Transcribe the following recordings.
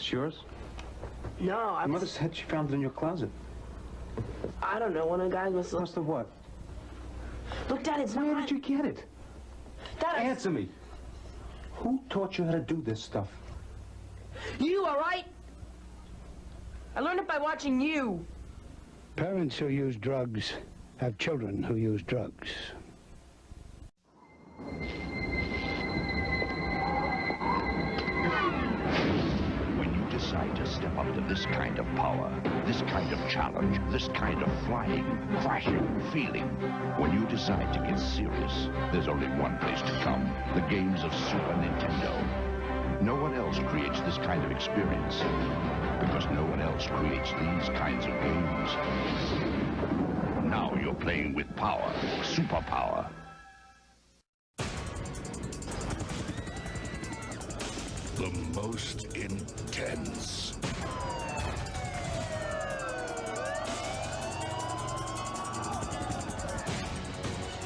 It's yours? No, Your mother said she found it in your closet. I don't know. One of the guys must have what? Look, Dad, it's Where not... did you get it? Dad, Answer me. Who taught you how to do this stuff? You, all right? I learned it by watching you. Parents who use drugs have children who use drugs. When you decide to step up to this kind of power, this kind of challenge, this kind of flying, crashing, feeling, when you decide to get serious, there's only one place to come. The games of Super Nintendo. No one else creates this kind of experience, because no one else creates these kinds of games. Now you're playing with power, superpower. The most intense.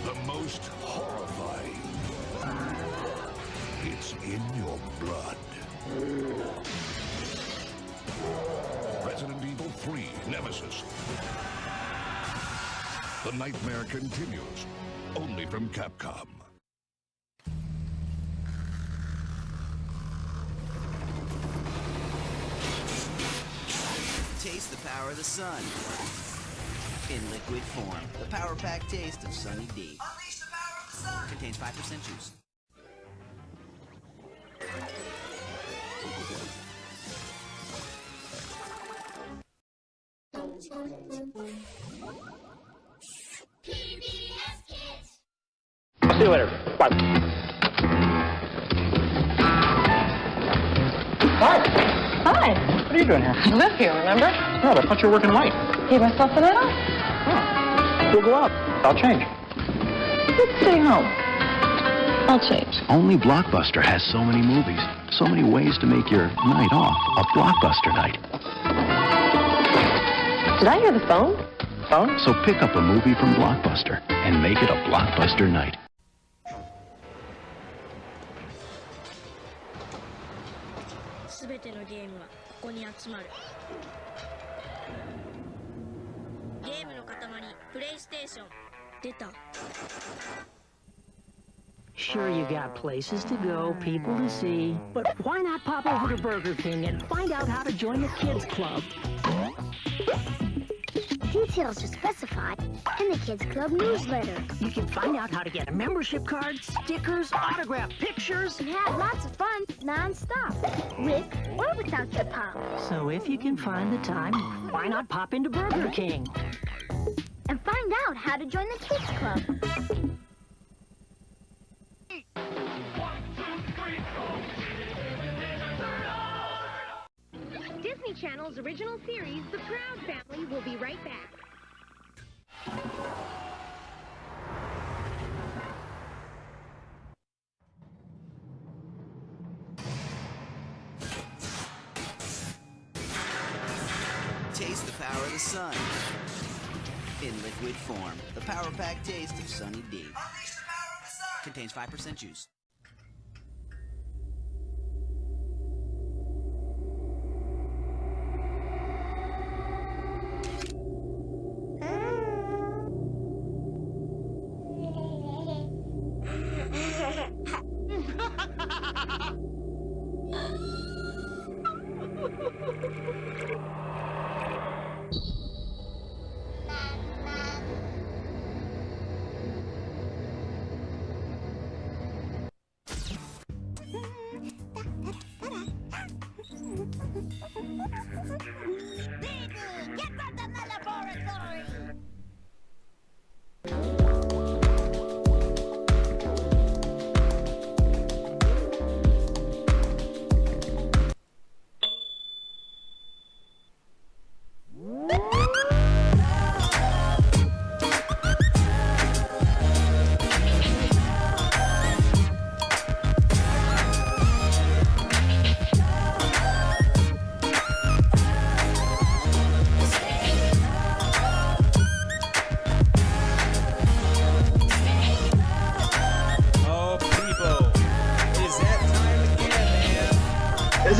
The most horrifying. It's in your blood. Resident Evil 3 Nemesis. The nightmare continues, only from Capcom. Taste the power of the sun. In liquid form, the power-packed taste of Sunny D. Unleash the power of the sun! Contains 5% juice. PBS Kids! See you later. Bye. Hi. Hi. What are you doing here? I live here, remember? No, I thought you were working late. Gave myself a little. Oh. We'll go out. I'll change. Let's stay home. I'll change. Only Blockbuster has so many movies, so many ways to make your night off a Blockbuster night. Did I hear the phone? Phone? So pick up a movie from Blockbuster and make it a Blockbuster night. Sure, you got places to go, people to see, but why not pop over to Burger King and find out how to join the Kids Club? Details are specified in the Kids Club newsletter. You can find out how to get a membership card, stickers, autographed pictures, and have lots of fun non-stop, with or without your pop. So if you can find the time, why not pop into Burger King? And find out how to join the Kids Club. Disney Channel's original series, The Proud Family, will be right back. Taste the power of the sun. In liquid form, the power-packed taste of Sunny D. Unleash the power of the sun! Contains 5% juice.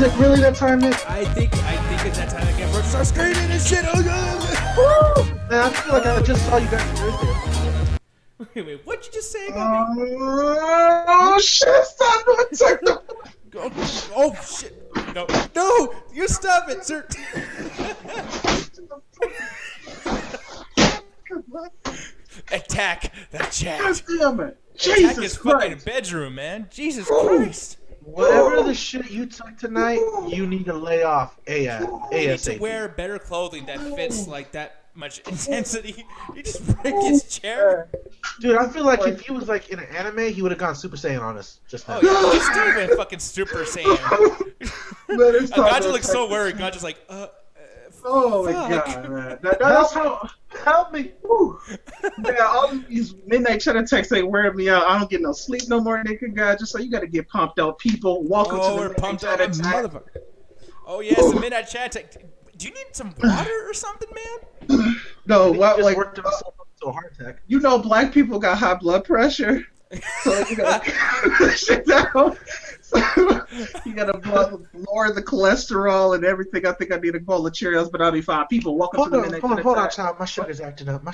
Is it really that time, Nick? I think it's that time again. We're start screaming and shit. Woo! Man, I feel like I just saw you guys earlier. Wait, what'd you just say about me? Oh shit! Stop it! Take the. Oh shit! No! You stop it, sir. Attack the chat. God damn it! Attack Jesus his Christ. fucking bedroom, man. Jesus Christ. Whatever the shit you took tonight, you need to lay off ASAP. You need to wear better clothing that fits like that much intensity. You just break his chair. Dude, I feel like if he was like in an anime, he would have gone Super Saiyan on us just now. Oh yeah, he's still been fucking Super Saiyan. Gaja looks so worried. Gaja's like, oh my fuck. god, man. That's how. Help me. Woo. Man, all these midnight cheddar texts ain't wearing me out. I don't get no sleep no more, nigga. God, just so you gotta get pumped up, people. Welcome to the we're midnight pumped up, cheddar tech. motherfucker. Oh yes, the midnight chat tech. Do you need some water or something, man? No, what like worked himself up to a heart attack. you know, black people got high blood pressure, so you gotta shit down. So you gotta lower the cholesterol and everything. I think I need a bowl of Cheerios, but I'll be fine. People, welcome to the midnight cheddar Hold on, tech. child. My sugar's acting up.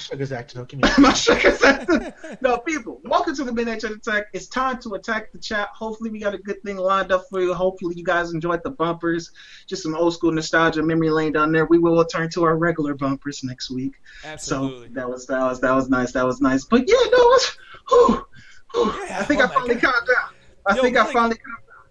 Give me My sugar's acting. No, people, welcome to the midnight cheddar tech. It's time to attack the chat. Hopefully, we got a good thing lined up for you. Hopefully, you guys enjoyed the bumpers. Just some old school nostalgia, memory lane down there. We will return to our regular bumpers next week. Absolutely. So that was nice. That was nice. But yeah, no, it's. I think I finally calmed down. I finally calmed down.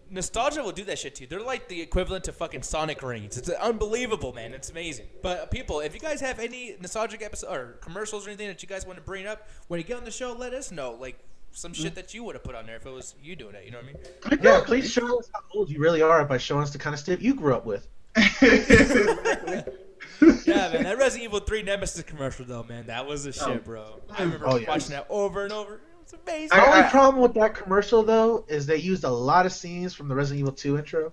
Nostalgia will do that shit to you. They're like the equivalent to fucking Sonic rings. It's unbelievable, man. It's amazing. But people, if you guys have any nostalgic episodes or commercials or anything that you guys want to bring up when you get on the show, let us know. Like some shit that you would have put on there if it was you doing it. You know what I mean? Yeah, please show us how old you really are by showing us the kind of stuff you grew up with. Yeah, man. That Resident Evil 3 Nemesis commercial, though, man, that was the shit, bro. I remember watching that over and over. It's amazing. The only problem with that commercial, though, is they used a lot of scenes from the Resident Evil 2 intro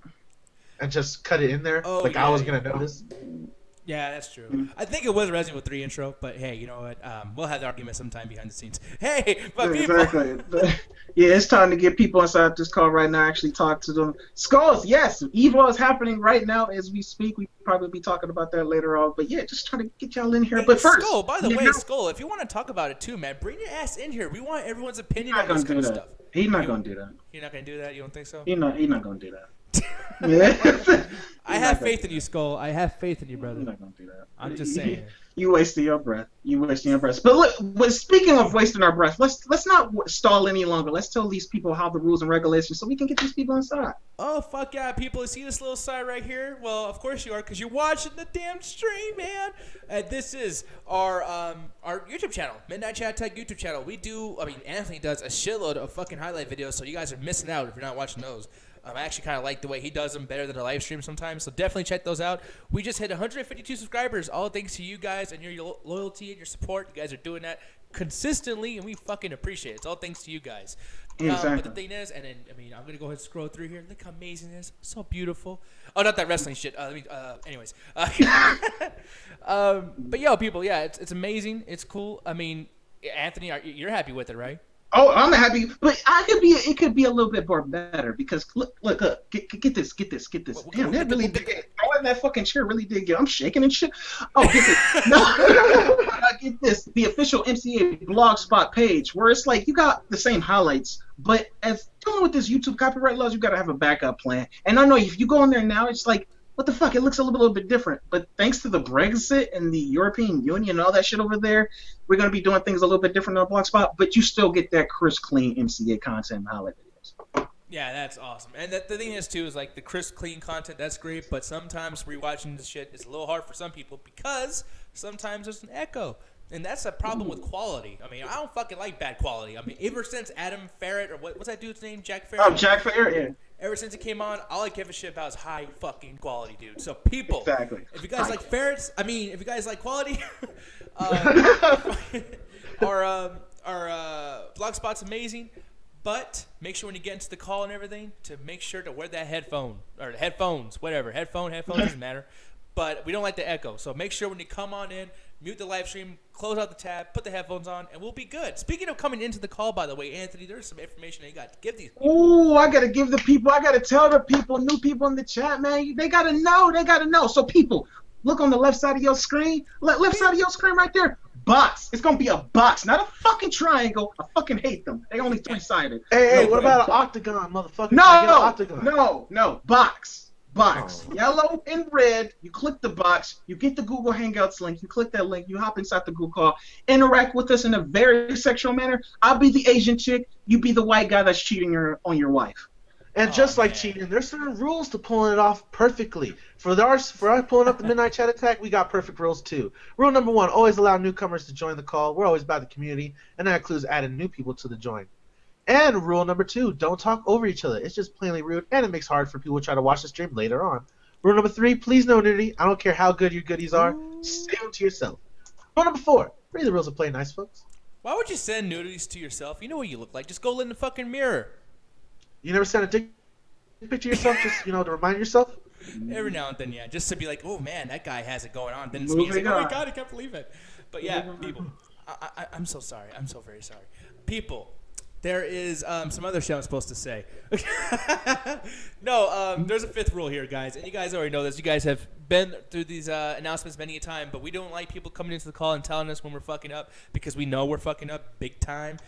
and just cut it in there. I was going to notice. Yeah, that's true. I think it was a Resident Evil 3 intro, but hey, you know what? We'll have the argument sometime behind the scenes. Hey, but people... Exactly. Yeah, it's time to get people inside this call right now. Actually talk to them. Skulls, yes. Evo is happening right now as we speak. We probably be talking about that later on. But yeah, just trying to get y'all in here. Hey, but first, Skull, by the way, Skull, if you want to talk about it too, man, bring your ass in here. We want everyone's opinion on this kind of stuff. He's not gonna do that. You're not gonna do that? You don't think so? He's not gonna do that. I have faith in you, Skull. I have faith in you, brother. You're not gonna do that. I'm just saying. You wasting your breath. But look, speaking of wasting our breath, let's not stall any longer. Let's tell these people how the rules and regulations so we can get these people inside. Oh, fuck yeah, people. See this little sign right here? Well, of course you are, because you're watching the damn stream, man. This is our YouTube channel, Midnight Chat Tech YouTube channel. Anthony does a shitload of fucking highlight videos, so you guys are missing out if you're not watching those. I actually kind of like the way he does them better than a live stream sometimes, so definitely check those out. We just hit 152 subscribers, all thanks to you guys and your loyalty and your support. You guys are doing that consistently, and we fucking appreciate it. It's all thanks to you guys. Exactly. But the thing is, I'm going to go ahead and scroll through here. Look how amazing it is. So beautiful. Oh, not that wrestling shit. Anyways. But yo, people, yeah, it's amazing. It's cool. I mean, Anthony, you're happy with it, right? Oh, I'm happy, but it could be a little bit more better because look, get this. Damn, that really did get. That fucking chair really did get. I'm shaking and shit. Oh, get this. No, get this. The official MCA Blogspot page where it's like you got the same highlights, but as dealing with this YouTube copyright laws, you got to have a backup plan. And I know if you go in there now, it's like, what the fuck? It looks a little bit different. But thanks to the Brexit and the European Union and all that shit over there, we're going to be doing things a little bit different on Blogspot, but you still get that crisp, clean MCA content and highlight videos. Yeah, that's awesome. And the thing is, too, is like the crisp, clean content, that's great, but sometimes rewatching this shit is a little hard for some people because sometimes there's an echo. And that's a problem with quality. I mean, I don't fucking like bad quality. I mean, ever since Adam Ferret, or what's that dude's name? Jack Ferret? Oh, Jack Ferret, yeah. Ever since it came on, all I give a shit about is high fucking quality, dude. So people, exactly. If you guys like ferrets, if you guys like quality, our Blogspot's amazing. But make sure when you get into the call and everything to make sure to wear that headphone or headphones, whatever. Headphone doesn't matter. But we don't like the echo. So make sure when you come on in, mute the live stream, close out the tab, put the headphones on, and we'll be good. Speaking of coming into the call, by the way, Anthony, there's some information that you got to give these people. Ooh, I gotta give the people, I gotta tell the people, new people in the chat, man. They gotta know. So people, look on the left side of your screen. Left side of your screen right there. Box. It's gonna be a box, not a fucking triangle. I fucking hate them. They only 3-sided. Hey, what about an octagon, motherfucker? No. Box. Yellow and red. You click the box. You get the Google Hangouts link. You click that link. You hop inside the Google call. Interact with us in a very sexual manner. I'll be the Asian chick. You be the white guy that's cheating on your wife. And just like cheating, there's certain rules to pulling it off perfectly. For us pulling up the Midnight Chat Attack, we got perfect rules too. Rule number 1, always allow newcomers to join the call. We're always about the community, and that includes adding new people to the join. And rule number 2, don't talk over each other. It's just plainly rude, and it makes it hard for people to try to watch the stream later on. Rule number 3, please no nudity. I don't care how good your goodies are. Stay them to yourself. Rule number 4, read the rules of play nice, folks. Why would you send nudities to yourself? You know what you look like. Just go look in the fucking mirror. You never sent a dick picture yourself, just, to remind yourself? Every now and then, yeah. Just to be like, oh, man, that guy has it going on. Then it's me. It's like, oh, my God, I can't believe it. But, yeah, people, I'm so sorry. I'm so very sorry. People, there is some other shit I'm supposed to say. No, there's a 5th rule here, guys. And you guys already know this. You guys have been through these announcements many a time. But we don't like people coming into the call and telling us when we're fucking up because we know we're fucking up big time.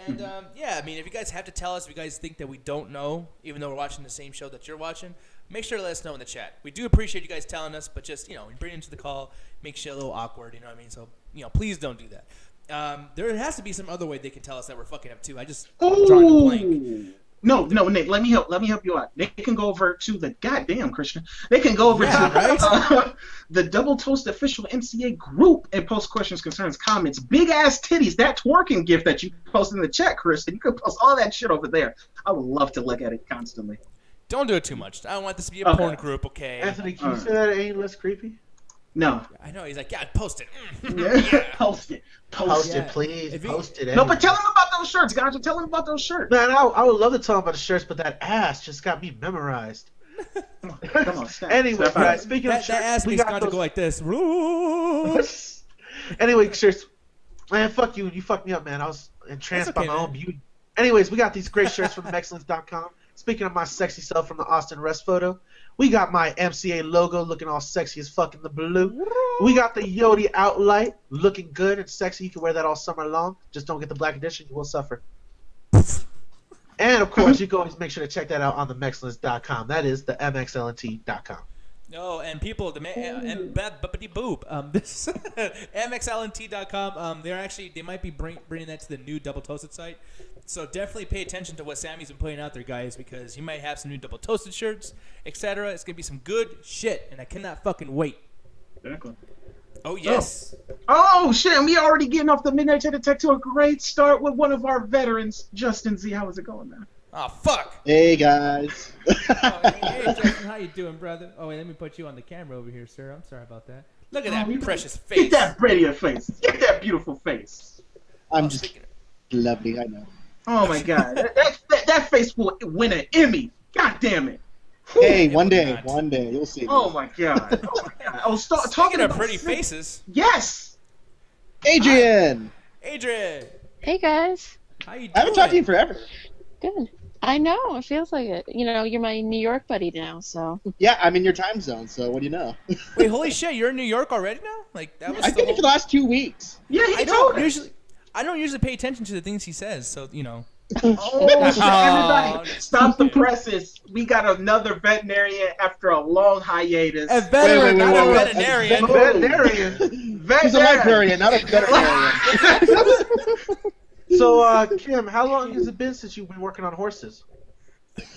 And, yeah, I mean, if you guys have to tell us, if you guys think that we don't know, even though we're watching the same show that you're watching, make sure to let us know in the chat. We do appreciate you guys telling us, but just, when you bring it into the call, makes shit a little awkward, you know what I mean? So, please don't do that. There has to be some other way they can tell us that we're fucking up, too. I'm drawing a blank. No, Nick, let me help you out. They can go over to the goddamn Christian. They can go over to the Double Toast official MCA group and post questions, concerns, comments. Big ass titties, that twerking gift that you post in the chat, Christian. You can post all that shit over there. I would love to look at it constantly. Don't do it too much. I don't want this to be a porn group, okay? Anthony, can you say that it ain't less creepy? No. I know. He's like, yeah, post it. Yeah. Post it. Post it, please. Post it. No, but tell him about those shirts, guys. Tell him about those shirts. Man, I would love to tell him about the shirts, but that ass just got me memorized. Come on, anyway, guys, speaking of shirts, that ass me's got to go like this. Anyway, shirts. Man, fuck you. You fucked me up, man. I was entranced by my own beauty. Anyways, we got these great shirts from Mexcellence.com. Speaking of my sexy self from the Austin Rest photo, we got my MCA logo looking all sexy as fuck in the blue. We got the Yodi Outlight looking good and sexy. You can wear that all summer long. Just don't get the black edition. You will suffer. And, of course, you can always make sure to check that out on the Mexcellence.com. That is the MXLNT.com. No, and people, this MXLNT.com. They might be bringing that to the new Double Toasted site. So definitely pay attention to what Sammy's been putting out there, guys, because he might have some new Double Toasted shirts, etc. It's gonna be some good shit, and I cannot fucking wait. Exactly. Oh yes. Oh shit! And we already getting off the Midnight Chat Attack to a great start with one of our veterans, Justin Z. How is it going, man? Oh fuck! Hey guys. Hey Justin, how you doing, brother? Oh wait, let me put you on the camera over here, sir. I'm sorry about that. Look at that precious face. Get that radiant face. Get that beautiful face. I'm just lovely. I know. Oh my god, that face will win an Emmy. God damn it. Hey, one day you'll see. Oh my god. Oh, start talking about pretty faces. Yes. Adrienne. Adrienne. Hey guys. How you doing? I haven't talked to you forever. Good. I know. It feels like it. You're my New York buddy now, so. Yeah, I'm in your time zone. So what do you know? Wait, holy shit! You're in New York already now? Like that was. I've been here for the last 2 weeks. Yeah, I don't usually pay attention to the things he says, so Oh, everybody, stop the presses. We got another veterinarian after a long hiatus. A veteran, not a veterinarian. Veterinarian. He's a librarian, not a veterinarian. So, Kim, how long has it been since you've been working on horses?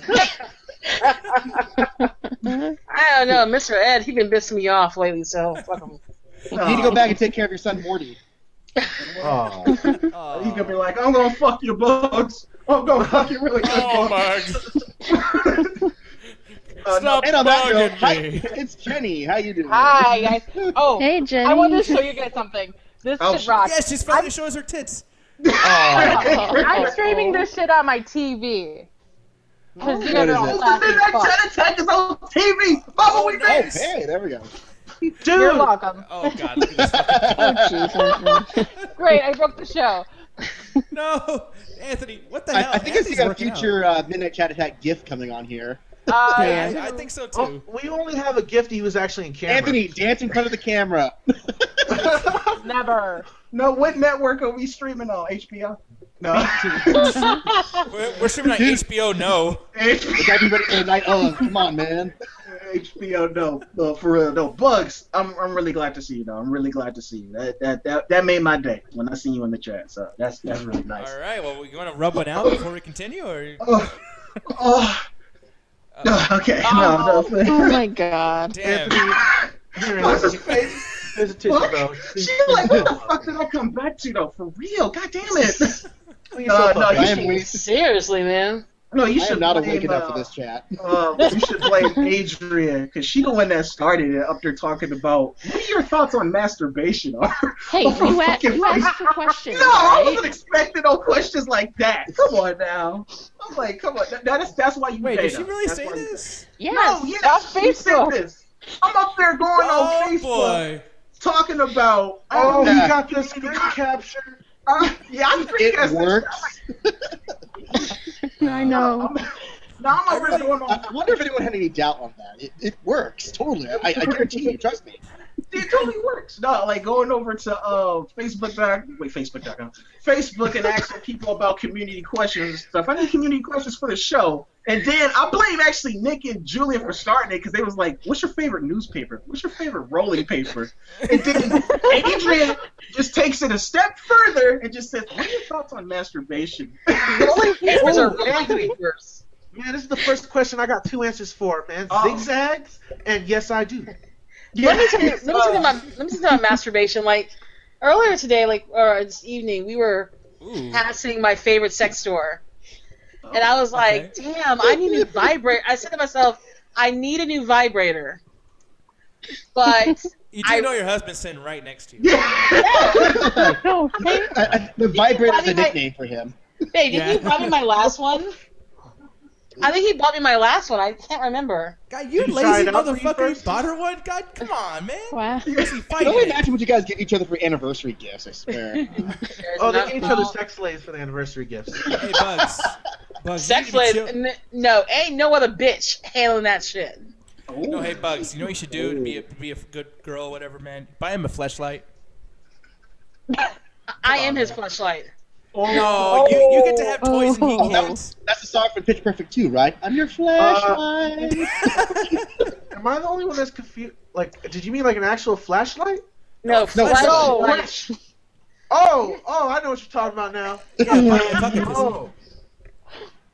I don't know, Mr. Ed, he been pissing me off lately, so fuck him. You need to go back and take care of your son, Morty. Oh. He's gonna be like, I'm gonna fuck your bugs. I'm gonna fuck your really good bugs. Stop and on that note, bugging hi, me. it's Jenny. How you doing? Hi, guys. Oh, Hey, Jenny. I wanted to show you guys something. This shit rocks. Yes, she's finally showing us her tits. I'm streaming this shit on my TV. Because What is it? The Midnight Chat Attack is on TV. Mama, we made it. Hey, there we go. Dude. You're welcome. Oh God. Look at this fucking Great, I broke the show. No, Anthony, what the hell? I think I see Anthony's got a working future Midnight Chat Attack gift coming on here. I think so too. Oh, we only have a gift. He was actually in camera. Anthony, dance in front of the camera. Never. No, what network are we streaming on? HBO? No. We're streaming on HBO. No. We gotta be ready for the night of. Come on, man. HBO, no, for real, no. Bugs, I'm really glad to see you, though. I'm really glad to see you. That made my day when I seen you in the chat. So that's really nice. All right. Well, you want to rub one out before we continue, or? Okay. Oh No. my God. Damn. There's a tissue, bro. She's like, what the fuck did I come back to, though? For real? God damn it. Seriously, man. No, you I should am not blame, awake enough for this chat. You should blame Adrienne, because she the one that started it up there talking about what your thoughts on masturbation are. Hey, you asked for questions. No, I right? wasn't expecting no questions like that. Come on now. I'm like, come on. That's why you Wait, date did she us. really That's say why you this? date us. Yes. No, yes, That's she said Facebook. this. I'm up there going on Facebook Boy. talking about, Oh, he he got the screen capture. yeah, I screen It captured works. I know. Now I'm over there going on. I wonder if anyone had any doubt on that. It works totally. I guarantee you. Trust me. It totally works. No, like going over to Facebook.com, Facebook and asking people about community questions and stuff. I need community questions for the show. And then I blame actually Nick and Julian for starting it because they was like, what's your favorite newspaper? What's your favorite rolling paper? And then Adrienne just takes it a step further and just says, what are your thoughts on masturbation? Rolling papers are rolling papers. Man, this is the first question I got 2 answers for, man. Zigzags and yes, I do. Let me tell you about masturbation. Like earlier today, or this evening, we were passing my favorite sex store, and I was like, "Damn, I need a new vibrator." I said to myself, "I need a new vibrator." But you do know your husband's sitting right next to you. The vibrator is a nickname for him. Hey, did he buy me my last one? I think he bought me my last one. I can't remember. God, you lazy motherfucker! You bought her one? God, come on, man. Wow. Can only imagine what you guys give each other for anniversary gifts, I swear. Oh, they gave each other sex slaves for the anniversary gifts. Hey, Bugs. Sex slave? No, ain't no other bitch handling that shit. No, hey, Bugs, you know what you should do to be a good girl or whatever, man? Buy him a fleshlight. I am his fleshlight. No, you get to have toys and he can't. That's the song from Pitch Perfect 2, right? I'm your flashlight. Am I the only one that's confused? Like, did you mean like an actual flashlight? No, flashlight. Oh, I know what you're talking about now.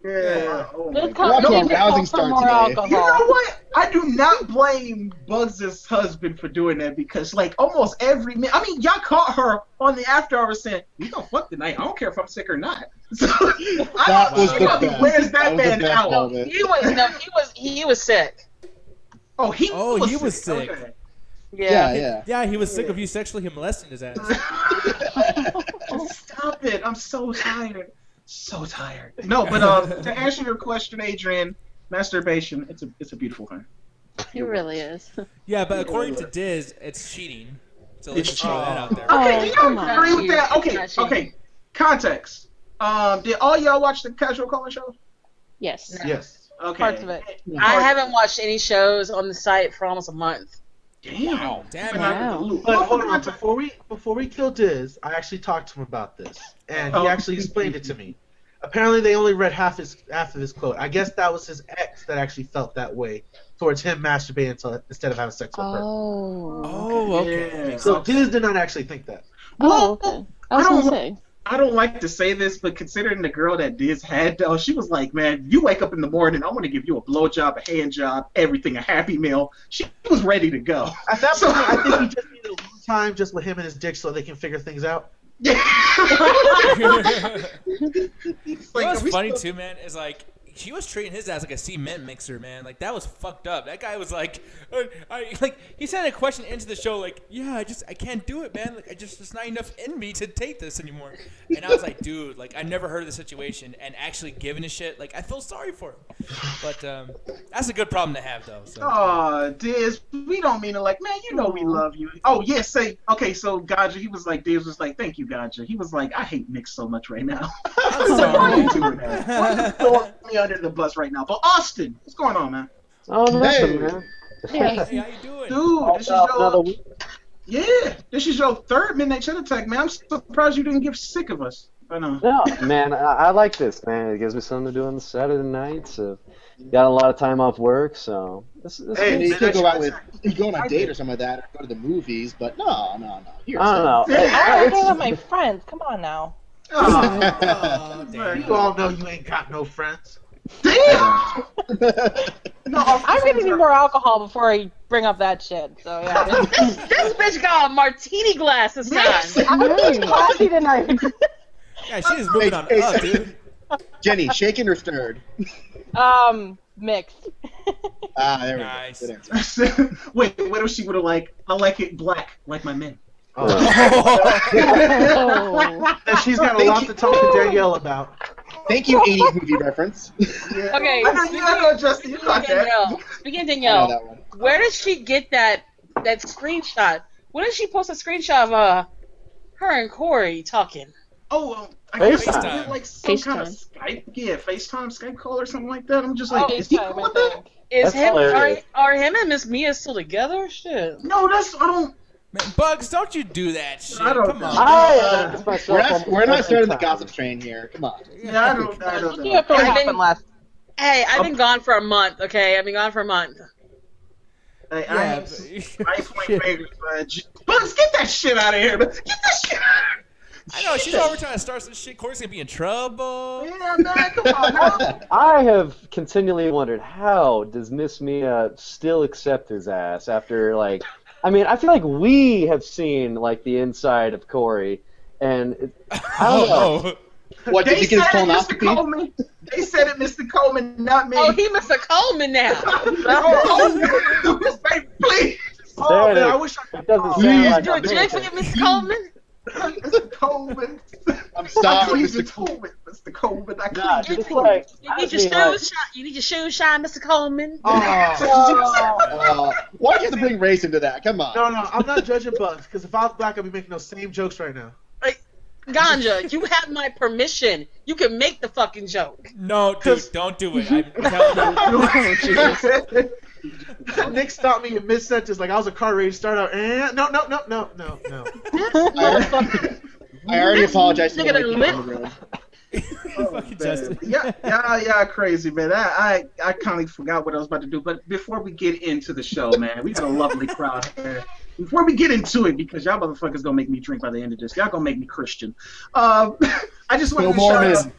Yeah. Oh my Let's God. come to a rousing start more today. alcohol. You know what? I do not blame Bugs' husband for doing that because, like, almost every minute. I mean, y'all caught her on the after hours saying, "We gonna fuck tonight. I don't care if I'm sick or not." So, That was the best. Where's that That was the man best out? moment. He was sick. Oh, he was sick. Okay. Yeah, he was sick of you sexually molesting his ass. Stop it! I'm so tired. So tired. No, but to answer your question, Adrienne, masturbation, it's a beautiful thing. It really is. Yeah, but according to Diz, it's cheating. So let's just throw that out there. Okay, do come y'all on. agree with that? Okay. Context. Did all y'all watch the Casual Calling show? Yes. Yes. Okay. Parts of it. I haven't watched any shows on the site for almost a month. Damn. Wow. But hold on, before we kill Diz, I actually talked to him about this, and he actually explained it to me. Apparently, they only read half of his quote. I guess that was his ex that actually felt that way towards him masturbating instead of having sex with her. Oh. Okay. Yeah. So Diz did not actually think that. Oh, okay. I was gonna say. I don't like to say this, but considering the girl that Diz had, though, she was like, man, you wake up in the morning, I want to give you a blowjob, a hand job, everything, a Happy Meal. She was ready to go. At that point, I think he just needed a little time just with him and his dick so they can figure things out. You know what's funny too, man, is like she was treating his ass like a cement mixer, man. Like, that was fucked up. That guy was like, he sent a question into the show like, yeah, I can't do it, man. Like, there's not enough in me to take this anymore. And I was like, dude, like, I never heard of the situation, and actually giving a shit, like, I feel sorry for him. But that's a good problem to have, though. So. Oh, Diz, we don't mean it like, man, you know we love you. Oh, yeah, okay, so Gaja, he was like, Diz was like, thank you, Gaja. He was like, I hate Nick so much right now. I'm sorry. Why are you doing that? Why are you throwing me under the bus right now? But Austin, what's going on, man? Oh, nothing, man. Hey, how you doing? Dude, this is your third Midnight Chat Attack, man. I'm surprised you didn't get sick of us. I know. No, man, I like this, man. It gives me something to do on the Saturday nights. Got a lot of time off work, so this hey, you could go out with, you go on a date or something like that, or go to the movies, but no. Here, I don't know. I don't with my friends. Come on now. Oh, you all know you ain't got no friends. Damn! No, I'm gonna need more alcohol before I bring up that shit. So yeah. this bitch got a martini glass this time. I'm classy tonight. Yeah, she is moving on up, dude. Jenni, shaken or stirred? Mixed. There we go. Wait, what if she would have like? I like it black, like my men. Oh. And she's got a lot to talk to Danielle about. Thank you, 80s movie reference. Yeah. Okay. Justin, you got Danielle. Speaking of Danielle, where did she get that screenshot? When did she post a screenshot of her and Corey talking? Oh, I guess FaceTime. Like some kind of Skype, FaceTime, Skype call or something like that. I'm just like, is he cool with that? Are him and Miss Mia still together? Shit. No, I don't. Man, Bugs, don't you do that shit. I don't Come know. on. We're not starting the gossip train here. Come on. Yeah, I don't know. Hey, I've been gone for a month, okay? I've been gone for a month. Hey, I ain't playing favorites, but Bugs, get that shit out of here. Get that shit out of here. I know, she's over trying to start some shit. Corey's gonna be in trouble. Yeah, man, come on now. I have continually wondered, how does Miss Mia still accept his ass after, like... I mean, I feel like we have seen, like, the inside of Corey, and I don't know. What, did you get his colonoscopy? They said it, Mr. Coleman, not me. Oh, he Mr. Coleman now. Please. Oh, man, I wish I could. Please do a jig for you, Mr. Coleman. Mr. Coleman. I'm sorry, Mr. Coleman. Mr. Coleman, I you need your shoes shine. You need your shoes shine, Mr. Coleman. Why do you have to bring race into that? Come on. No, I'm not judging Bugs, because if I was black, I'd be making those same jokes right now. Ganja, you have my permission. You can make the fucking joke. No, dude, don't do it. I'm telling you. Nick stopped me in mid-sentence like I was a car ready to start out. No. I already apologized to Look at the her people in the room. Fucking Justin. Yeah, crazy, man. I kind of forgot what I was about to do, but before we get into the show, man, we got a lovely crowd here. Before we get into it, because y'all motherfuckers gonna make me drink by the end of this. Y'all gonna make me Christian. I just wanted to shout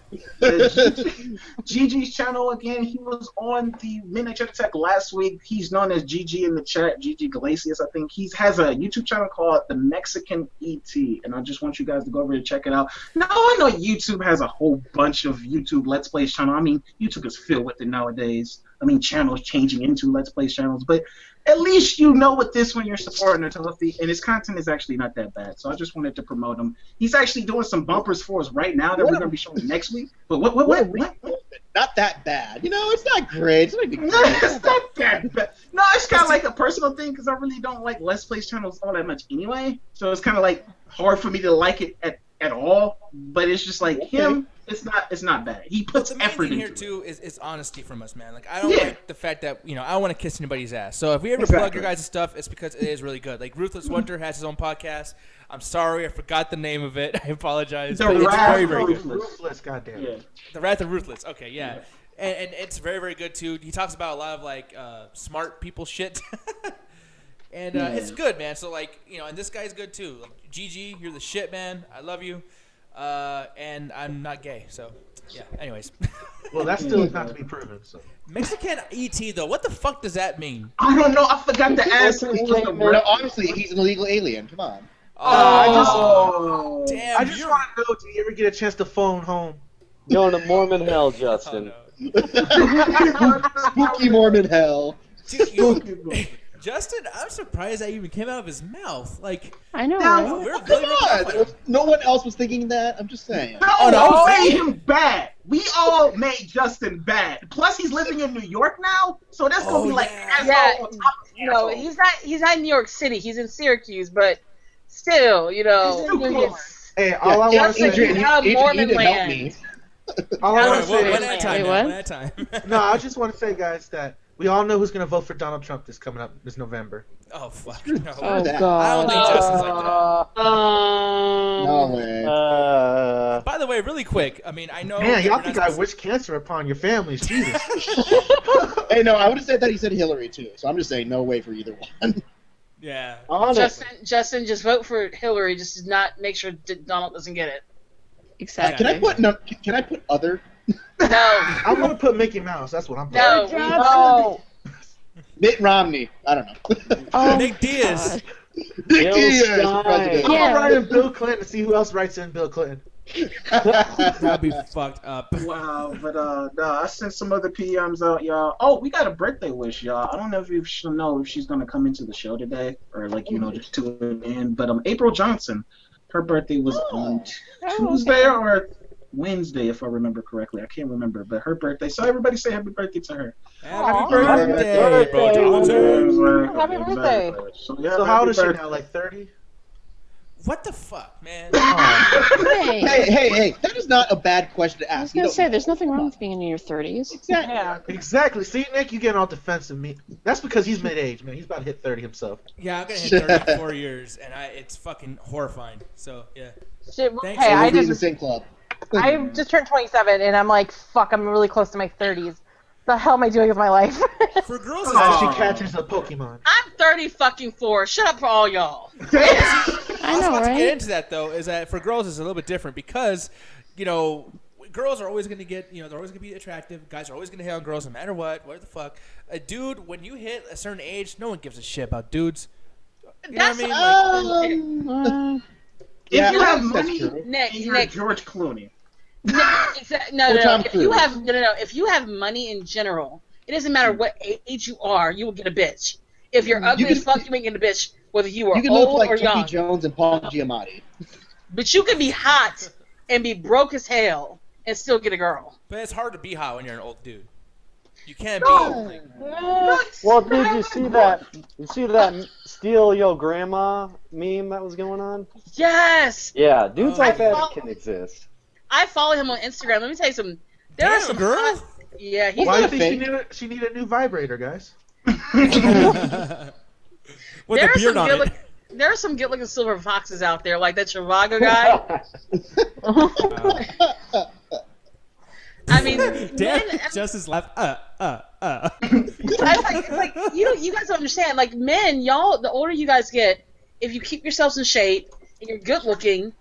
out Gigi's channel again. He was on the Midnight Chat Attack last week. He's known as Gigi in the chat, Gigi Glacius, I think. He has a YouTube channel called The Mexican ET, and I just want you guys to go over and check it out. Now, I know YouTube has a whole bunch of YouTube Let's Plays channel. I mean, YouTube is filled with it nowadays. I mean, channels changing into Let's Play channels, but at least you know with this one you're supporting Healthy, and his content is actually not that bad. So I just wanted to promote him. He's actually doing some bumpers for us right now that we're going to be showing next week. But what? Not that bad. You know, it's not great. It's not great. It's not that bad. No, it's kind of like a personal thing because I really don't like Let's Play channels all that much anyway. So it's kind of like hard for me to like it at all. But it's just like him. It's not bad. He puts effort into it. The main thing here too is honesty from us, man. Like I don't like the fact that I don't want to kiss anybody's ass. So if we ever plug your guys' stuff, it's because it is really good. Like Ruthless Wonder has his own podcast. I'm sorry, I forgot the name of it. I apologize. But it's very, very good. Ruthless, goddamn. Yeah. The Wrath of Ruthless. Okay, yeah. And it's very, very good too. He talks about a lot of like smart people shit. And it's good, man. So like and this guy's good too. Like GG, you're the shit, man. I love you. And I'm not gay, so yeah. Anyways. Well, that still is not to be proven. So. Mexican ET though, what the fuck does that mean? I don't know. I forgot to ask. No, honestly, he's an illegal alien. Come on. I just want to know, do you ever get a chance to phone home? Going to Mormon hell, Justin. Spooky Mormon hell. Dude, Justin, I'm surprised that even came out of his mouth. Like, I know. Now, Right? we're come really on. No one else was thinking that. I'm just saying. No, made him bad. We all made Justin bad. Plus, he's living in New York now, so that's gonna be like asshole on top of No, asshole. he's not in New York City. He's in Syracuse, but still, you know. He's too close. Hey, all I want to say, Adrienne, you have Mormon land. all I want to One say, at a time. Wait, man, what? one at a time. no, I just want to say, guys, that we all know who's gonna vote for Donald Trump this coming up this November. Oh fuck. No. Oh that. God. I don't think Justin's like that. No way. By the way, really quick. I mean, I know. Man, that y'all we're think not I wish cancer upon your families? Jesus. Hey, no, I would have said that he said Hillary too. So I'm just saying, no way for either one. Yeah. Justin, just vote for Hillary. Just to not make sure Donald doesn't get it. Exactly. Can I put other? No. I'm gonna put Mickey Mouse. That's what I'm putting. No. Mitt Romney. I don't know. Oh, Nick Diaz. Nick Diaz for president. I'm gonna write in Bill Clinton to see who else writes in Bill Clinton. That'd be fucked up. Wow, but no, I sent some other PMs out, y'all. Oh, we got a birthday wish, y'all. I don't know if you should know if she's gonna come into the show today or like just tune in. But April Johnson, her birthday was on Tuesday or Wednesday, if I remember correctly. I can't remember, but her birthday. So everybody say happy birthday to her. Happy birthday, bro. Happy birthday. So, yeah, So how old is she birthday. now? Like 30? What the fuck, man? Hey, that is not a bad question to ask. I was gonna say, there's nothing wrong with being in your 30s. Exactly. See, Nick, you getting all defensive. Me. That's because he's mid-age, man. He's about to hit 30 himself. Yeah, I'm gonna hit 30 in 4 years, and it's fucking horrifying. So yeah. Shit, Thanks. hey, We'll be in the same club. I just turned 27, and I'm like, fuck, I'm really close to my 30s. The hell am I doing with my life? For girls, She catches a Pokemon. I'm 30 fucking 4. Shut up for all y'all. I was about to right? get into that though. Is that for girls it's a little bit different because, girls are always gonna get, they're always gonna be attractive. Guys are always gonna hit on girls no matter what the fuck. A dude, when you hit a certain age, no one gives a shit about dudes. You know what I mean? If you have that's money, true. you're George Clooney. No. Or Tom If you Cruise. have if you have money in general, it doesn't matter what age you are, you will get a bitch. If you're ugly as fuck, you ain't get a bitch, whether you are You can look old like or Tony young. Jones and Paul Giamatti. But you can be hot and be broke as hell and still get a girl. But it's hard to be hot when you're an old dude. You can't be like, Well, did you see that? You see that steal your grandma meme that was going on? Yes. Yeah, dudes like that I can exist. I follow him on Instagram. Let me tell you something. There are some girl. hot- Yeah, he's Why do you not think she need a new vibrator, guys? with there a are beard some on good it. there are some good-looking silver foxes out there, like that Trivago guy. I mean, Damn, men, Justice laughed. it's like you guys don't understand. Like men, y'all, the older you guys get, if you keep yourselves in shape and you're good-looking,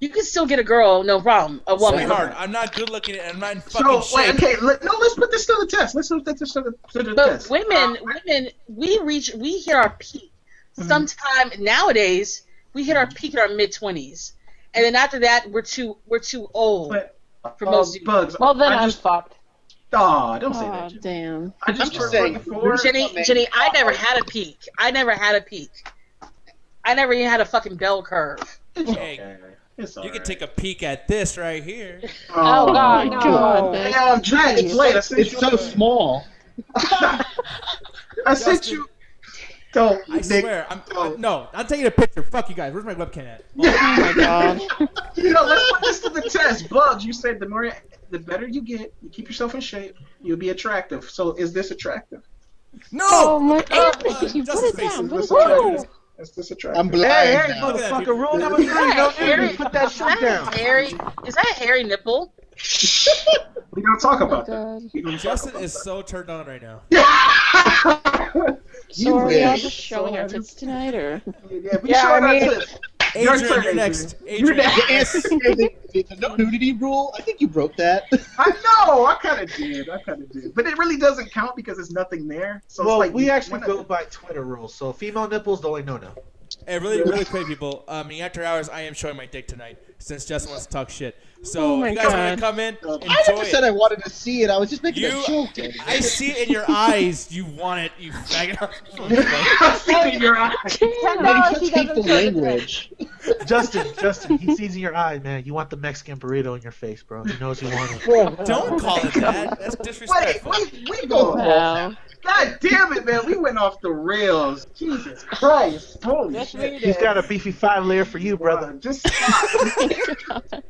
you can still get a girl, no problem. A woman. Sweetheart, I'm not good looking and I'm not in fucking So, wait, shape. okay, let's put this to the test. Let's put this to the But test. women, we hit our peak. Sometime nowadays, we hit our peak in our mid-20s, and then after that, we're too old for most of you. Bugs. Well, then I I'm just- fucked. Aw, don't say that. Oh, damn. I just I'm just saying. Jenny, I never had a peak. I never even had a fucking bell curve. Hey, It's all you can right. take a peek at this right here. Oh, God, my no. God, Nick. Damn, Jack, It's so small. I sent you. So, I Nick, swear, I'm taking a picture. Fuck you guys. Where's my webcam at? Oh my God. let's put this to the test. Bugs, you said the better you get, you keep yourself in shape, you'll be attractive. So, is this attractive? No! Oh my God. You put Justice it face. down. Put Is it this down. attractive? Is this attractive? I'm blind Hey, now. motherfucker, rule number 3, don't Harry, put that shit down. Is that a hairy nipple? We don't talk Oh my about that. God. We don't talk Justin about is so turned on right now. So are we all wish. just showing our tits tonight, or? that. Yeah, I mean, Adrienne, you're next. You're Adrienne. next. The no nudity rule. I think you broke that. I know, I kind of did. But it really doesn't count because there's nothing there. So Well, it's like we actually go by Twitter rules, so female nipples, the only no-no. Hey, really quick, people. After hours, I am showing my dick tonight since Justin wants to talk shit. So if you guys want to come in, enjoy I never said I it. wanted to see it. I was just making a joke. I see it in your eyes. You want it, you faggot. I see it in your eyes. Such hateful language. Justin, he sees in your eye, man. You want the Mexican burrito in your face, bro. He knows you want it. Don't call it that. That's disrespectful. We go. Wow. God damn it, man. We went off the rails. Jesus Christ. Holy shit. He's got a beefy 5-layer for you, brother. Just stop.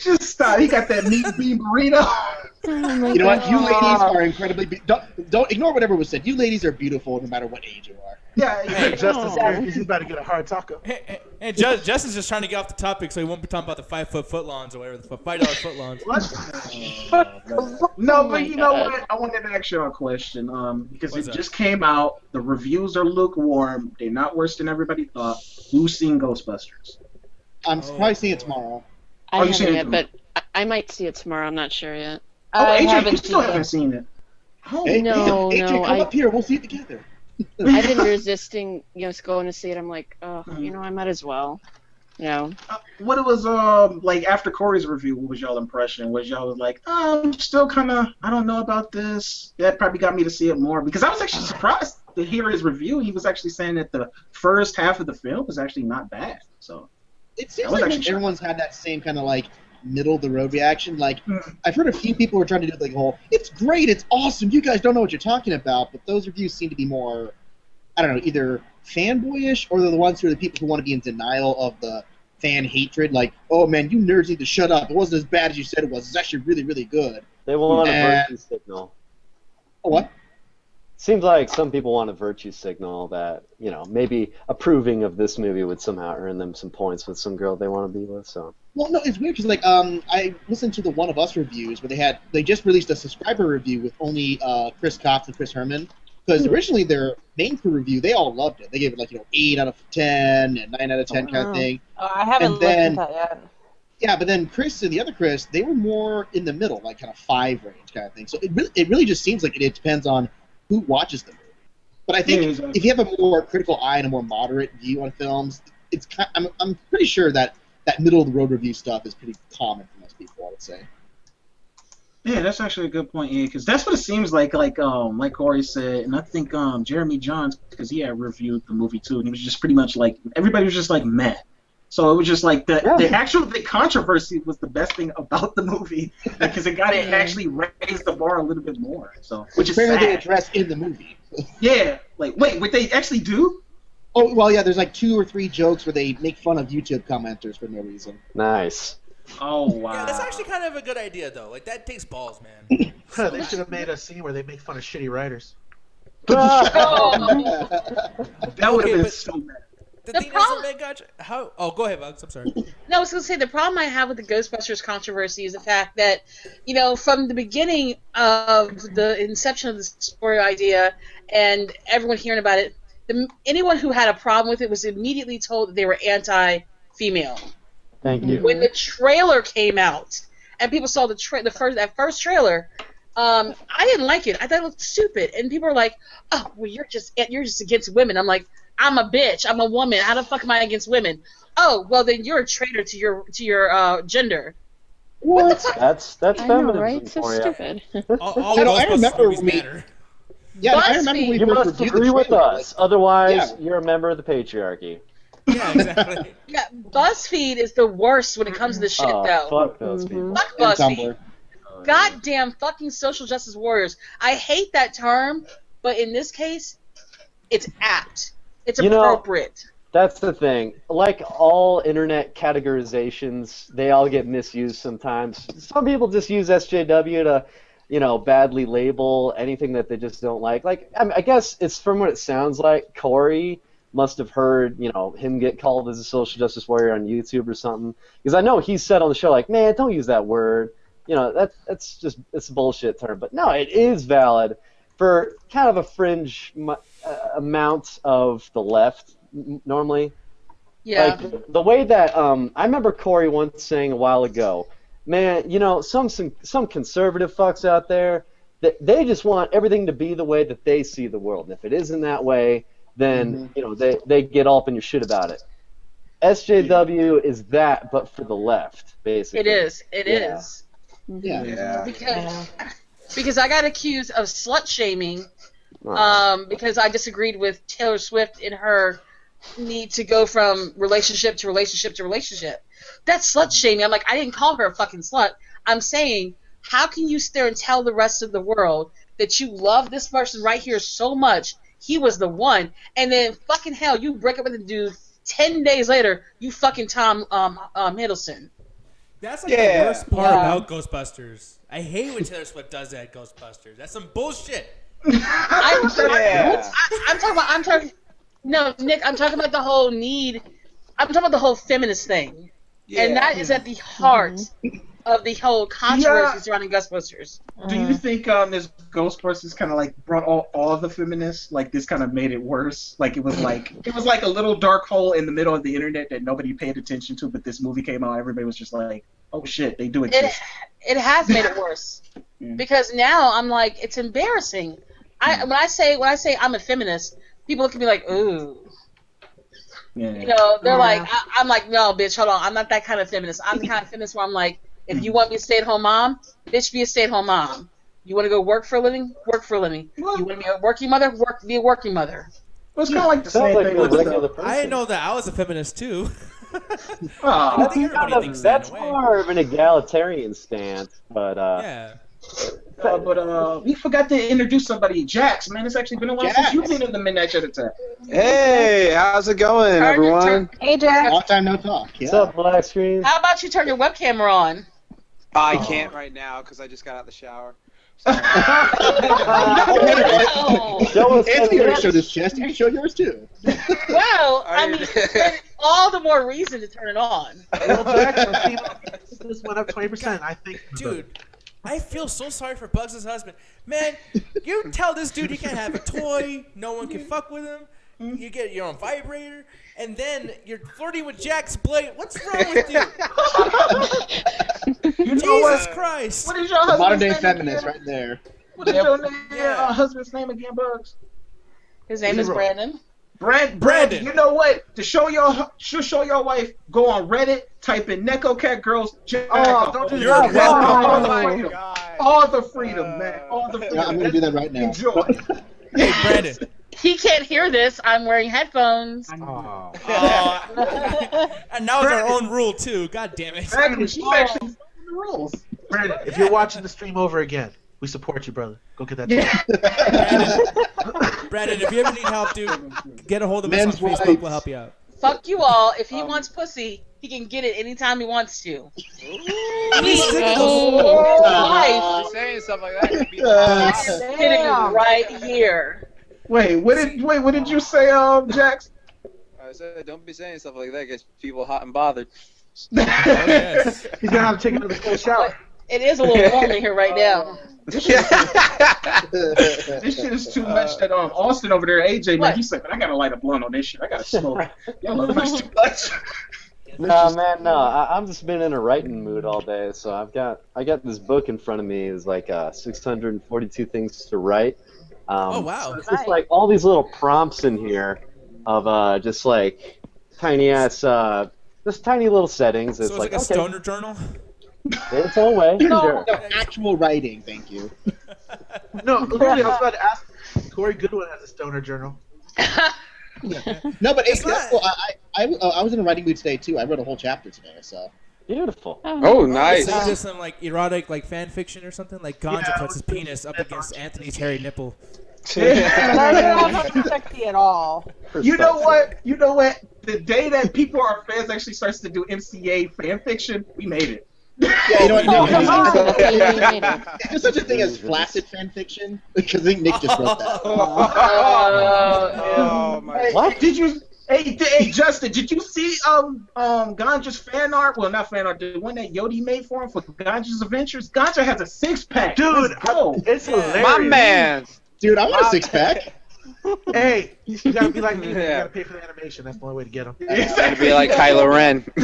Just stop. He got that meat bean burrito. You know what? You ladies are incredibly. Don't ignore whatever was said. You ladies are beautiful no matter what age you are. Yeah, Justin's here because he's about to get a hard taco. Hey, Justin's just trying to get off the topic so he won't be talking about the 5-foot footlongs or whatever, the $5 footlongs. What? No, but you know what? I wanted to ask you a question. Because it just came out. The reviews are lukewarm. They're not worse than everybody thought. Who's seen Ghostbusters? I'm probably seeing it tomorrow. I haven't yet, but I might see it tomorrow. I'm not sure yet. AJ, you still haven't seen it. Oh, no, AJ, no. come up here. We'll see it together. I've been resisting, going to see it. I'm like, oh, I might as well. What it was like after Corey's review, what was y'all impression? Was y'all like, I'm still kind of, I don't know about this. That probably got me to see it more because I was actually surprised to hear his review. He was actually saying that the first half of the film was actually not bad. So it seems like everyone's had that same kind of like middle of the road reaction. Like I've heard a few people were trying to do like the whole, it's great, it's awesome, you guys don't know what you're talking about. But those reviews seem to be more, I don't know, either fanboyish or they're the ones who are the people who want to be in denial of the fan hatred. Like, oh man, you nerds need to shut up. It wasn't as bad as you said it was. It's actually really, really good. They want a virtue signal. What? Seems like some people want a virtue signal that, maybe approving of this movie would somehow earn them some points with some girl they want to be with. So. Well, no, it's weird because I listened to the One of Us reviews where they just released a subscriber review with only Chris Cox and Chris Herman. Because originally their main crew review, they all loved it. They gave it 8 out of 10 and 9 out of 10 kind of thing. Oh, I haven't looked at that yet. Yeah, but then Chris and the other Chris, they were more in the middle, like kind of 5 range kind of thing. So it really just seems like it depends on who watches the movie. But I think if you have a more critical eye and a more moderate view on films, I'm pretty sure that middle of the road review stuff is pretty common for most people, I would say. Yeah, that's actually a good point. Yeah, because that's what it seems like Corey said, and I think Jeremy Johns, because he had reviewed the movie too, and he was just pretty much like everybody was just like meh. So it was just like the controversy was the best thing about the movie because it got it actually raised the bar a little bit more. So which is sad. They addressed in the movie. Yeah, like wait, what they actually do? Oh well, yeah. There's like 2 or 3 jokes where they make fun of YouTube commenters for no reason. Nice. Oh wow. Yeah, that's actually kind of a good idea though. Like that takes balls, man. They should have made a scene where they make fun of shitty writers. That would have been so bad. The thing is, how? Oh, go ahead, Bugs. I'm sorry. No, I was going to say the problem I have with the Ghostbusters controversy is the fact that, from the beginning of the inception of the story idea and everyone hearing about it, anyone who had a problem with it was immediately told that they were anti-female. Thank you. When the trailer came out and people saw that first trailer, I didn't like it. I thought it looked stupid, and people were like, "Oh, well, you're just against women." I'm like, I'm a bitch. I'm a woman. How the fuck am I against women? Oh, well, then you're a traitor to your gender. What the fuck? That's feminism. Right? So stupid. I remember when we. Yeah, I remember when we you first must reviewed agree the with trailer. us, otherwise you're a member of the patriarchy. Yeah, exactly. Yeah, BuzzFeed is the worst when it comes to this shit, though. Fuck those people. Fuck BuzzFeed. Goddamn fucking social justice warriors. I hate that term, but in this case, it's apt. It's appropriate. That's the thing. Like all internet categorizations, they all get misused sometimes. Some people just use SJW to, badly label anything that they just don't like. Like, I guess it's from what it sounds like, Corey must have heard, him get called as a social justice warrior on YouTube or something. Because I know he said on the show, like, man, don't use that word. That's just, it's a bullshit term. But no, it is valid for kind of a fringe amount of the left, normally. Yeah. Like, the way that, I remember Corey once saying a while ago, man, some conservative fucks out there, they just want everything to be the way that they see the world. And if it isn't that way, then they get all up in your shit about it. SJW is that, but for the left, basically. It is. It is. Yeah. Because I got accused of slut shaming because I disagreed with Taylor Swift in her need to go from relationship to relationship to relationship. That's slut shaming. I'm like, I didn't call her a fucking slut. I'm saying, how can you sit there and tell the rest of the world that you love this person right here so much, he was the one, and then fucking hell, you break up with the dude 10 days later, you fucking Tom Hiddleston. That's like the worst part about Ghostbusters. I hate when Taylor Swift does that at Ghostbusters. That's some bullshit. I'm talking. No, Nick, I'm talking about the whole need. I'm talking about the whole feminist thing, and that is at the heart of the whole controversy surrounding Ghostbusters. Do you think this Ghostbusters kind of like brought all of the feminists? Like this kind of made it worse. Like it was like a little dark hole in the middle of the internet that nobody paid attention to. But this movie came out, everybody was just like, "Oh shit, they do exist." It has made it worse because now I'm like, it's embarrassing. When I say I'm a feminist, people look at me like, ooh. Yeah. They're like, I'm like, no, bitch, hold on. I'm not that kind of feminist. I'm the kind of feminist where I'm like, if you want me to stay-at-home mom, bitch, be a stay-at-home mom. You want to go work for a living? Work for a living. You want to be a working mother? Be a working mother. Well, it's kind of like the same thing with I didn't know that. I was a feminist, too. I think that's more of an egalitarian stance, but we forgot to introduce somebody, Jax. Man, it's actually been a while since you've been in the Midnight Chat Attack. Hey, how's it going, everyone? Hey, Jax. Long time no talk. What's up, black screen? How about you turn your webcam on? I can't right now because I just got out of the shower. Anthony already showed his chest. You can show yours too. Well, I mean, all the more reason to turn it on. Well, Jax, this went up 20%. I think, dude. I feel so sorry for Bugs' husband. Man, you tell this dude you can't have a toy, no one can fuck with him, you get your own vibrator, and then you're flirting with Jack's blade. What's wrong with you? Jesus Christ. What is your husband's Modern day name feminist again? right there. What is your husband's name again, Bugs? His name is Brandon. Brandon, you know what? To show your wife, go on Reddit, type in Neko Cat Girls. Don't do that. Welcome. All the freedom, man. All the freedom. Yeah, I'm gonna do that right now. Enjoy. Hey, Brandon. He can't hear this. I'm wearing headphones. And now it's our own rule too. God damn it. Exactly. She's actually following the rules. Brandon, if you're watching the stream over again, we support you, brother. Go get that. Brandon, if you ever need help, dude, get a hold of us on Facebook. We'll help you out. Fuck you all. If he wants pussy, he can get it anytime he wants to. You're saying stuff like that. Hitting right here. Wait, what did you say, Jax? I said, don't be saying stuff like that. Gets people hot and bothered. Yes. He's gonna have to take another cold shower. It is a little warm in here right now. This shit is too much that Austin over there, AJ, man, he said, man, I gotta light a blunt on this shit. I gotta smoke. Y'all know this too much. No, man, no. I'm just been in a writing mood all day, so I got this book in front of me. It's like 642 things to write. Oh wow! So it's just like all these little prompts in here of just like tiny ass, just tiny little settings. So it's like a stoner journal. In its own way. No, actual writing. Thank you. No, literally, I was about to ask. Corey Goodwin has a stoner journal. No, but it's cool. I was in a writing mood today too. I wrote a whole chapter today, so. Beautiful. Oh, nice. So just some like erotic like fan fiction or something. Like Ganja puts his penis up against Anthony's hairy nipple. That's not sexy at all. You know what? The day that people are fans actually starts to do MCA fan fiction, we made it. Yeah, you know what? There's such a thing as flaccid fan fiction because I think Nick just wrote that. Oh my! What did you? Hey, Justin, did you see Ganja's fan art? Well, not fan art, the one that Yodi made for him for Ganja's Adventures. Ganja has a 6-pack. Dude, it's hilarious. My man. Dude, I want a 6-pack. Hey, you gotta be like me. You Yeah. gotta pay for the animation. That's the only way to get them. It'd be like Kylo Ren. Could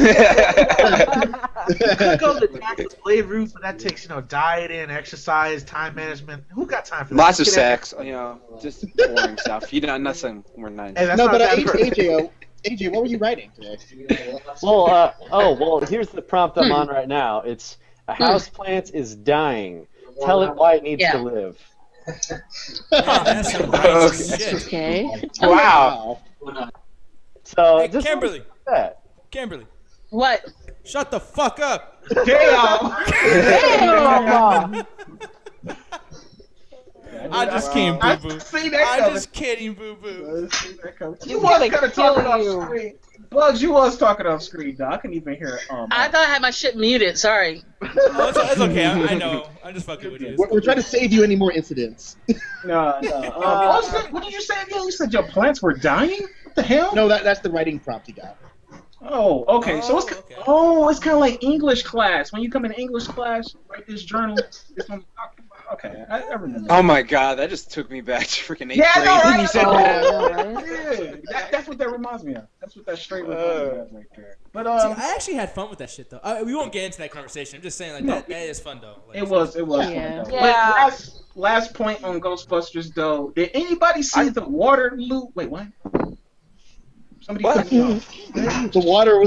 go the Dax's Blade route, but that takes dieting, exercise, time management. Who got time for that? Lots of Get sex, just boring stuff. Nothing more nice. Hey, that's No, not but bad for- AJ, what were you writing today? Well, here's the prompt I'm on right now. It's a houseplant is dying. Tell it why it needs to live. That's some righteous shit. Okay. Wow. So Hey, just Kimberly. that. Kimberly, What? shut the fuck up. Damn! I just came, I boo boo. see that I'm coming. just kidding, boo boo. You was kinda gonna talking kill off you. screen. Bugs, you was talking off screen, though. I couldn't even hear it. I thought I had my shit muted. Sorry. Oh, it's okay. I know. I'm just fucking with you. We're trying to save you any more incidents. No. What did you say again? You said your plants were dying? What the hell? No, that's the writing prompt you got. Oh, okay. So it's it's kind of like English class. When you come in English class, write this journal. This one. Okay, I remember. Oh my god, that just took me back to freaking 8th Yeah, I grade know, when right? you said that. Yeah, that's what that reminds me of. That's what that straight reminds me of right there. But See, I actually had fun with that shit though. We won't get into that conversation. I'm just saying that is fun though. Like, it was fun though. Yeah. But last point on Ghostbusters though. Did anybody see the Waterloo? Wait, what? Somebody cut me off. The water.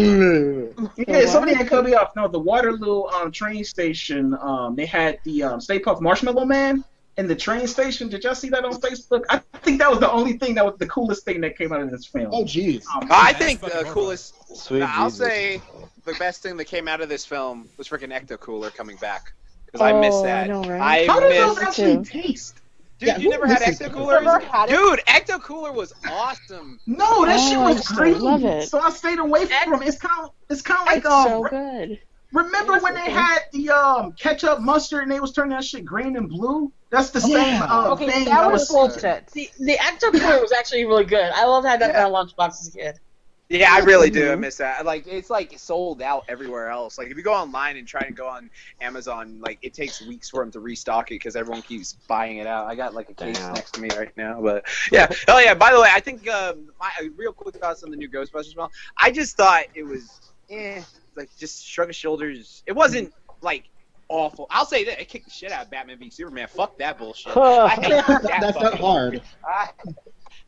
Yeah, somebody had cut me off. No, the Waterloo train station. They had the Stay Puft Marshmallow Man in the train station. Did y'all see that on Facebook? I think that was the only thing that was the coolest thing that came out of this film. Oh, jeez. I think the coolest. Sweet I'll Jesus. say the best thing that came out of this film was freaking Ecto-cooler coming back. Because I missed that. I know, right? How did those missed. actually taste? Dude, Yeah, you never had misses Ecto-coolers? Never had it. Dude, Ecto-cooler was awesome. No, that shit was I green. love it. So I stayed away from it. It's kind of like It's so good. Remember when they had the ketchup mustard and they was turning that shit green and blue? That's the same Okay, thing. that was bullshit. The Ecto-cooler was actually really good. I loved having that kind of lunchbox as a kid. Yeah, I really do. I miss that. Like, it's like sold out everywhere else. Like, if you go online and try to go on Amazon, like, it takes weeks for them to restock it because everyone keeps buying it out. I got like a case next to me right now, but yeah. Oh yeah. By the way, I think my real quick thoughts on the new Ghostbusters film. I just thought it was, like just shrug of shoulders. It wasn't like awful. I'll say that it kicked the shit out of Batman v Superman. Fuck that bullshit. I hate that That's not fucking hard.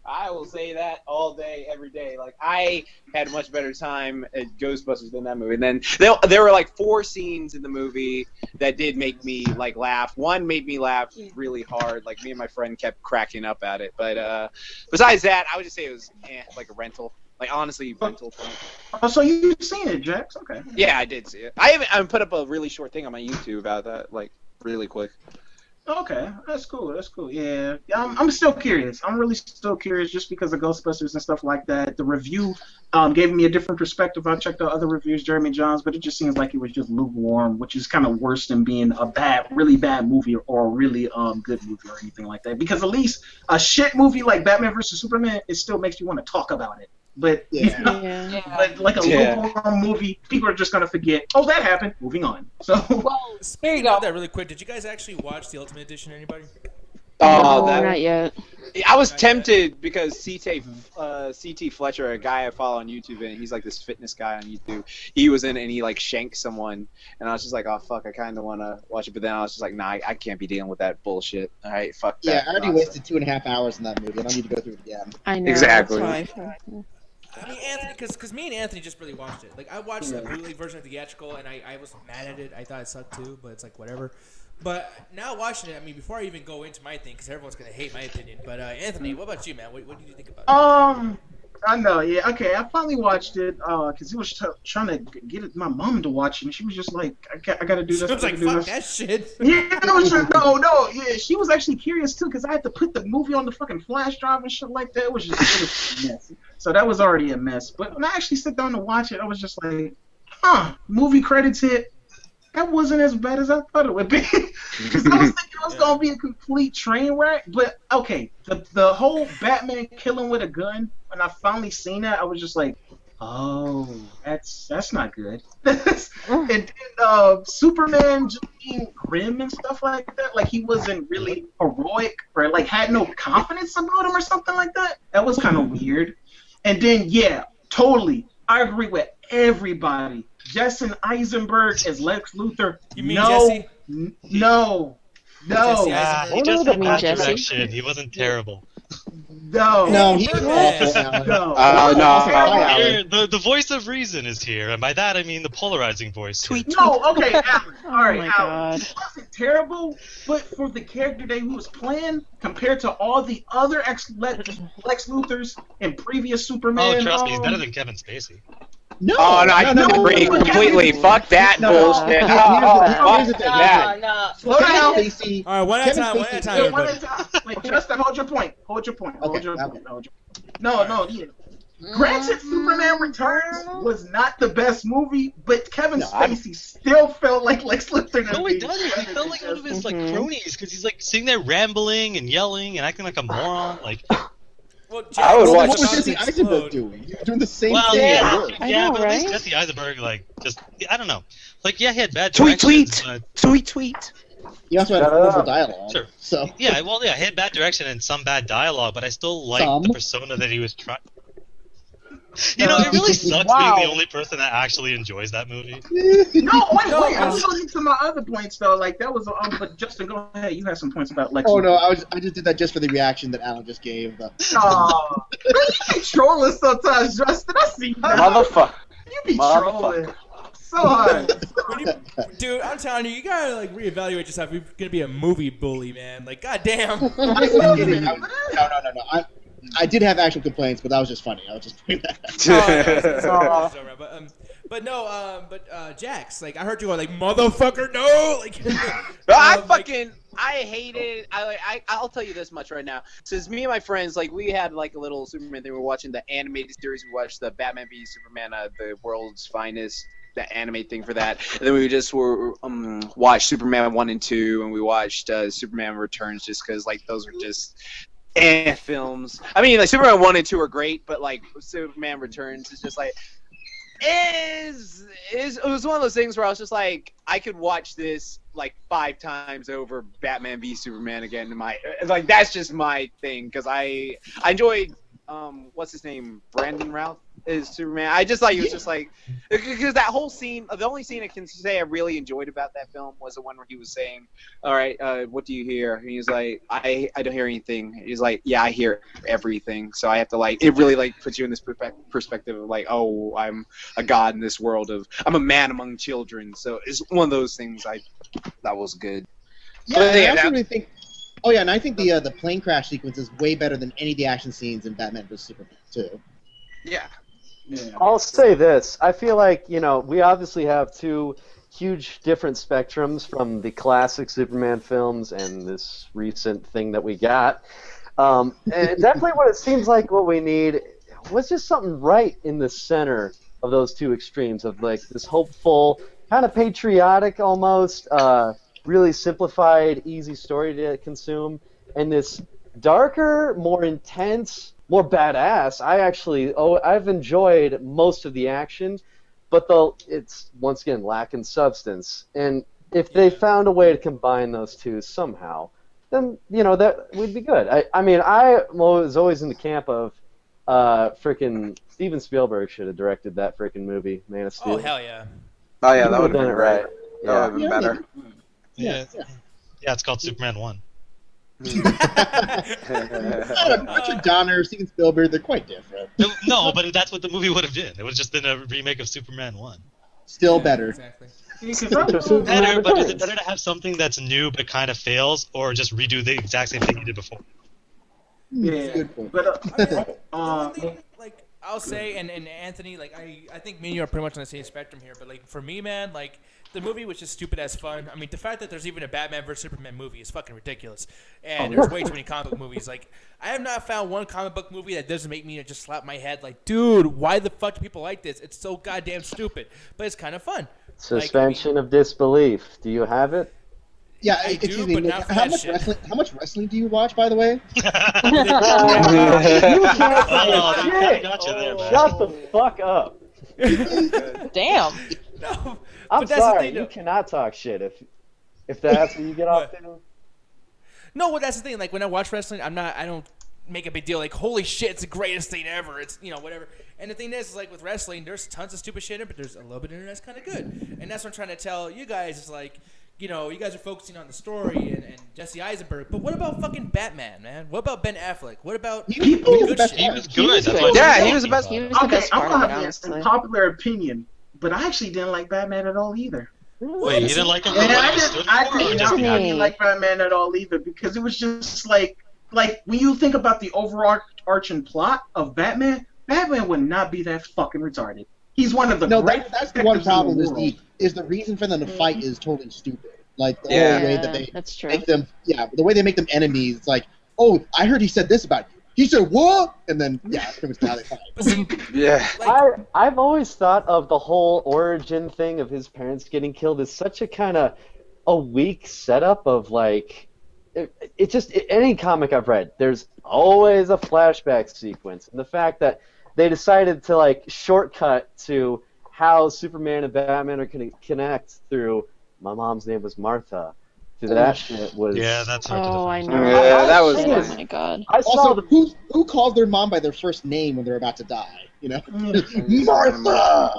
I will say that all day, every day. Like, I had a much better time at Ghostbusters than that movie. And then there were like 4 scenes in the movie that did make me like laugh. One made me laugh really hard. Like, me and my friend kept cracking up at it. But besides that, I would just say it was like a rental. Like, honestly, rental. Oh, so you've seen it, Jax? Okay. Yeah, I did see it. I put up a really short thing on my YouTube about that, like, really quick. Okay, that's cool. That's cool. Yeah, I'm still curious. I'm really still curious just because of Ghostbusters and stuff like that. The review gave me a different perspective. I checked out other reviews, Jeremy Johns, but it just seems like it was just lukewarm, which is kind of worse than being a really bad movie or a really good movie or anything like that. Because at least a shit movie like Batman vs Superman, it still makes you want to talk about it. But but like a lukewarm movie, people are just gonna forget. Oh, that happened. Moving on. So well, speaking of that, really quick, did you guys actually watch the Ultimate Edition? Anybody? No, not yet. I was tempted because CT Fletcher, a guy I follow on YouTube, and he's like this fitness guy on YouTube. He was in it and he like shanked someone, and I was just like, oh fuck, I kind of want to watch it, but then I was just like, nah, I can't be dealing with that bullshit. All right, fuck that. Yeah, I already wasted 2.5 hours in that movie. I don't need to go through it again. I know. Exactly. That's why I mean, Anthony, because me and Anthony just really watched it. Like, I watched the bootleg version of the theatrical, and I was mad at it. I thought it sucked too, but it's like whatever. But now watching it, I mean, before I even go into my thing, because everyone's gonna hate my opinion. But Anthony, what about you, man? What did you think about it? I know, yeah, okay. I finally watched it because he was trying to get my mom to watch it, and she was just like, I gotta do this. She was like, fuck that shit. Yeah, yeah. She was actually curious too because I had to put the movie on the fucking flash drive and shit like that. It was a mess. So that was already a mess. But when I actually sit down to watch it, I was just like, movie credits hit. That wasn't as bad as I thought it would be. Because I was thinking it was gonna be a complete train wreck. But okay, the whole Batman killing with a gun. When I finally seen that, I was just like, Oh, that's not good. And then Superman just being grim and stuff like that, like he wasn't really heroic or like had no confidence about him or something like that. That was kind of weird. And then yeah, totally, I agree with everybody. Jesse Eisenberg as Lex Luthor. You mean Jesse? No. He just had bad Jesse. direction. He wasn't terrible. No, he was awful. No. The voice of reason is here, and by that I mean the polarizing voice. No, okay, Alan. All right, my Alan. God. He wasn't terrible, but for the character that he was playing, compared to all the other Lex Luthors and previous Superman. Oh, trust me, he's better than Kevin Spacey. No. Oh no, I agree completely. Fuck that bullshit. Here's the thing. No. Slow down. Spacey. All right, one at a time. One Everybody. at a time. Wait, Justin, hold your point. No, yeah. Granted, Superman Returns was not the best movie, but Kevin Spacey still felt like Lex Luthor. No, he doesn't. He felt like one of his cronies because he's like sitting there rambling and yelling and acting like a moron. Like, Well, I would watch What was Jesse Eisenberg doing? He was doing the same thing at work. I know, but at least right? Jesse Eisenberg, like, just I don't know. Like, yeah, he had bad Tweet. directions, but Tweet. He also had horrible dialogue. Sure. So yeah, he had bad direction and some bad dialogue, but I still like the persona that he was trying. You know, it really sucks being the only person that actually enjoys that movie. No, wait, I'm listening to my other points though. Like that was, but Justin, go ahead. You had some points about Lex. Oh no, I just did that just for the reaction that Alan just gave. Oh, you be trolling sometimes, Justin. I see that. Motherfucker. You be trolling. So hard. Dude, I'm telling you, you gotta like reevaluate yourself. You're gonna be a movie bully, man. Like, goddamn. No. I did have actual complaints, but that was just funny. I was just doing that. But Jax, like I heard you go like motherfucker, no, like. I hated. I'll tell you this much right now. Since me and my friends, like, we had like a little Superman thing. We were watching the animated series. We watched the Batman v Superman, the world's finest, the anime thing for that. And then we just watched Superman 1 and 2, and we watched Superman Returns just because like those are just films. I mean, like Superman 1 and 2 are great, but like Superman Returns is just like it was one of those things where I was just like, I could watch this like 5 times over Batman v Superman again. Like that's just my thing because I enjoyed what's his name, Brandon Routh is Superman. I just like, he was just like, because that whole scene, the only scene I can say I really enjoyed about that film was the one where he was saying, all right, what do you hear? And he's like, I don't hear anything. He's like, yeah, I hear everything. So I have to like, it really like puts you in this perspective of like, oh, I'm a god in this world of, I'm a man among children. So it's one of those things that was good. Yeah, I actually really think. Oh yeah, and I think the plane crash sequence is way better than any of the action scenes in Batman vs Superman too. Yeah. I'll say this. I feel like, we obviously have two huge different spectrums from the classic Superman films and this recent thing that we got. And definitely what it seems like what we need was just something right in the center of those two extremes of like this hopeful, kind of patriotic almost, really simplified, easy story to consume, and this darker, more intense, more badass. I've enjoyed most of the action, but it's once again lacking substance. And if they found a way to combine those two somehow, then that would be good. I was always in the camp of freaking Steven Spielberg should have directed that freaking movie, Man of Steel. Oh hell yeah! Oh yeah, that would have done been it right. right. That would have been better. Yeah, it's called Superman 1. Richard Donner, Steven Spielberg, they're quite different. No, but that's what the movie would have been. It would have just been a remake of Superman 1. Still better. Exactly. Better, but is it better to have something that's new but kind of fails, or just redo the exact same thing you did before? Yeah, good point. But Like I'll say, and Anthony, like I think me and you are pretty much on the same spectrum here. But like for me, man, like the movie was just stupid as fun. I mean, the fact that there's even a Batman vs Superman movie is fucking ridiculous. And there's way too many comic book movies. Like I have not found one comic book movie that doesn't make me just slap my head like, dude, why the fuck do people like this? It's so goddamn stupid, but it's kind of fun. Suspension of disbelief. Do you have it? Yeah, I excuse do, me. but Nick, not for how that much shit. wrestling? How much wrestling do you watch, by the way? You can't say Oh, they kinda shit. got you there, man. Shut the fuck up. Damn. No, I'm but that's the sorry. thing, You though. cannot talk shit if that's what you get off to. No, well, that's the thing. Like when I watch wrestling, I don't make a big deal. Like, holy shit, it's the greatest thing ever. It's whatever. And the thing is like with wrestling, there's tons of stupid shit in it, but there's a little bit in it that's kind of good. And that's what I'm trying to tell you guys. Is like, you guys are focusing on the story and Jesse Eisenberg, but what about fucking Batman, man? What about Ben Affleck? What about the good shit? He was good. Yeah, he was the best. He was the best I'm part gonna of it, have honestly. a popular opinion, but I actually didn't like Batman at all either. Wait, you didn't like him for Yeah, what he stood for? I or didn't just really like Batman at all either because it was just like when you think about the overarching plot of Batman, Batman would not be that fucking retarded. He's one of the that's the one detectives in problem the is world. the reason for them to fight is totally stupid. Like the Yeah. whole way that they That's true. make them, the way they make them enemies. It's like, oh, I heard he said this about you. He said what? And then that's pretty much how they fight. Yeah. I've always thought of the whole origin thing of his parents getting killed as such a kind of a weak setup of like any comic I've read, there's always a flashback sequence, and the fact that they decided to like shortcut to how Superman and Batman are going to connect through my mom's name was Martha. That shit was. Yeah, that's hard to Oh, I know. Yeah, that was Oh funny. my god. I saw Also, the. who calls their mom by their first name when they're about to die? Martha.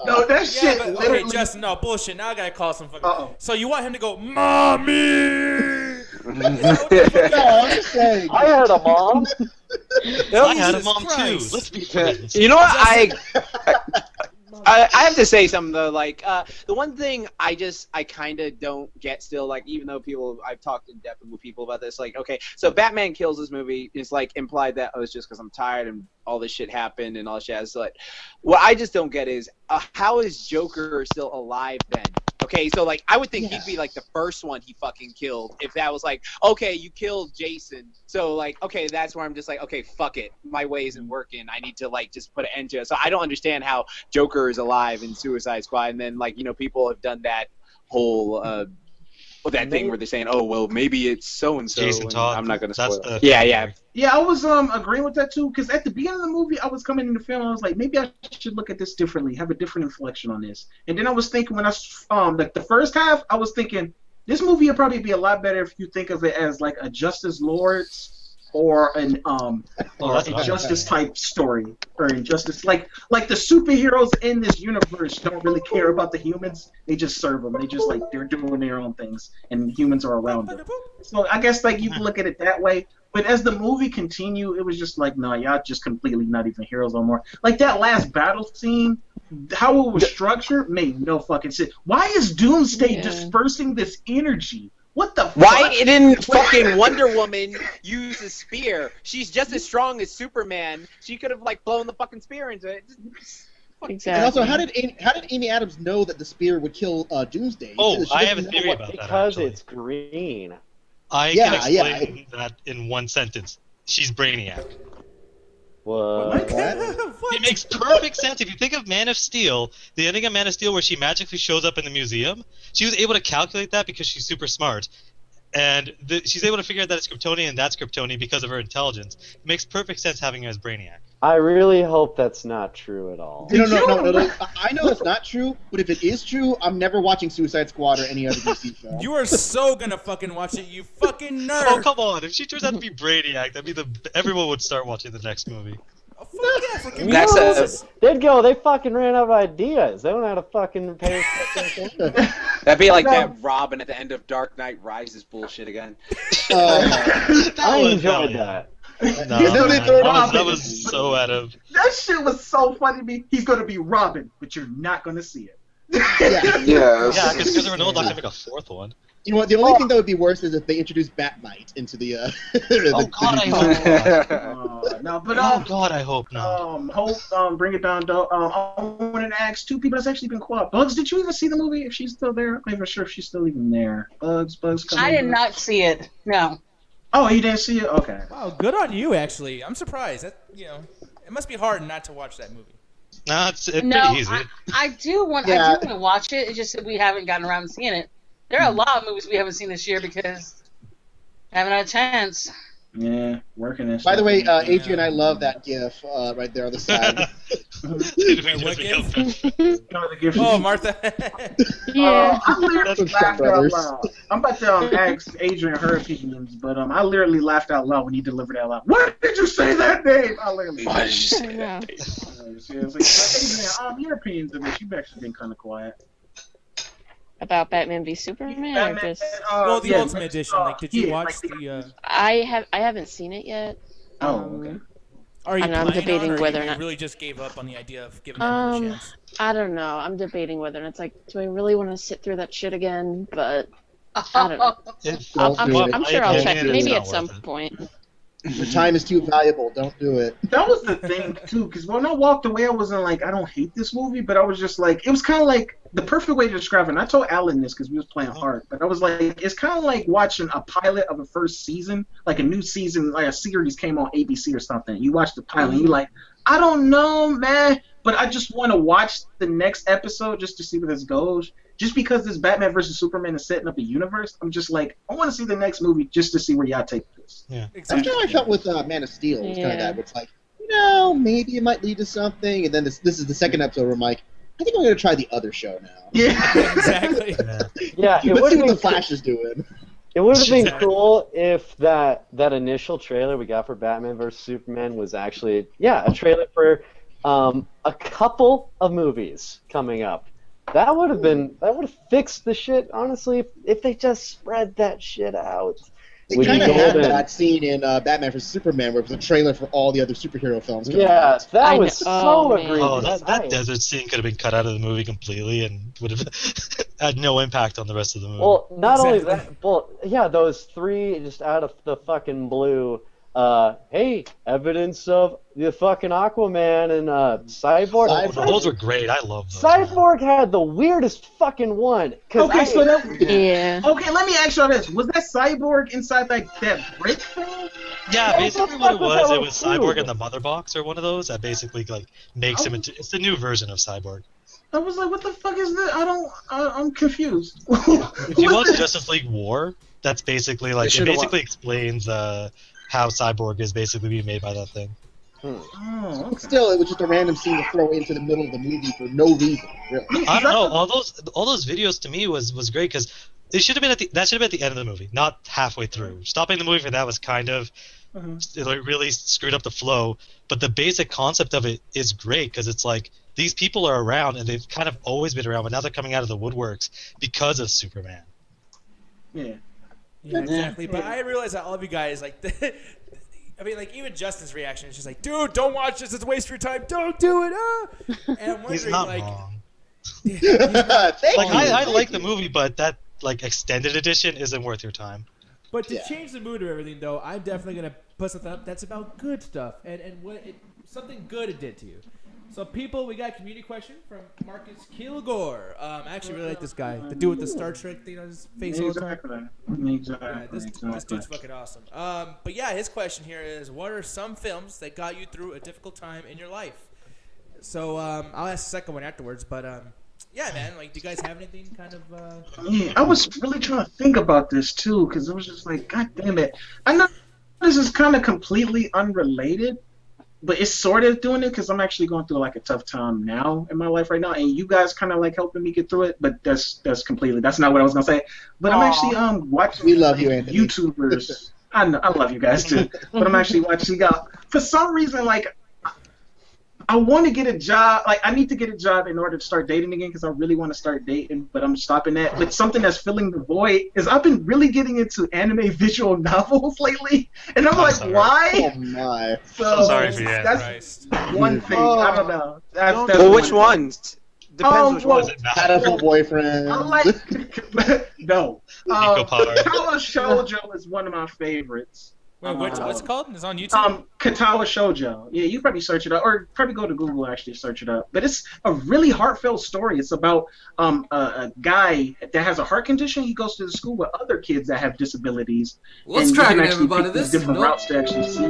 No, that shit. Yeah, but okay, literally. Justin, no bullshit. Now I gotta call some fucking. Uh-oh. So you want him to go, mommy? No, I'm just saying. I had a mom. I had a Jesus mom Christ. too. Let's be friends. You know what? I have to say something though. Like the one thing I kind of don't get still. Like even though I've talked in depth with people about this. Like okay, so Batman kills this movie. It's like implied that it's just because I'm tired and all this shit happened and all this shit. So like, what I just don't get is how is Joker still alive then? Okay, so like I would think he'd be like the first one he fucking killed if that was like, okay, you killed Jason. So like, okay, that's where I'm just like, okay, fuck it. My way isn't working. I need to like just put an end to it. So I don't understand how Joker is alive in Suicide Squad. And then like, people have done that whole that thing where they're saying, oh well, maybe it's so and so. Jason Todd. I'm not gonna That's spoil it. the Yeah, I was agreeing with that too because at the beginning of the movie, I was coming in the film, I was like, maybe I should look at this differently, have a different inflection on this. And then I was thinking when I like the first half, I was thinking this movie would probably be a lot better if you think of it as like a Justice Lords or an Injustice type story or Injustice like the superheroes in this universe don't really care about the humans. They just serve them. They just like they're doing their own things and humans are around them. So I guess like you can look at it that way. But as the movie continued, it was just like, no, y'all just completely not even heroes no more. Like that last battle scene, how it was structured made no fucking sense. Why is Doomsday dispersing this energy? What the fuck? Why didn't fucking Wonder Woman use a spear? She's just as strong as Superman. She could have like blown the fucking spear into it. Exactly. And also, how did Amy Adams know that the spear would kill Doomsday? Oh, She I doesn't have a know theory what- about that. Because Actually, it's green. I can explain that in one sentence. She's Brainiac. What? It makes perfect sense. If you think of Man of Steel, the ending of Man of Steel where she magically shows up in the museum, she was able to calculate that because she's super smart. And she's able to figure out that it's Kryptonian and that's Kryptonian because of her intelligence. It makes perfect sense having her as Brainiac. I really hope that's not true at all. No. I know it's not true, but if it is true, I'm never watching Suicide Squad or any other DC film. You are so gonna fucking watch it, you fucking nerd. Oh, come on. If she turns out to be Brainiac, everyone would start watching the next movie. They fucking ran out of ideas. They don't know how to fucking pay attention. That'd be like that Robin at the end of Dark Knight Rises bullshit again. I enjoyed that. No, that was so out of... That shit was so funny to me. He's gonna be Robin, but you're not gonna see it. Yeah, because they're not gonna make a fourth one. You know what? The only thing that would be worse is if they introduced Bat Knight into the. God, I hope not. No, but God, I hope not. Bring it down, though. I wanted to ask two people that's actually been quiet. Bugs, did you even see the movie? If she's still there, I'm not even sure if she's still even there. Bugs. I did not see it. No. Oh, you didn't see it? Okay. Wow, good on you. Actually, I'm surprised. That it must be hard not to watch that movie. No, it's pretty No, easy. I do want to watch it. It's just that we haven't gotten around to seeing it. There are a lot of movies we haven't seen this year because I haven't had a chance. Yeah, working this. By the way, Adrienne, I love that GIF right there on the side. What gift? Oh, Martha. Yeah. I literally laughed out loud. I'm about to ask Adrienne her opinions, but I literally laughed out loud when he delivered that loud. What did you say that name? I literally. Why did you say that? Adrienne, your opinions of this? You've actually been kind of quiet. About Batman v Superman, or just the Ultimate Edition. Like, did you watch the? I haven't seen it yet. Okay. Are you and I'm planning debating on, or whether you or not. really just gave up on the idea of giving it another chance? I don't know. I'm debating whether or not it's like, do I really want to sit through that shit again? But I don't know. I'm sure I'll check maybe at some point. The time is too valuable. Don't do it. That was the thing too, because when I walked away, I wasn't like, I don't hate this movie, but I was just like, it was kind of like the perfect way to describe it. And I told Alan this because we was playing hard, but I was like, it's kind of like watching a pilot of a first season, like a new season, like a series came on ABC or something. You watch the pilot, and you're like, I don't know, man, but I just want to watch the next episode just to see where this goes. Just because this Batman versus Superman is setting up a universe, I'm just like, I want to see the next movie just to see where y'all take this. Yeah, exactly. That's how I felt with Man of Steel. It was kind of that. It's like, maybe it might lead to something, and then this is the second episode where I'm like, I think I'm going to try the other show now. Yeah, exactly. Yeah, let's see what the Flash is doing. It would have been cool if that initial trailer we got for Batman vs Superman was actually a trailer for a couple of movies coming up. That would have fixed the shit, honestly, if they just spread that shit out. They kind of had that scene in Batman vs Superman where it was a trailer for all the other superhero films. Yeah, that was so egregious. Oh, that desert scene could have been cut out of the movie completely and would have had no impact on the rest of the movie. Well, not only that, those three just out of the fucking blue. Hey, evidence of the fucking Aquaman and Cyborg. Those were great. I love those. Cyborg had the weirdest fucking one. Okay, okay, let me ask you this: was that Cyborg inside that brick thing? Yeah, basically what it was Cyborg in the mother box or one of those that basically like makes him into. It's the new version of Cyborg. I was like, what the fuck is this? I'm confused. If you watch Justice League War, that's basically like it basically explains how Cyborg is basically being made by that thing. Oh, okay. Still, it was just a random scene to throw into the middle of the movie for no reason. Really. I don't know. All those videos to me was great because it should have been at the end of the movie, not halfway through. Stopping the movie for that was kind of it really screwed up the flow. But the basic concept of it is great because it's like these people are around and they've kind of always been around, but now they're coming out of the woodworks because of Superman. Yeah. Yeah, exactly. But I realize that all of you guys, like, I mean, like, even Justin's reaction is just like, dude, don't watch this. It's a waste of your time. Don't do it. And I'm wondering, he's not like, wrong. I like the movie, but that like extended edition isn't worth your time. But to change the mood of everything, though, I'm definitely gonna put something up that's about good stuff and something good it did to you. So, people, we got a community question from Marcus Kilgore. I actually really like this guy. The dude with the Star Trek thing on his face all the time. This dude's fucking awesome. But yeah, his question here is, what are some films that got you through a difficult time in your life? So, I'll ask the second one afterwards. But, yeah, man, like, do you guys have anything kind of... Yeah, I was really trying to think about this, too, because it was just like, God damn it. I know this is kind of completely unrelated, but it's sort of doing it because I'm actually going through like a tough time now in my life right now, and you guys kind of like helping me get through it. But that's not what I was gonna say. But I'm actually watching. We love you, Anthony. YouTubers. I know, I love you guys too. But I'm actually watching. For some reason, like I want to get a job. Like I need to get a job in order to start dating again because I really want to start dating. But I'm stopping that. But something that's filling the void is I've been really getting into anime visual novels lately, and I'm like, why? Oh my! So sorry for you. That's one thing. I don't know. That's well, which ones? Depends which ones. Tadpole boyfriend. I like no. Katawa Shoujo is one of my favorites. Wait, what's it called? It's on YouTube? Katawa Shoujo. Yeah, you probably search it up, or probably go to Google actually search it up. But it's a really heartfelt story. It's about a guy that has a heart condition. He goes to the school with other kids that have disabilities. What's cracking, everybody? This is different routes to actually see.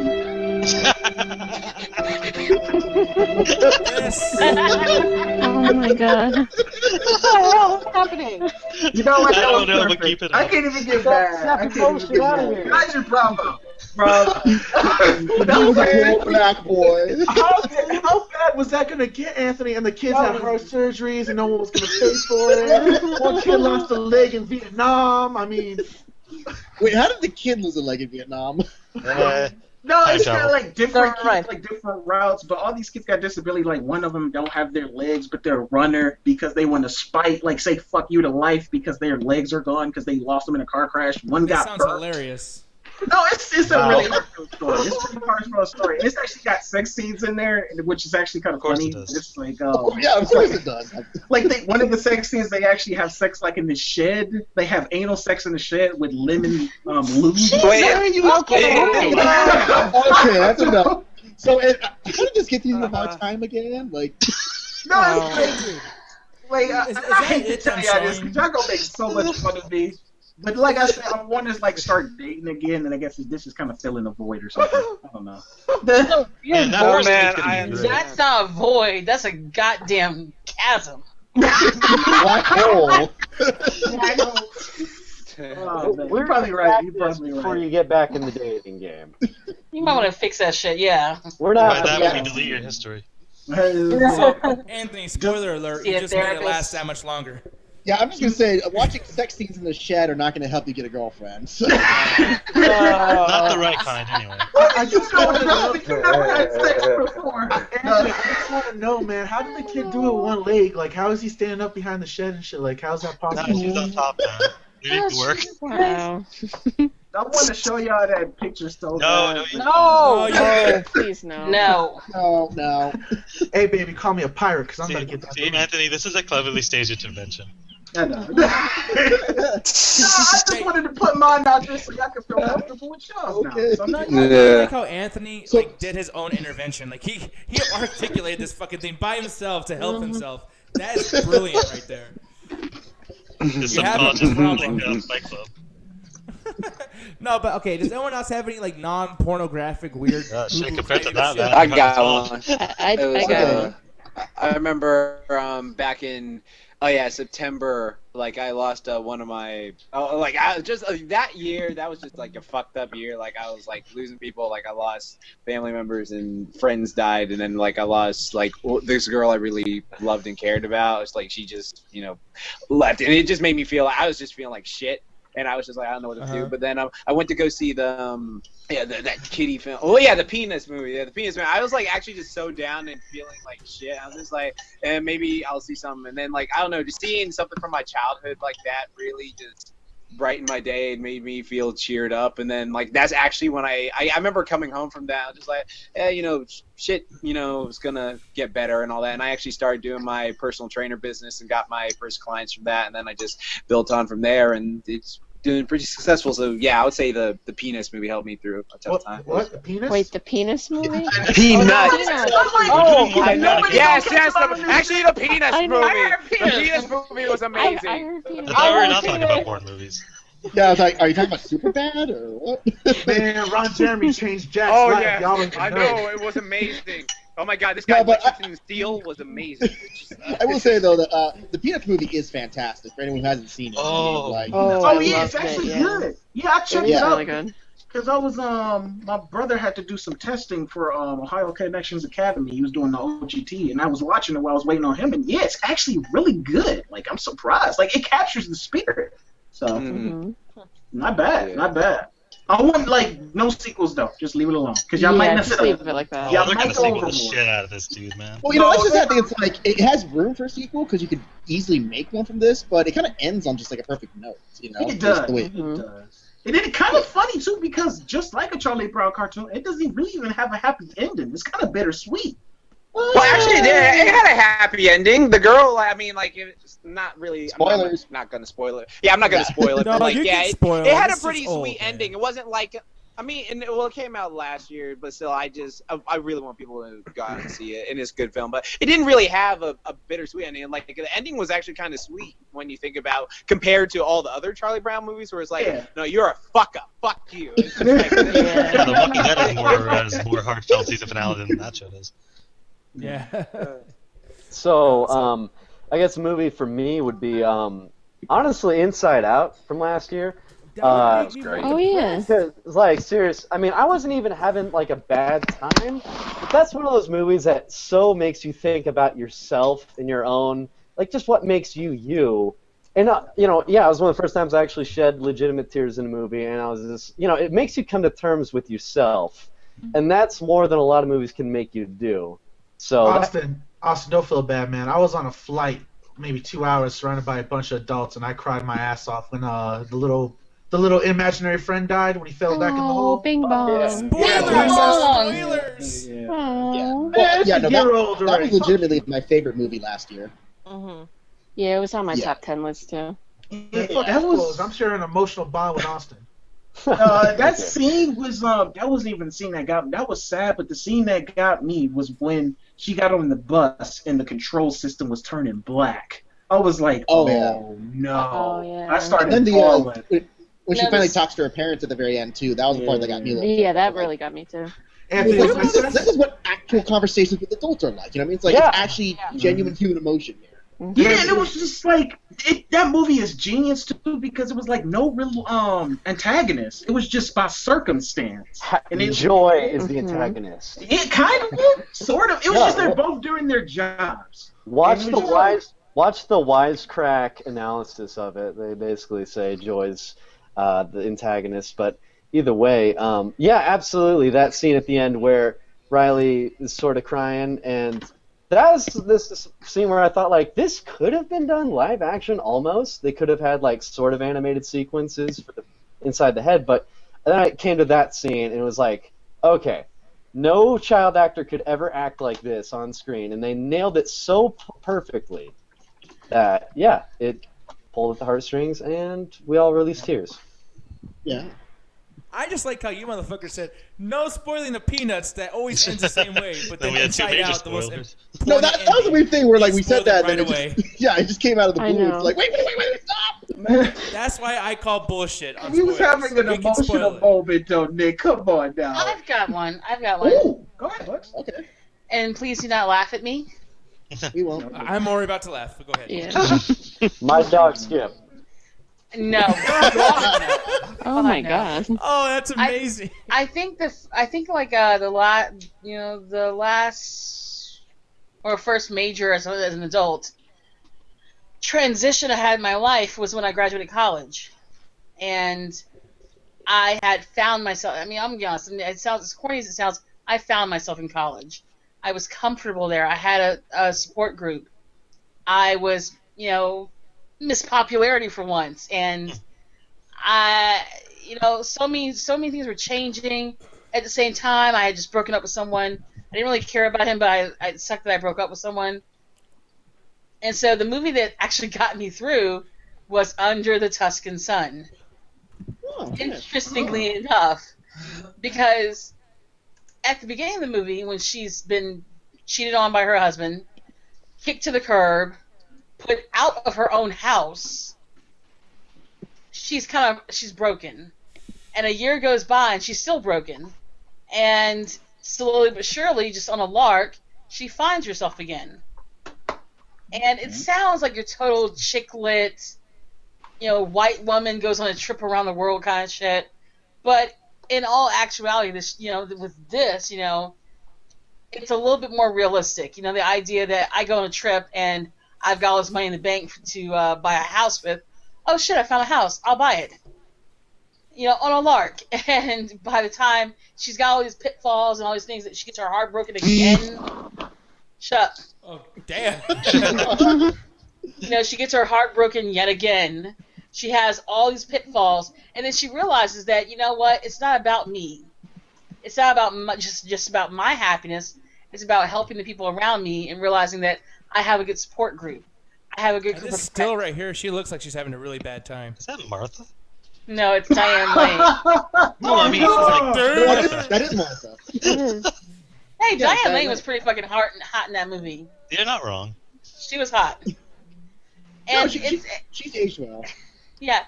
Oh my god. What the hell is happening? You know what? I That don't was know, but perfect. keep it I up. can't even get mad. I can't even get mad. Imagine Bravo. Bravo. Poor black boy. How bad was that gonna get, Anthony? And the kids had heart surgeries, and no one was gonna pay for it. One kid lost a leg in Vietnam. I mean, Wait, how did the kid lose a leg in Vietnam? No, it's kind travel. of like different kids, like different routes. But all these kids got disability. Like one of them don't have their legs, but they're a runner because they want to spite, like say "fuck you" to life because their legs are gone because they lost them in a car crash. One That got sounds hurt. hilarious. No, it's a Wow. really heartfelt story. It's a pretty heartfelt story. And it's actually got sex scenes in there, which is actually kind of course funny. it does. It's like, Yeah, of course it does. like one of the sex scenes, they actually have sex like in the shed. They have anal sex in the shed with lemon lube. Okay, that's enough. So, how did this get you a hard time again? Like, No, it's like Is I that hate to it tell them y'all this showing? because y'all gonna make so much fun of me. But like I said, I want to like start dating again, and I guess this is kind of filling a void or something. I don't know. Yeah, that Oh first man, week's I gonna be great. That's not a void. That's a goddamn chasm. black hole. Oh, man. We're You're probably right. You're probably Before right. you get back in the dating game. You might want to fix that shit. Yeah. We're By not. that yeah. when we delete your history. So, Anthony, spoiler alert, See you a just made it therapist. last that much longer. Yeah, I'm just gonna say, watching sex scenes in the shed are not gonna help you get a girlfriend. So. Not the right kind, anyway. I just want to know. You never had sex before. Anthony, I just want to know, man. How did the kid do it with one leg? Like, how is he standing up behind the shed and shit? Like, how's that Nah, possible? she's on top, man. You need to work. Wow. I want to show y'all that picture so No, bad. no, Oh, Oh, please no. No. No. Hey, baby, call me a pirate, because I'm going to get that. See, Anthony, this is a cleverly staged intervention. I know. No, I just wanted to put mine out there so y'all can feel comfortable with y'all. Okay. So now I like how Anthony did his own intervention. Like he articulated this fucking thing by himself to help himself. That is brilliant right there. The You have a subconscious problem. Fight Club. No, but okay. Does anyone else have any like non-pornographic weird? Shit, compared to that, shit? man. I got one. I It was, got one. I remember back in September, like I lost one of my I just that year, that was just like a fucked up year. Like I was like losing people, like I lost family members and friends died, and then like I lost like this girl I really loved and cared about. It's like she just left, and it just made me feel I was just feeling like shit. And I was just like, I don't know what to do. But then I went to go see the that kitty film. Oh yeah, the penis movie. Yeah, the penis movie. I was like actually just so down and feeling like shit. I was just like, maybe I'll see something. And then like I don't know, just seeing something from my childhood like that really just brightened my day and made me feel cheered up. And then like that's actually when I remember coming home from that. I was just like, shit, it's gonna get better and all that. And I actually started doing my personal trainer business and got my first clients from that. And then I just built on from there, and it's doing pretty successful. So yeah, I would say the penis movie helped me through a tough time. What? The penis? Wait, the penis movie? Peanuts. Oh, I know. nobody Yes, talks about actually the penis I know. movie. I heard The penis. penis movie was I amazing. heard penis. I thought we were not talking about porn movies. Yeah, I was like, are you talking about Superbad or what? Man, Ron Jeremy changed Jack's Oh life. yeah, Y'all don't I know. know, it was amazing. Oh my god, this guy Richardson Steele was amazing. I will say though that the Peanuts movie is fantastic for anyone who hasn't seen it. Oh. Like, Oh yeah, loved it's actually it, yeah. good. Yeah, I checked It it is out. really good. Because I was my brother had to do some testing for Ohio Connections Academy. He was doing the OGT, and I was watching it while I was waiting on him. And yeah, it's actually really good. Like I'm surprised. Like it captures the spirit. So not bad, not bad. I want like no sequels though. Just leave it alone. Because y'all might mess just it leave up. it like that. Y'all They're might gonna go sequel the overboard. shit out of this dude, man. well, it's just that thing. It's like it has room for a sequel because you could easily make one from this, but it kind of ends on just like a perfect note. It Just does. the way- It does. And it's kind of funny too because just like a Charlie Brown cartoon, it doesn't really even have a happy ending. It's kind of bittersweet. Well, actually, it had a happy ending. The girl, I mean, like, it's not really. Spoilers. I'm not gonna spoil it. Yeah, I'm not gonna spoil it. No, But like, you yeah, can spoil it had it. a pretty This is old, sweet man. ending. It wasn't like I mean, it came out last year, but still, I really want people to go out and see it, and it's a good film. But it didn't really have a bittersweet ending. Like the ending was actually kind of sweet when you think about compared to all the other Charlie Brown movies, where it's like, no, you're a fuck up, fuck you. It's just like, Yeah, The Walking Dead is more heartfelt season finale than that show does. Yeah. So, I guess a movie for me would be honestly Inside Out from last year. That's great. Oh, yeah. Like, serious. I mean, I wasn't even having like a bad time, but that's one of those movies that so makes you think about yourself and your own, like just what makes you you. And you know, yeah, it was one of the first times I actually shed legitimate tears in a movie, and I was just, you know, it makes you come to terms with yourself, and that's more than a lot of movies can make you do. So Austin, don't feel bad, man. I was on a flight, maybe 2 hours, surrounded by a bunch of adults, and I cried my ass off when the little imaginary friend died when he fell back in the hole. Bing bong. Spoilers! Yeah. Aw. Yeah, no, that was legitimately my favorite movie last year. Yeah, it was on my top 10 list too. That was, I'm sure, an emotional bond with Austin. That scene was that wasn't even the scene that was sad, but the scene that got me was when she got on the bus and the control system was turning black. I was like, no. Oh, yeah. I started And then falling. when she finally talks to her parents at the very end too, that was the part that got me a little. Yeah, that really got me too. This is what actual conversations with adults are like. You know what I mean? It's like it's actually genuine human emotion here. Yeah, and it was just like that movie is genius too because it was like no real antagonist. It was just by circumstance. And Joy is the antagonist. It kind of, sort of. It was just they're both doing their jobs. Watch the wisecrack analysis of it. They basically say Joy's the antagonist, but either way, yeah, absolutely. That scene at the end where Riley is sort of crying, and that was this scene where I thought, like, this could have been done live action almost. They could have had, like, sort of animated sequences for the inside the head, but then I came to that scene, and it was like, okay, no child actor could ever act like this on screen, and they nailed it so perfectly that, yeah, it pulled at the heartstrings, and we all released tears. Yeah. I just like how you motherfucker said, no spoiling the peanuts, that always ends the same way, but then we had two Inside major Out, the most spoilers. No, that was a weird thing where like we said that, right and away. it just came out of the blue. It's like wait, stop! That's why I call bullshit on He was spoilers. having an We can spoil emotional it. moment, though, Nick. Come on now. I've got one. Ooh, go ahead, Lex. Okay. And please do not laugh at me. We won't. I'm already about to laugh, but go ahead. Yeah. My dog Skip. No. Oh my god. Oh, that's amazing. I think like the last or first major as an adult transition I had in my life was when I graduated college, and I had found myself. I mean, I'm gonna be honest. It sounds as corny as it sounds. I found myself in college. I was comfortable there. I had a support group. I was, Miss Popularity for once, and so many things were changing at the same time. I had just broken up with someone. I didn't really care about him, but it sucked that I broke up with someone. And so the movie that actually got me through was Under the Tuscan Sun. Oh, Interestingly enough, because at the beginning of the movie, when she's been cheated on by her husband, kicked to the curb, put out of her own house, she's broken. And a year goes by and she's still broken. And slowly but surely, just on a lark, she finds herself again. And it sounds like your total chick lit, white woman goes on a trip around the world kind of shit. But in all actuality, this, with this, it's a little bit more realistic. The idea that I go on a trip and I've got all this money in the bank to buy a house with. Oh shit, I found a house. I'll buy it. On a lark. And by the time she's got all these pitfalls and all these things that she gets her heart broken again. Shut up. Oh, damn. She gets her heart broken yet again. She has all these pitfalls, and then she realizes that, it's not about me. It's not about just about my happiness. It's about helping the people around me and realizing that I have a good support group. I have a good group of This still right here, she looks like she's having a really bad time. Is that Martha? No, it's Diane Lane. No, I mean, that is Martha. Hey, Yeah, Diane Lane was pretty fucking hot in that movie. You're not wrong. She was hot. No, And she's aged well. yeah,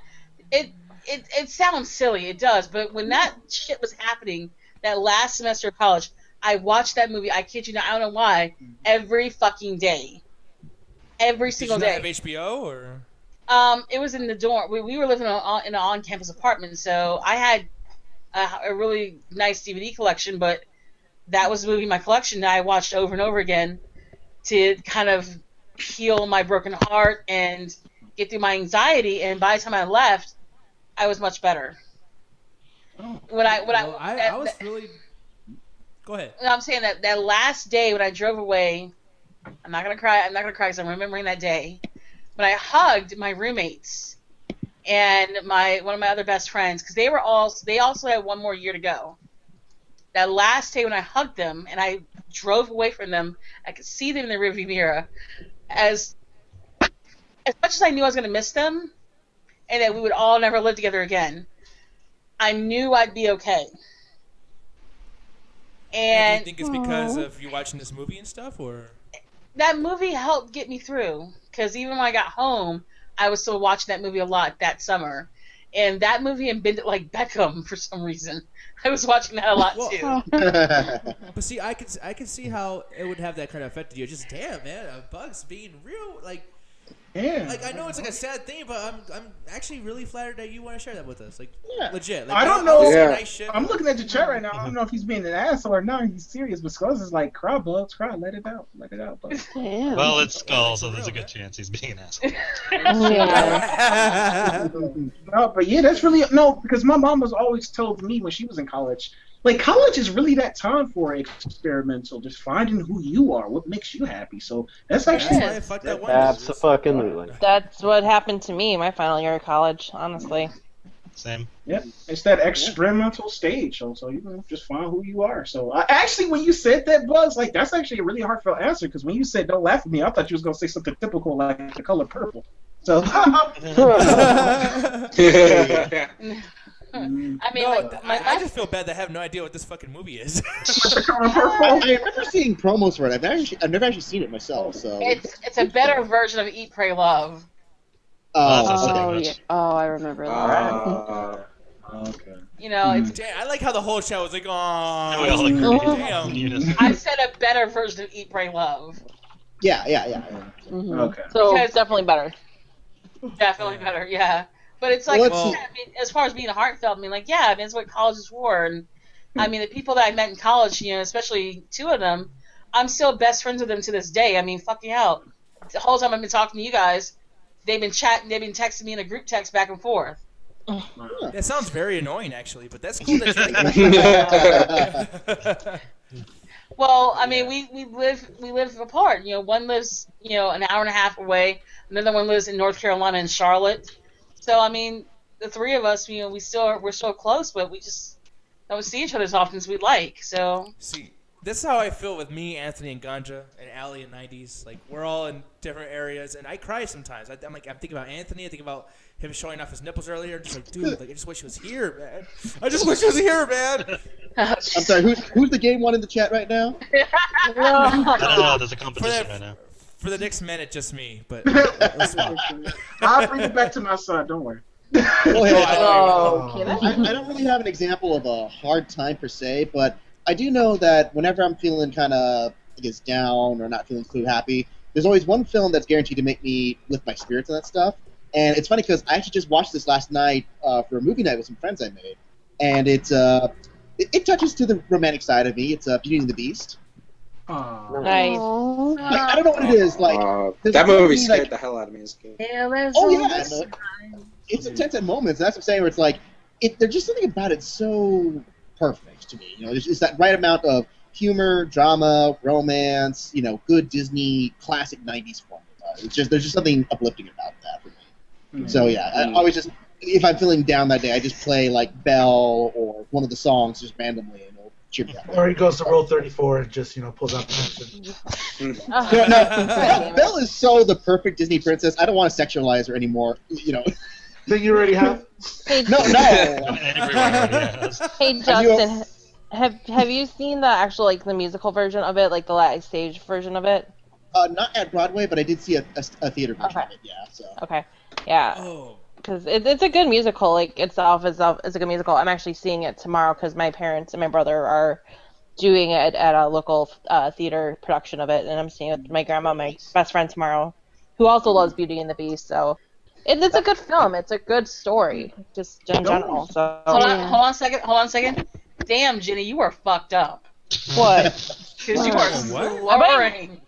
it sounds silly, it does, but when that shit was happening, that last semester of college, I watched that movie, I kid you not, I don't know why, every fucking day. Every single day. Did you not have HBO, or? It was in the dorm. We were living in an on-campus apartment, so I had a really nice DVD collection, but that was a movie in my collection that I watched over and over again to kind of heal my broken heart and get through my anxiety, and by the time I left, I was much better. Oh. I was really... Go ahead. I'm saying that last day when I drove away, I'm not gonna cry because I'm remembering that day. But I hugged my roommates and one of my other best friends because they also had one more year to go. That last day when I hugged them and I drove away from them, I could see them in the rearview mirror. As much as I knew I was gonna miss them, and that we would all never live together again, I knew I'd be okay. And do you think it's because of you watching this movie and stuff, or? That movie helped get me through, because even when I got home, I was still watching that movie a lot that summer. And that movie and Bend It Like Beckham, for some reason, I was watching that a lot too. But see, I could see how it would have that kind of effect on you. Just damn, man, Bugs being real, like. Yeah. Like, I know it's like a sad thing, but I'm actually really flattered that you want to share that with us. Like, legit. Like, I don't know. Nice shit. I'm looking at the chat right now. I don't know if he's being an asshole or not. He's serious, but Skulls is like, cry, Bugs, cry. Let it out. Bugs. Well, it's Skull, so there's a good chance he's being an asshole. No, but yeah, that's really because my mom was always told me when she was in college, like college is really that time for experimental, just finding who you are, what makes you happy. So that's actually Absolutely. That's what happened to me my final year of college, honestly. Same. Yep, it's that experimental stage. So you just find who you are. So actually, when you said that, Buzz, like that's actually a really heartfelt answer. Because when you said "don't laugh at me," I thought you was gonna say something typical like the color purple. So. I mean, I just feel bad that I have no idea what this fucking movie is. I remember seeing promos for it. I've never actually seen it myself. So it's a better version of Eat, Pray, Love. Yeah. I remember that. Okay. You know, it's. I like how the whole show was like, oh, damn. I said a better version of Eat, Pray, Love. Yeah. Mm-hmm. Okay. So it's definitely better. Definitely better, yeah. But it's like, I mean, as far as being heartfelt, I mean, like, yeah, I mean, it's what college is for. And I mean, the people that I met in college, you know, especially two of them, I'm still best friends with them to this day. I mean, fucking hell. The whole time I've been talking to you guys, they've been chatting, they've been texting me in a group text back and forth. That sounds very annoying, actually, but that's cool that Well, I mean, we live apart. You know, one lives, you know, an hour and a half away. Another one lives in North Carolina in Charlotte. So I mean, the three of us, you know, we're so close, but we just don't see each other as often as we'd like. So see, this is how I feel with me, Anthony, and Ganja, and Allie in '90s. Like we're all in different areas, and I cry sometimes. I'm thinking about Anthony. I think about him showing off his nipples earlier. Just like, dude, like I just wish he was here, man. I just wish he was here, man. I'm sorry. Who's the game one in the chat right now? I don't know. There's a competition right now. For the next minute, just me. But I'll bring it back to my side. Don't worry. I don't really have an example of a hard time per se, but I do know that whenever I'm feeling kind of, I guess, down or not feeling too happy, there's always one film that's guaranteed to make me lift my spirits and that stuff. And it's funny because I actually just watched this last night for a movie night with some friends I made, and it touches to the romantic side of me. It's Beauty and the Beast. Nice. I don't know what it is. Like that movie scared the hell out of me as a kid. Oh yeah, it's intense at moments. That's what I'm saying. Where it's like, there's just something about it so perfect to me. You know, it's that right amount of humor, drama, romance. You know, good Disney classic '90s formula. There's just something uplifting about that for me. Mm-hmm. So yeah, I always just, if I'm feeling down that day, I just play like Belle or one of the songs just randomly, and it'll cheer me up. Or he goes to Roll 34 and just pulls out the Belle is so the perfect Disney princess. I don't want to sexualize her anymore. You know. Then you already have. Hey, Hey Justin, have you seen the actual the musical version of it, like the live stage version of it? Not at Broadway, but I did see a theater version of it. Yeah. So. Okay. Yeah. Because it's a good musical. Like itself is a good musical. I'm actually seeing it tomorrow because my parents and my brother are doing it at a local theater production of it, and I'm seeing it with my grandma, my best friend tomorrow, who also loves Beauty and the Beast. So it's a good film. It's a good story, just in general. So Hold on a second. Damn, Jenny, you are fucked up. What? Because you are slurring.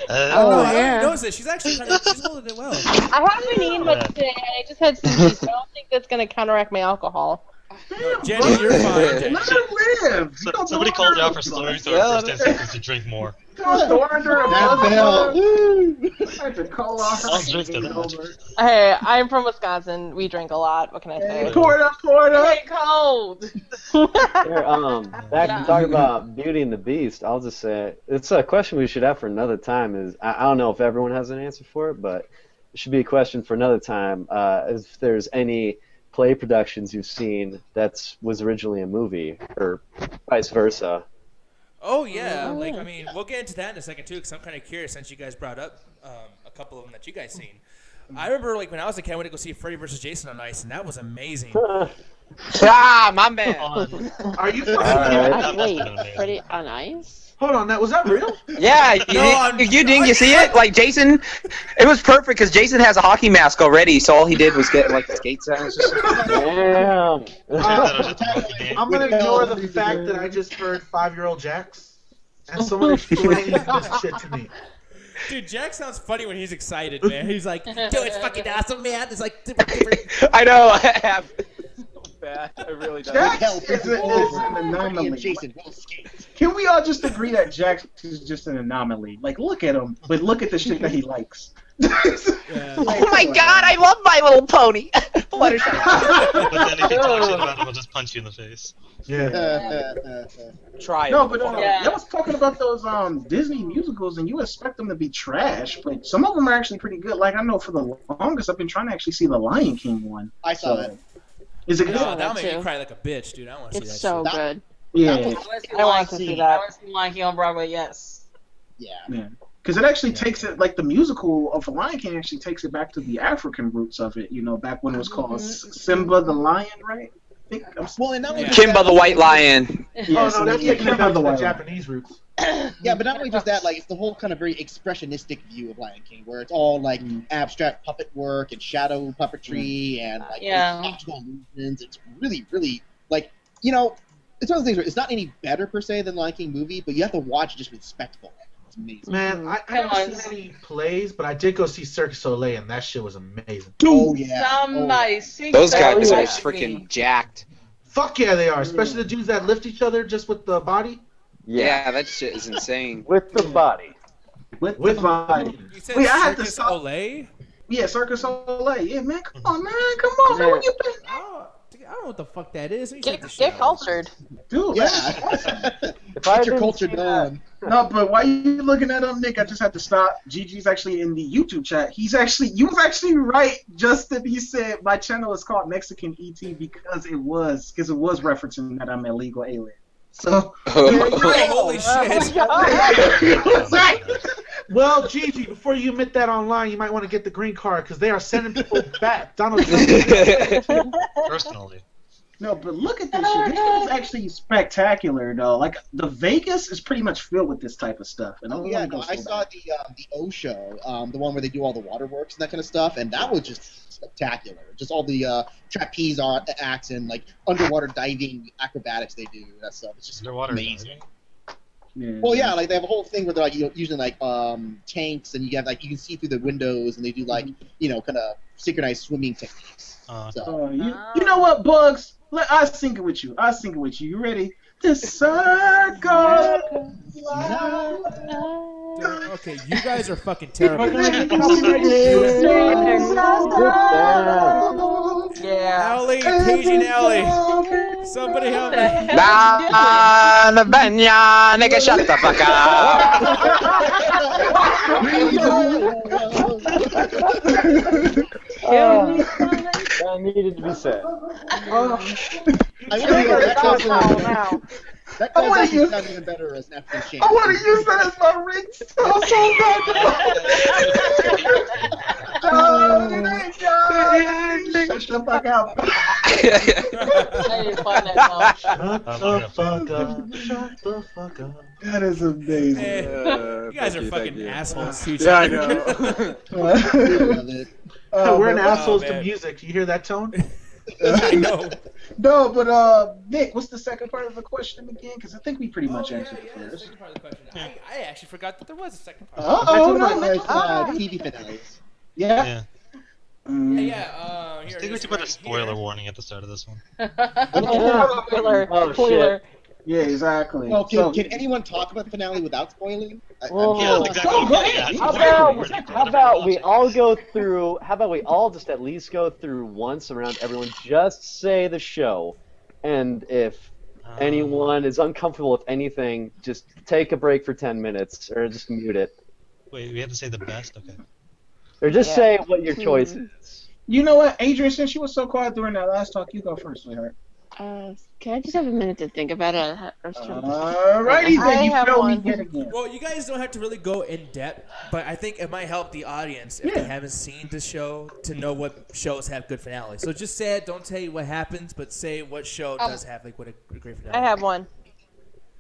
I don't know. I noticed it. She's actually she's holding it well. I haven't eaten much today. I just had some juice. So I don't think that's gonna counteract my alcohol. Jenny, you're fine. Jenny. Let her live. Somebody called her out for slurring, so her first instinct was to drink more. Throw under a bus. I'll drink that. Hey, I'm from Wisconsin. We drink a lot. What can I say? Pour it up. Hey, cold. Back to talking about Beauty and the Beast, I'll just say it's a question we should have for another time. Is I don't know if everyone has an answer for it, but it should be a question for another time. If there's any play productions you've seen that was originally a movie, or vice versa. Oh yeah, I mean, we'll get into that in a second too, because I'm kind of curious since you guys brought up a couple of them that you guys seen. I remember when I was a kid, I went to go see Freddy vs. Jason on Ice, and that was amazing. My man. Are you? Wait, Freddy on Ice? Hold on, was that real? Yeah, you didn't see it? Like Jason, it was perfect because Jason has a hockey mask already, so all he did was get the skates out. Damn. I'm gonna ignore the fact that I just heard 5-year-old Jax, and someone explained this shit to me. Dude, Jack sounds funny when he's excited, man. He's like, dude, it's fucking awesome, man. It's like, I know. I have. Bad. I really don't. Jax is an anomaly. Jason will skate. Can we all just agree that Jax is just an anomaly? Like, look at him, but look at the shit that he likes. Oh my god, I love My Little Pony. But then if you talk shit about him, he'll just punch you in the face. Yeah. Try it. No, but I was talking about those Disney musicals, and you expect them to be trash, but some of them are actually pretty good. Like, I know for the longest, I've been trying to actually see the Lion King one. I saw that. Is it good? No, that'll make me cry like a bitch, dude. I want to see that. It's so good. Yeah. I want to see that. I want to see Lion King on Broadway, yes. Yeah. Because it actually takes it, like the musical of The Lion King actually takes it back to the African roots of it, back when it was called Simba the Lion, right? Kimba the White Lion. Yeah, oh, no, that's Kimba the Japanese roots. Yeah, but not only just that, it's the whole kind of very expressionistic view of Lion King, where it's all abstract puppet work and shadow puppetry and optical movements. It's really, really it's one of the things where it's not any better per se than Lion King movie, but you have to watch it just for the spectacle. It's amazing. Man, I haven't seen any plays, but I did go see Cirque du Soleil, and that shit was amazing. Oh yeah. Those guys are freaking jacked. Fuck yeah, they are. Especially the dudes that lift each other just with the body. Yeah, that shit is insane. With the body. With the body. You said Cirque du Soleil? Yeah, Cirque du Soleil. Yeah, man, come on, man. Where you been? I don't know what the fuck that is. Get cultured. Dude, Get your culture done. No, but why are you looking at him, Nick? I just had to stop. Gigi's actually in the YouTube chat. You was actually right, Justin. He said my channel is called Mexican ET because it was referencing that I'm an illegal alien. So, holy shit. Well, Gigi, before you admit that online, you might want to get the green card because they are sending people back. Donald Trump. Personally. No, but look at this shit. This shit is actually spectacular, though. Like, the Vegas is pretty much filled with this type of stuff. And I saw the O show, the one where they do all the waterworks and that kind of stuff, and that was just spectacular. Just all the trapeze acts and underwater diving acrobatics they do. That stuff. It's just amazing. Yeah. Well, yeah, they have a whole thing where they're using tanks, and you have you can see through the windows, and they do kind of synchronized swimming techniques. You know what, Bugs? I'll sync it with you. You ready? The circle. Okay, you guys are fucking terrible. Yeah. Ellie, Cajun Ellie. Somebody help me. Nigga, shut the fuck up. That needed to be said. I want to use that even better as an African champ. I want to use that as my ring so bad. Shut the fuck up. Shut the fuck up. That is amazing. You guys are fucking assholes too. Yeah, I know. We're assholes to music. You hear that tone? I know. No, but Nick, what's the second part of the question again? Because I think we pretty much answered it the first. second part of the question. I actually forgot that there was a second part. TV finales. Yeah. I think we should put a spoiler warning at the start of this one. Spoiler. Yeah, exactly. Well, can anyone talk about the finale without spoiling? How about we all go through? How about we all just at least go through once around everyone? Just say the show, and if anyone is uncomfortable with anything, just take a break for 10 minutes or just mute it. Wait, we have to say the best? Okay. Or just say what your choice is. You know what, Adrienne? Since you were so quiet during that last talk, you go first, sweetheart. Can I just have a minute to think about it? Alrighty then, you feel me yet again. Well, you guys don't have to really go in depth, but I think it might help the audience if they haven't seen the show to know what shows have good finales. So just say it. Don't tell you what happens, but say what show does have what a great finale. I have one.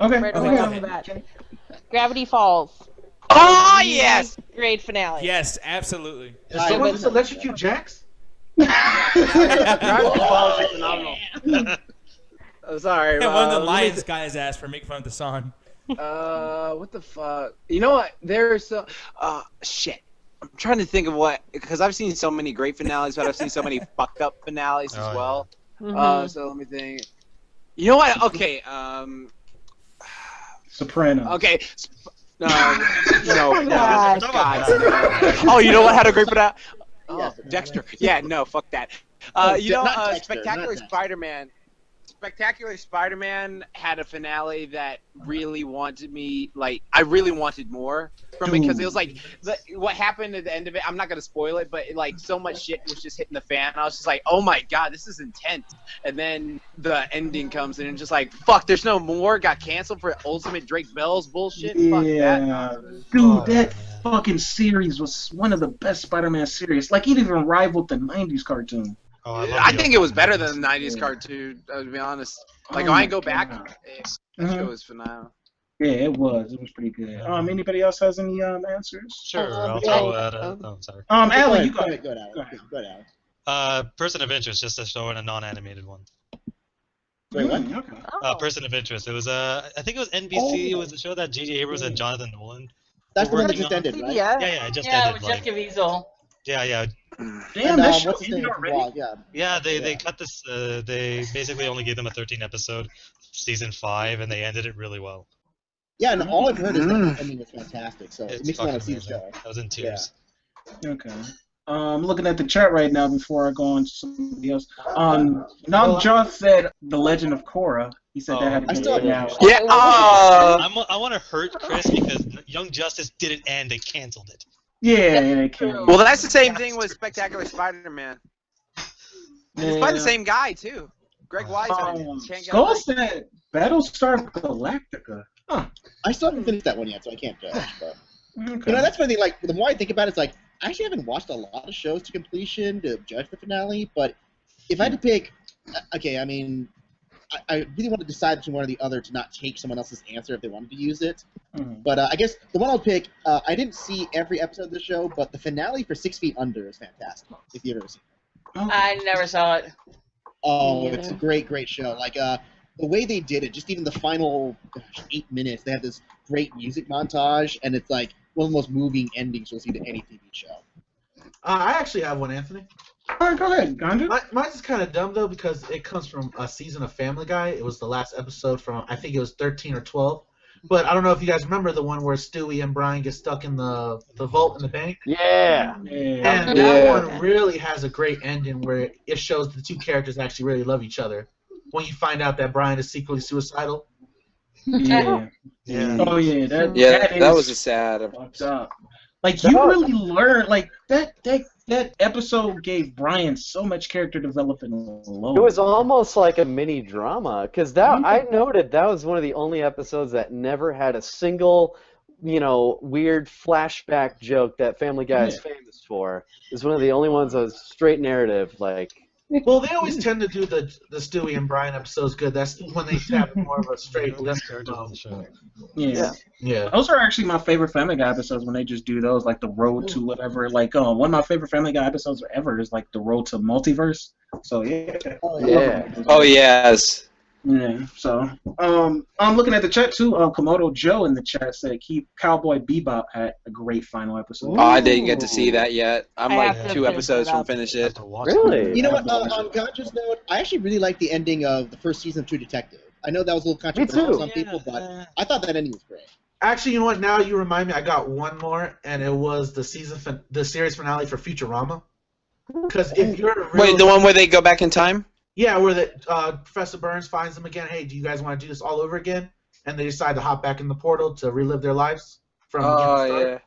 Okay. Right Okay, away go off the ahead. bat. Gravity Falls. Oh yes. Great finale. Yes, absolutely. Does someone just electrocute Jax? Gravity Falls is phenomenal. I'm sorry. And one of the Lions guys asked for making fun of the song. What the fuck? You know what? There's shit. I'm trying to think of what, because I've seen so many great finales, but I've seen so many fucked up finales as well. So let me think. You know what? Okay. Sopranos. Okay. No. God. Oh, you know what had a great finale? Oh, Dexter. Yeah, no, fuck that. Spectacular Spider-Man. Spectacular Spider-Man had a finale that really wanted me, like, I really wanted more from it, because it was like, what happened at the end of it, I'm not going to spoil it, but like, so much shit was just hitting the fan, I was just like, oh my god, this is intense. And then the ending comes in and just like, fuck, there's no more, got canceled for Ultimate Drake Bell's bullshit. Yeah. Fuck that. Dude, that fucking series was one of the best Spider-Man series. Like, it even rivaled the 90s cartoon. I think it was better than the 90s cartoon, to be honest. Like, I go back, that show was phenomenal. Yeah, it was. It was pretty good. Anybody else has any answers? Sure, I'll throw out oh, sorry. Allie, you go ahead. Go ahead. Person of Interest, just to show in a non-animated one. Wait, what? Okay. Person of Interest. It was I think it was NBC. It was a show that J.J. Abrams and Jonathan Nolan. That's the one that just ended, right? Yeah, it just ended. With Jeff Caviezel. Yeah. Damn, that show ended already? Yeah, they cut this. They basically only gave them a 13-episode season 5, and they ended it really well. Yeah, and all I've heard is that the ending was fantastic, so It's it makes me want to see the fucking show. I was in tears. Okay. I'm looking at the chat right now before I go on to somebody else. Namjoth said The Legend of Korra. He said that had a good finale. Yeah. I want to hurt Chris because Young Justice didn't end. They canceled it. Yeah, they canceled. Well, that's the same thing with Spectacular Spider-Man. It's by the same guy, too. Greg Weisman. Skull said Battlestar Galactica. Huh. I still haven't finished that one yet, so I can't judge. But you know, that's funny. Like, the more I think about it, it's like I actually haven't watched a lot of shows to completion to judge the finale. But if I had to pick, okay, I mean, I really want to decide between one or the other to not take someone else's answer if they wanted to use it. But I guess the one I'll pick, I didn't see every episode of the show, but the finale for 6 Feet Under is fantastic. If you've ever seen it. I never saw it. Oh, it's a great, great show. Like, the way they did it, just even the final 8 minutes, they have this great music montage, and it's like one of the most moving endings you'll see to any TV show. I actually have one, Anthony. All right, go ahead, Gandhi. Mine's is kind of dumb, though, because it comes from a season of Family Guy. It was the last episode from, I think it was 13 or 12. But I don't know if you guys remember the one where Stewie and Brian get stuck in the vault in the bank. Yeah. And that one really has a great ending where it shows the two characters actually really love each other. When you find out that Brian is secretly suicidal. Yeah. Yeah. Oh, yeah. That was a sad. Fucked up. Like you really learn like that episode gave Brian so much character development alone. It was almost like a mini drama because I noted that was one of the only episodes that never had a single, weird flashback joke that Family Guy is famous for. It's one of the only ones that was straight narrative, like. Well, they always tend to do the Stewie and Brian episodes good. That's when they have more of a straight listener. Yeah. Those are actually my favorite Family Guy episodes when they just do those, like the road to whatever. Like, one of my favorite Family Guy episodes ever is like the road to multiverse. So yeah. Oh yes. Yeah. So I'm looking at the chat too. Komodo Joe in the chat said keep Cowboy Bebop had a great final episode. Oh, I didn't get to see that yet. I'm like 2 episodes from finish it. Really? You know what? On Gotcha's note, I actually really liked the ending of the first season of True Detective. I know that was a little controversial to some people, but I thought that ending was great. Actually, you know what? Now you remind me. I got one more, and it was the series finale for Futurama. Because if you're Wait, the one where they go back in time? Yeah, where Professor Burns finds them again. Hey, do you guys want to do this all over again? And they decide to hop back in the portal to relive their lives from yeah.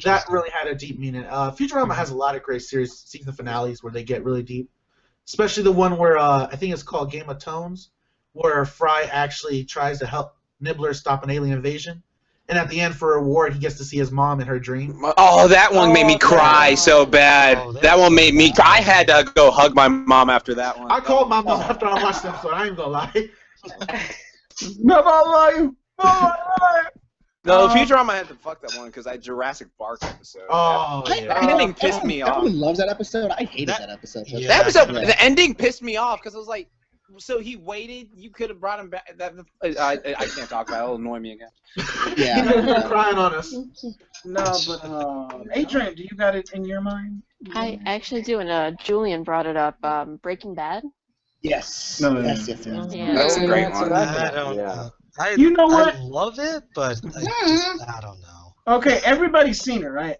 That really had a deep meaning. Futurama has a lot of great season finales where they get really deep. Especially the one where I think it's called Game of Tones, where Fry actually tries to help Nibbler stop an alien invasion. And at the end, for a reward, he gets to see his mom in her dream. Oh, that one made me cry so bad. That one made me cry. I had to go hug my mom after that one. I called my mom after I watched them, so I ain't gonna lie. Never lie. No, Futurama had to fuck that one because I Jurassic Park episode. Oh, that ending pissed me off. Everyone loves that episode. I hated that episode. Yeah. That episode, the ending pissed me off because I was like, so he waited. You could have brought him back. I can't talk about it. It'll annoy me again. Yeah. You're crying on us. No, but Adrienne, do you got it in your mind? I actually do, and Julian brought it up. Breaking Bad. Yes. Yes. Yeah. That's a great one. You know what? I love it, but I don't know. Okay, everybody's seen it, right?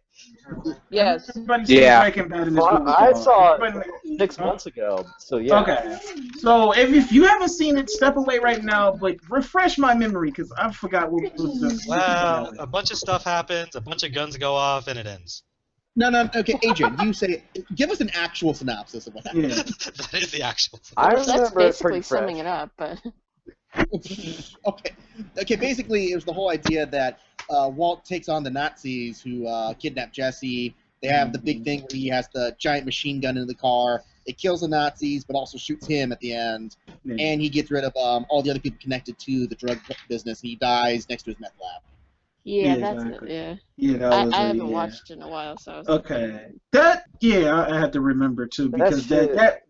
Yes. Everybody's seen Breaking Bad in this movie. I saw it 6 months ago, so yeah. Okay. So if you haven't seen it, step away right now, but refresh my memory, because I forgot what was the... Well, a bunch of stuff happens, a bunch of guns go off, and it ends. No, okay, Adrienne, you say, give us an actual synopsis of what happened. Yeah. That is the actual synopsis. That's basically summing it up, but... Okay, basically, it was the whole idea that Walt takes on the Nazis who kidnap Jesse. They have the big thing where he has the giant machine gun in the car. It kills the Nazis, but also shoots him at the end. And he gets rid of all the other people connected to the drug business, and he dies next to his meth lab. Yeah, that's it, Yeah, I haven't watched it in a while, so I was okay. I had to remember, too, because that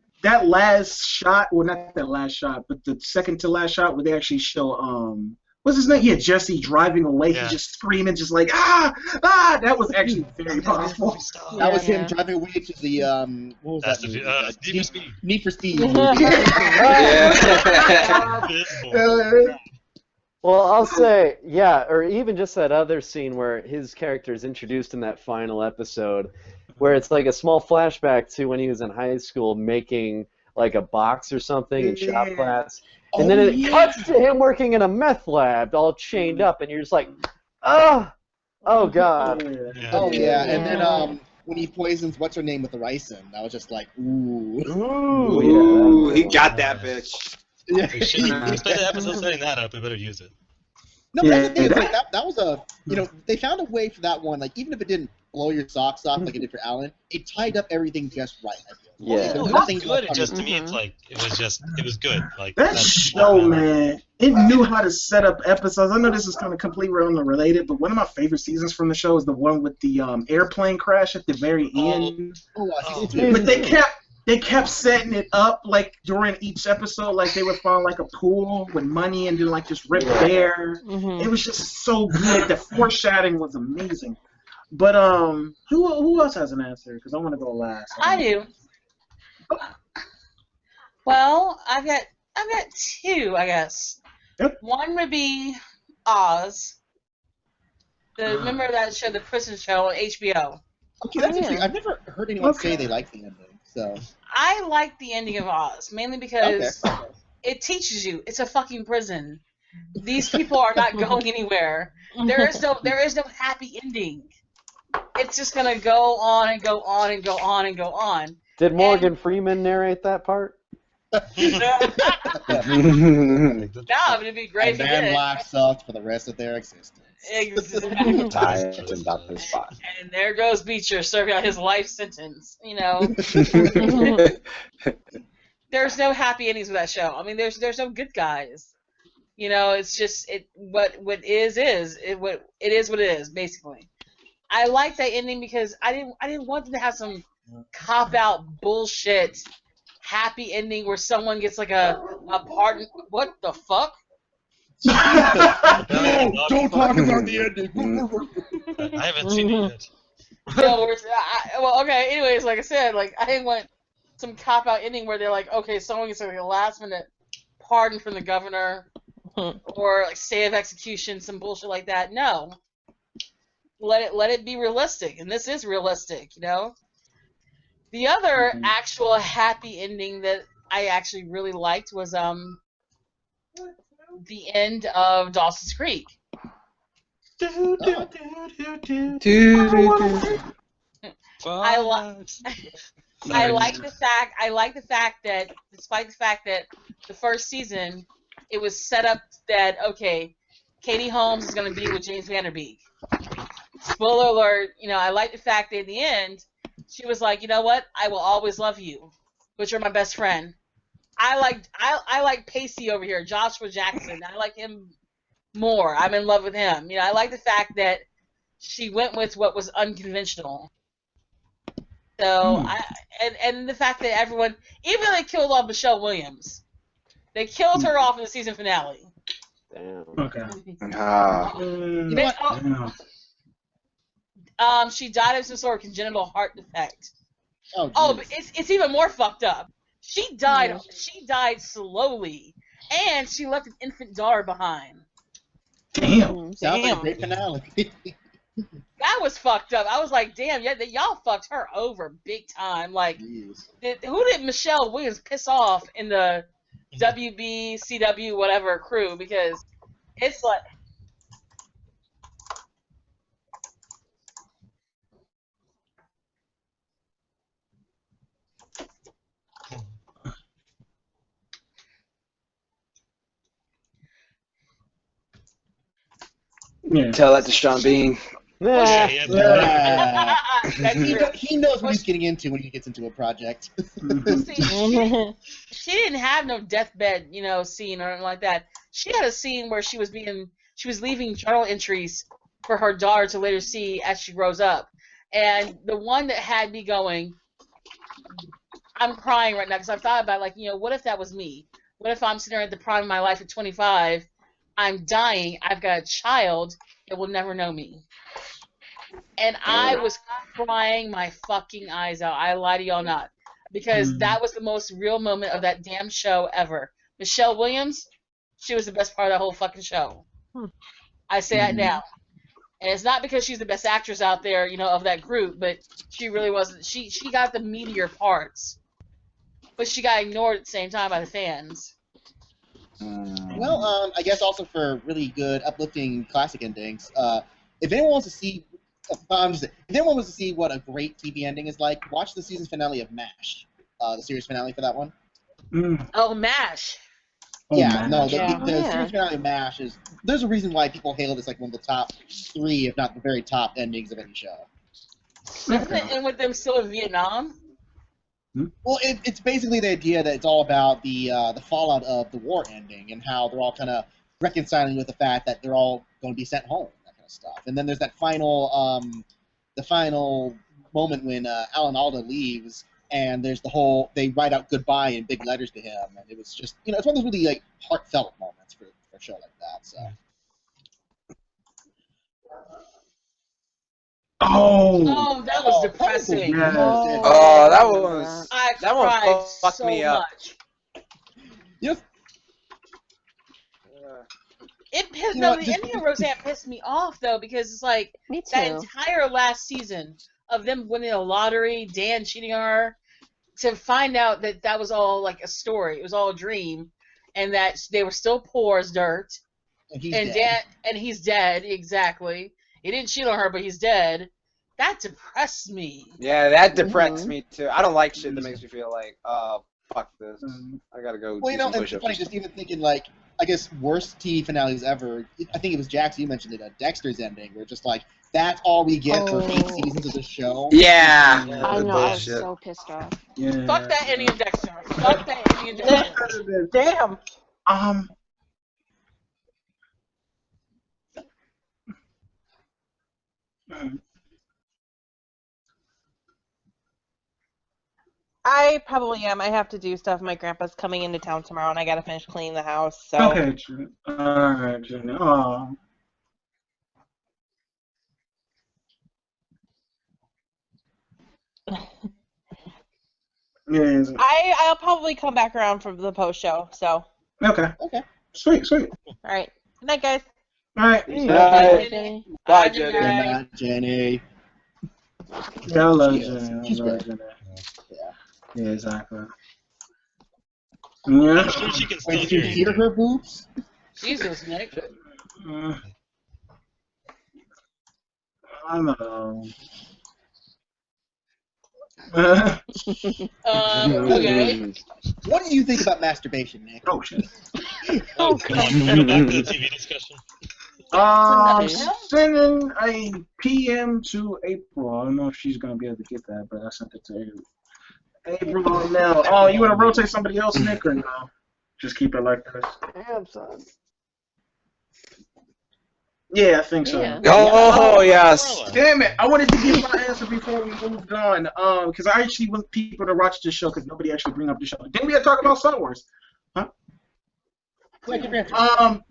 last shot, well, not that last shot, but the second to last shot where they actually show, what's his name? Yeah, Jesse driving away. Yeah. He's just screaming, just like, that was actually very powerful. That was him driving away to the, what was that movie? Need for Speed. Need for Speed. Well, I'll say, yeah, or even just that other scene where his character is introduced in that final episode, where it's like a small flashback to when he was in high school making like a box or something in shop class. And then it cuts to him working in a meth lab, all chained up, and you're just like, oh God. Oh, yeah, and then when he poisons what's-her-name with the ricin, I was just like, Ooh, he got that bitch. Yeah. We should spend the episode setting that up. We better use it. No, but that's the thing. It's like that was a, they found a way for that one. Like, even if it didn't blow your socks off like it did for Alan, it tied up everything just right. I feel. Yeah, no, it was good. It just to me, it's like it was good. Like that show, man. It knew how to set up episodes. I know this is kind of completely unrelated, but one of my favorite seasons from the show is the one with the airplane crash at the very end. But they kept setting it up like during each episode, like they would find like a pool with money and then like just rip there. It was just so good. The foreshadowing was amazing. But who else has an answer? Because I want to go last. I do. Well, I've got two, I guess. Yep. One would be Oz. Remember that show, the prison show on HBO? Okay, that's interesting. I've never heard anyone say they like the ending. So I like the ending of Oz mainly because it teaches you it's a fucking prison. These people are not going anywhere. There is no happy ending. it's just gonna go on and go on and go on and go on. Did Morgan Freeman narrate that part? No, but it'd be great And if he then did. life sucked for the rest of their existence. Exactly. Tired about this spot. And there goes Beecher serving out his life sentence. You know, there's no happy endings with that show. I mean, there's no good guys. You know, it's just what it is what it is basically. I like that ending because I didn't want them to have some cop out bullshit happy ending where someone gets like a pardon. What the fuck? Don't talk about the ending. I haven't seen it yet. No, well, okay. Anyways, like I said, like I didn't want some cop out ending where they're like, okay, someone gets like a last minute pardon from the governor or like stay of execution, some bullshit like that. No, let it be realistic, and this is realistic, you know. The other actual happy ending that I actually really liked was the end of Dawson's Creek. I like the fact that despite the fact that the first season it was set up that okay, Katie Holmes is going to be with James Vanderbeek. Spoiler alert, you know, I like the fact that in the end she was like, you know what, I will always love you, but you're my best friend. I like Pacey over here, Joshua Jackson. I like him more. I'm in love with him. You know, I like the fact that she went with what was unconventional. So and the fact that everyone, even though they killed off Michelle Williams, they killed her off in the season finale. Damn. Okay. She died of some sort of congenital heart defect. Oh, but it's even more fucked up. She died. She died slowly, and she left an infant daughter behind. Damn. Sounds like a great finale. That was fucked up. I was like, damn, yeah, y'all fucked her over big time. Like, who did Michelle Williams piss off in the WB, CW, whatever crew? Because it's like. Tell that to Sean Bean. He knows what he's getting into when he gets into a project. See, she didn't have no deathbed, you know, scene or anything like that. She had a scene where she was leaving journal entries for her daughter to later see as she grows up. And the one that had me going, I'm crying right now because I've thought about, like, you know, what if that was me? What if I'm sitting at the prime of my life at 25, I'm dying, I've got a child that will never know me. And I was crying my fucking eyes out. I lie to y'all not. Because that was the most real moment of that damn show ever. Michelle Williams, she was the best part of that whole fucking show. I say that now. And it's not because she's the best actress out there, you know, of that group, but she really wasn't. She got the meatier parts. But she got ignored at the same time by the fans. Well, I guess also for really good, uplifting classic endings, if anyone wants to see, if anyone wants to see what a great TV ending is like, watch the season finale of MASH, the series finale for that one. Oh, MASH. Yeah, no, the series finale of MASH is. There's a reason why people hail it as like one of the top 3, if not the very top endings of any show. Isn't it in with them still in Vietnam? Well, it's basically the idea that it's all about the fallout of the war ending and how they're all kind of reconciling with the fact that they're all going to be sent home, that kind of stuff. And then there's that final moment when Alan Alda leaves, and there's the whole they write out goodbye in big letters to him, and it was just it's one of those really like heartfelt moments for a show like that. So. Oh, that was depressing. That one fucked me up. Yes. The ending of Roseanne pissed me off though because it's like that entire last season of them winning a lottery, Dan cheating on her, to find out that that was all like a story. It was all a dream, and that they were still poor as dirt. And he's dead exactly. He didn't cheat on her, but he's dead. That depressed me. Yeah, that depressed me too. I don't like shit that makes me feel like, fuck this. I gotta go. Well, you know, do some it's push-ups. funny just even thinking like, I guess worst TV finales ever. I think it was Jax. You mentioned it. Dexter's ending. Where just like that's all we get for 8 seasons of the show. Yeah. I know. I was so pissed off. Yeah. Fuck that ending of Dexter. Fuck that ending of Dexter. Damn. I probably am. I have to do stuff. My grandpa's coming into town tomorrow, and I gotta finish cleaning the house. So. Okay, true. All right, Jenni. Oh. Yeah. I'll probably come back around for the post show. So. Okay. Okay. Sweet. All right. Good night, guys. All right. Bye, Jenni. Bye, Good Jenni. night, Jenni. Yeah, I love Jenni. She's great. Yeah, exactly. Yeah. I'm sure she can still Wait, did you hear hear you. her boobs? Jesus, Nick. I know. Okay. What do you think about masturbation, Nick? Oh shit. Oh, come on, can we go back to the TV discussion? Sending a PM to April. I don't know if she's gonna be able to get that, but I sent it to April. April now. Oh, you wanna rotate somebody else, Nick, or no? Just keep it like this. Damn, son. Yeah, I think so. Yeah. Oh, yes. Damn it! I wanted to give my answer before we moved on, because I actually want people to watch this show because nobody actually bring up the show. Then we had to talk about Star Wars. Huh?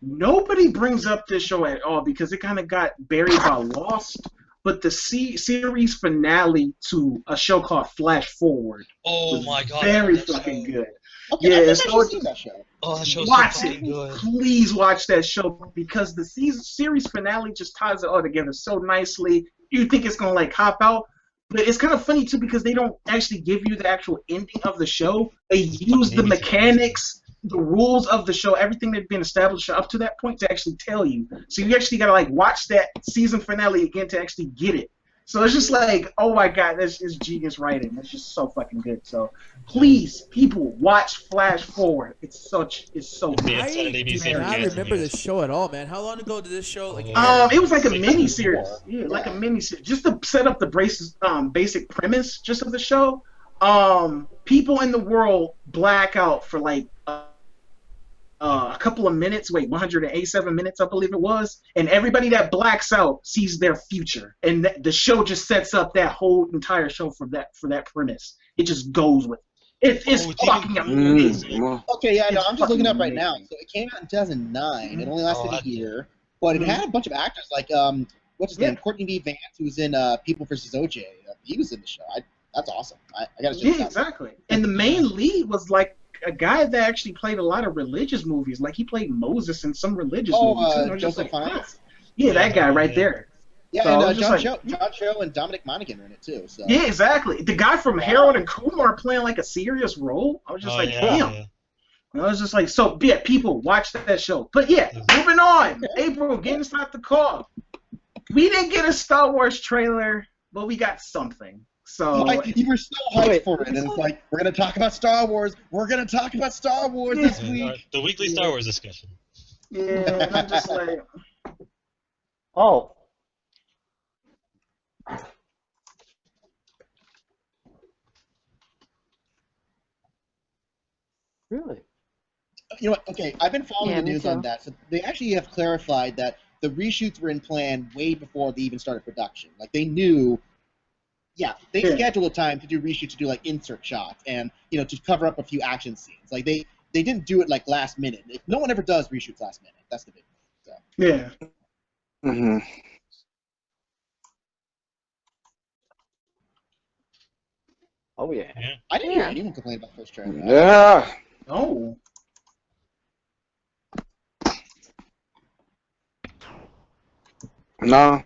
Nobody brings up this show at all because it kind of got buried by Lost. But the series finale to a show called Flash Forward was my god. very fucking good. Okay, Yeah, I think I've seen that show. Oh, that show's watch so it. fucking good. Please watch that show because the series finale just ties it all together so nicely. You think it's gonna like hop out, but it's kind of funny too because they don't actually give you the actual ending of the show. They use the mechanics, the rules of the show, everything that's been established up to that point to actually tell you. So you actually gotta like watch that season finale again to actually get it. So it's just like, oh my god, that's just genius writing. That's just so fucking good. So please, people, watch Flash Forward. It's so good. I do not remember this show at all, man. How long ago did this show? Like, it was like a mini series. Yeah, like a mini series. Just to set up the basic premise just of the show. People in the world black out for like a couple of minutes, 187 minutes, I believe it was, and everybody that blacks out sees their future, and the show just sets up that whole entire show for that premise. It just goes with it. It's fucking amazing. Okay, yeah, no, I'm just looking up right now. So it came out in 2009. It only lasted a year, but it had a bunch of actors like what's his name, Courtney B. Vance, who's in People vs. OJ. He was in the show. That's awesome. I gotta check it out. Exactly. And the main lead was like a guy that actually played a lot of religious movies. Like he played Moses in some religious movies. Too. Joseph Fiennes? Yeah, that guy right there. Yeah, so and John Cho and Dominic Monaghan are in it too. So. Yeah, exactly. The guy from Harold and Kumar playing like a serious role. I was just damn. Yeah. I was just like, so yeah, people watch that show. But yeah, moving on. April, get inside the car. We didn't get a Star Wars trailer, but we got something. So you were so hyped for it, and it's like we're gonna talk about Star Wars. We're gonna talk about Star Wars this week. The weekly Star Wars discussion. Yeah, I'm just like, oh. Really? You know what? Okay, I've been following the news on that. So they actually have clarified that the reshoots were in plan way before they even started production. Like they knew. Yeah, they scheduled a time to do reshoots, to do like insert shots, and to cover up a few action scenes. Like they didn't do it like last minute. No one ever does reshoots last minute. That's the big thing. So. Yeah. Mm-hmm. Oh yeah. I didn't hear anyone complain about the first trailer. Yeah. Oh. No.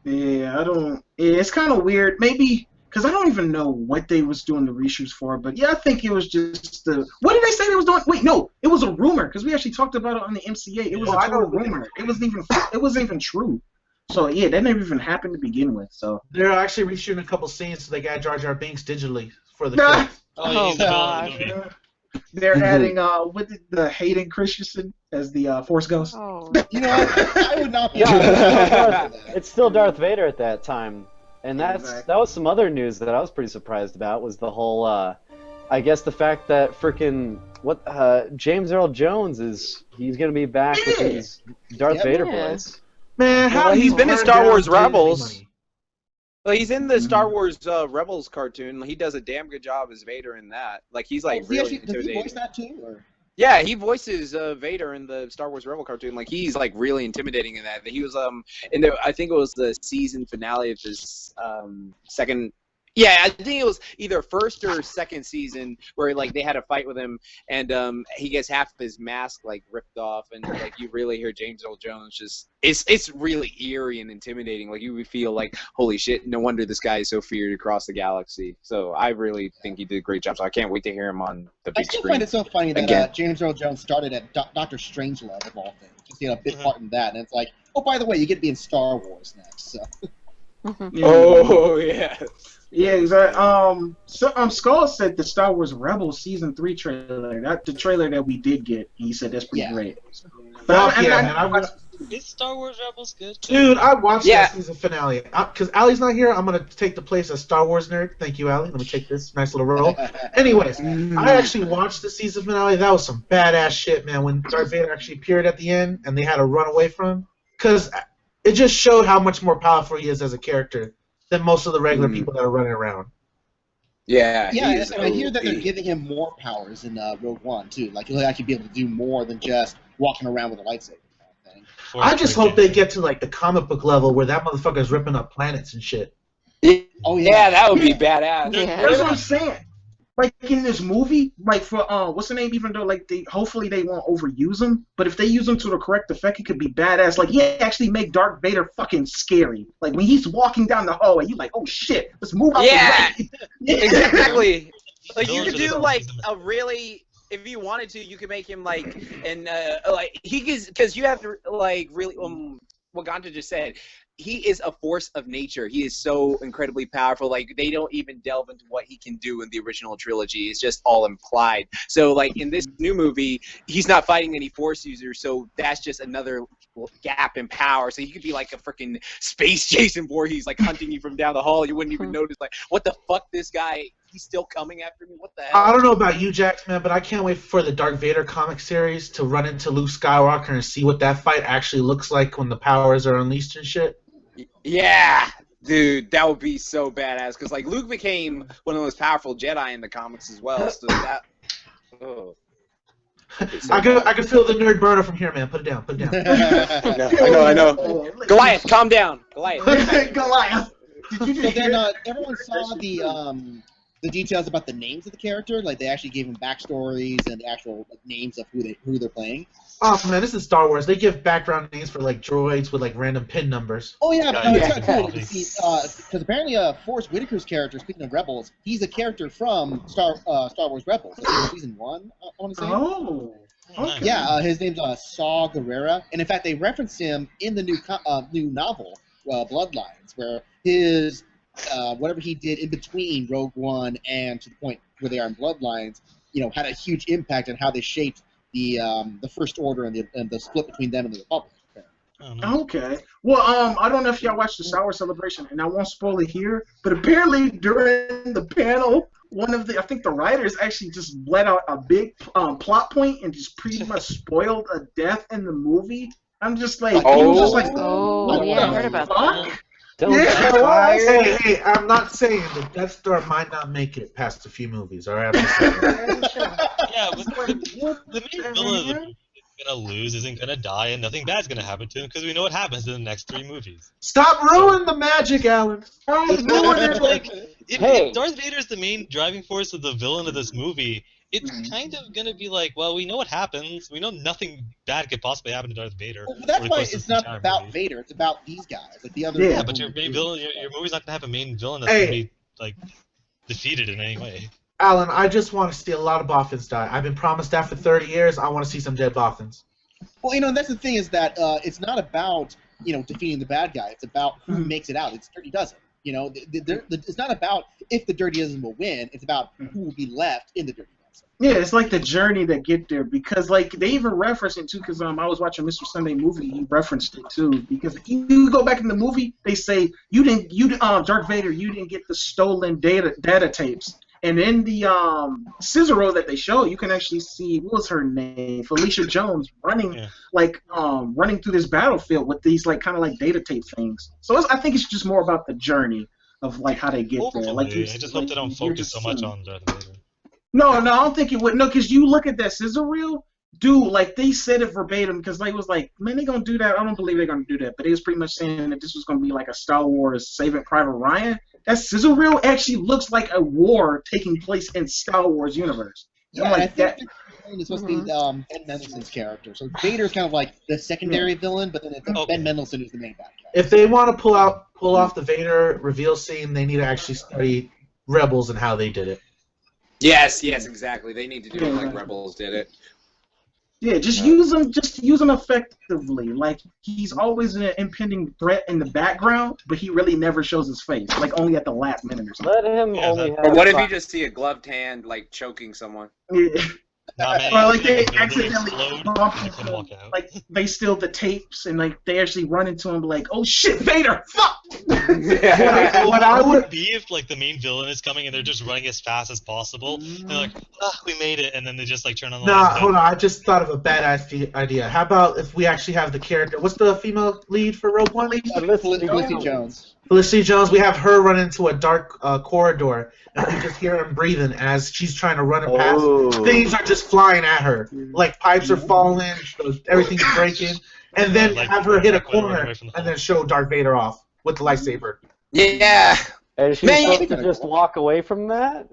Yeah, I don't. Yeah, it's kind of weird. Maybe because I don't even know what they was doing the reshoots for. But yeah, I think it was just the. What did they say they was doing? Wait, no, it was a rumor because we actually talked about it on the MCA. It was a total rumor. It wasn't even. It wasn't even true. So yeah, that never even happened to begin with. So they're actually reshooting a couple scenes, so they got Jar Jar Binks digitally for the Nah. kids. Oh, God. They're adding the Hayden Christensen as the Force Ghost. Oh. You know what? I would not be. It's still Darth Vader at that time, and that was some other news that I was pretty surprised about. Was the whole, I guess the fact that frickin' James Earl Jones he's gonna be back with his Darth Vader voice. Man, well, he's been in Star Wars Rebels. Well, he's in the Star Wars Rebels cartoon. He does a damn good job as Vader in that. Like, he's like really intimidating. Does he voice that too? Or? Yeah, he voices Vader in the Star Wars Rebel cartoon. Like, he's like really intimidating in that. He was I think it was the season finale of his second. Yeah, I think it was either first or second season where like they had a fight with him, and he gets half of his mask like ripped off, and like you really hear James Earl Jones just it's really eerie and intimidating. Like you would feel like, holy shit, no wonder this guy is so feared across the galaxy. So I really think he did a great job. So I can't wait to hear him on the big screen. I still find it so funny that James Earl Jones started at Doctor Strangelove of all things. Just a bit part in that, and it's like, oh, by the way, you get to be in Star Wars next. So. Oh yeah. Yeah, exactly. Skull said the Star Wars Rebels Season 3 trailer, the trailer that we did get, he said that's pretty great. But is Star Wars Rebels good? Dude, I watched that season finale. Because Allie's not here, I'm going to take the place of Star Wars nerd. Thank you, Allie. Let me take this nice little role. Anyways, I actually watched the season finale. That was some badass shit, man, when Darth Vader actually appeared at the end and they had to run away from him. Because it just showed how much more powerful he is as a character than most of the regular people that are running around. Yeah, and I hear that they're giving him more powers in Rogue One too. Like he'll actually be able to do more than just walking around with a lightsaber. I just hope they get to like the comic book level where that motherfucker's ripping up planets and shit. Oh yeah, that would be badass. That's what I'm saying. Like in this movie, like for what's the name? Even though like hopefully they won't overuse him, but if they use him to the correct effect, it could be badass. Like he actually make Darth Vader fucking scary. Like when he's walking down the hallway, you're like, oh shit, let's move out the way. Exactly. Like you could do like a really, if you wanted to, you could make him like like because you have to like really what Ganta just said. He is a force of nature. He is so incredibly powerful. Like they don't even delve into what he can do in the original trilogy. It's just all implied. So like in this new movie, he's not fighting any force users. So that's just another gap in power. So he could be like a freaking space Jason Voorhees, like hunting you from down the hall. You wouldn't even notice. Like what the fuck, this guy? He's still coming after me. What the hell? I don't know about you, Jax, man, but I can't wait for the Darth Vader comic series to run into Luke Skywalker and see what that fight actually looks like when the powers are unleashed and shit. Yeah, dude, that would be so badass. Because like Luke became one of the most powerful Jedi in the comics as well. So that. Oh. So I can feel the nerd burner from here, man. Put it down. Put it down. I know. Goliath, calm down. Goliath. Goliath. Did you just then everyone saw the details about the names of the character? Like they actually gave them backstories and the actual names of who they're playing. Oh man, this is Star Wars. They give background names for like droids with like random pin numbers. Oh yeah, but it's kind of cool because apparently Forrest Whitaker's character, speaking of Rebels, he's a character from Star Wars Rebels, season 1. I want to say. Oh. Okay. Yeah, his name's Saw Gerrera, and in fact they reference him in the new novel Bloodlines, where his whatever he did in between Rogue One and to the point where they are in Bloodlines, had a huge impact on how they shaped the First Order and the split between them and the Republic. Okay. Well, I don't know if y'all watched the Wars Celebration, and I won't spoil it here, but apparently during the panel, I think the writers actually just let out a big plot point and just pretty much spoiled a death in the movie. I'm just like, I heard about that. Hey, I'm not saying the Death Star might not make it past a few movies, all right? Yeah, but the main villain of the movie is gonna lose, isn't gonna die, and nothing bad's gonna happen to him because we know what happens in the next 3 movies. Stop ruining the magic, Alan. If Darth Vader's the main driving force of the villain of this movie, it's kind of gonna be like, well, we know what happens. We know nothing bad could possibly happen to Darth Vader. Well, that's why it's not about Vader. It's about these guys, like the other. Yeah, but your main villain, your movie's not gonna have a main villain that's gonna be like defeated in any way. Alan, I just want to see a lot of Bothans die. I've been promised that for 30 years. I want to see some dead Bothans. Well, that's the thing is that it's not about defeating the bad guy. It's about who makes it out. It's Dirty Dozen. It's not about if the Dirty Dozen will win. It's about who will be left in the Dirty Dozen. Yeah, it's like the journey that get there, because like they even reference it too. Because I was watching Mr. Sunday movie, he referenced it too. Because if you go back in the movie, they say Darth Vader, you didn't get the stolen data tapes. And in the scissor reel that they show, you can actually see, what was her name, Felicia Jones, running running through this battlefield with these kind of data tape things. So I think it's just more about the journey of how they get there. I just hope they don't focus so much on Darth Vader. No, I don't think it would. No, because you look at that scissor reel, dude, they said it verbatim, because they was like, man, they gonna do that. I don't believe they're gonna do that. But it was pretty much saying that this was gonna be like a Star Wars Saving Private Ryan. That scissor reel actually looks like a war taking place in Star Wars universe. Yeah, I think it's supposed to be Ben Mendelsohn's character. So Vader's kind of like the secondary villain, but then it's Ben Mendelsohn who's the main bad guy. If they want to pull off the Vader reveal scene, they need to actually study Rebels and how they did it. Yes, exactly. They need to do it like Rebels did it. Yeah, just use him effectively. He's always an impending threat in the background, but he really never shows his face. Only at the last minute or something. Let him only have. Or what if you just see a gloved hand choking someone? Yeah. Or they accidentally bump into, they steal the tapes and they actually run into him oh shit, Vader, fuck! What I would be if the main villain is coming and they're just running as fast as possible. And they're like, we made it, and then they just turn on the lights. Hold on, I just thought of a badass idea. How about if we actually have the character? What's the female lead for Rogue One? Felicity Jones. Felicity Jones. We have her run into a dark corridor, and we just hear him breathing as she's trying to run it past. Things are just flying at her. Pipes are falling, everything's breaking, and then have her hit a corner and then show Darth Vader off with the lightsaber. Yeah. And she's supposed to just walk away from that?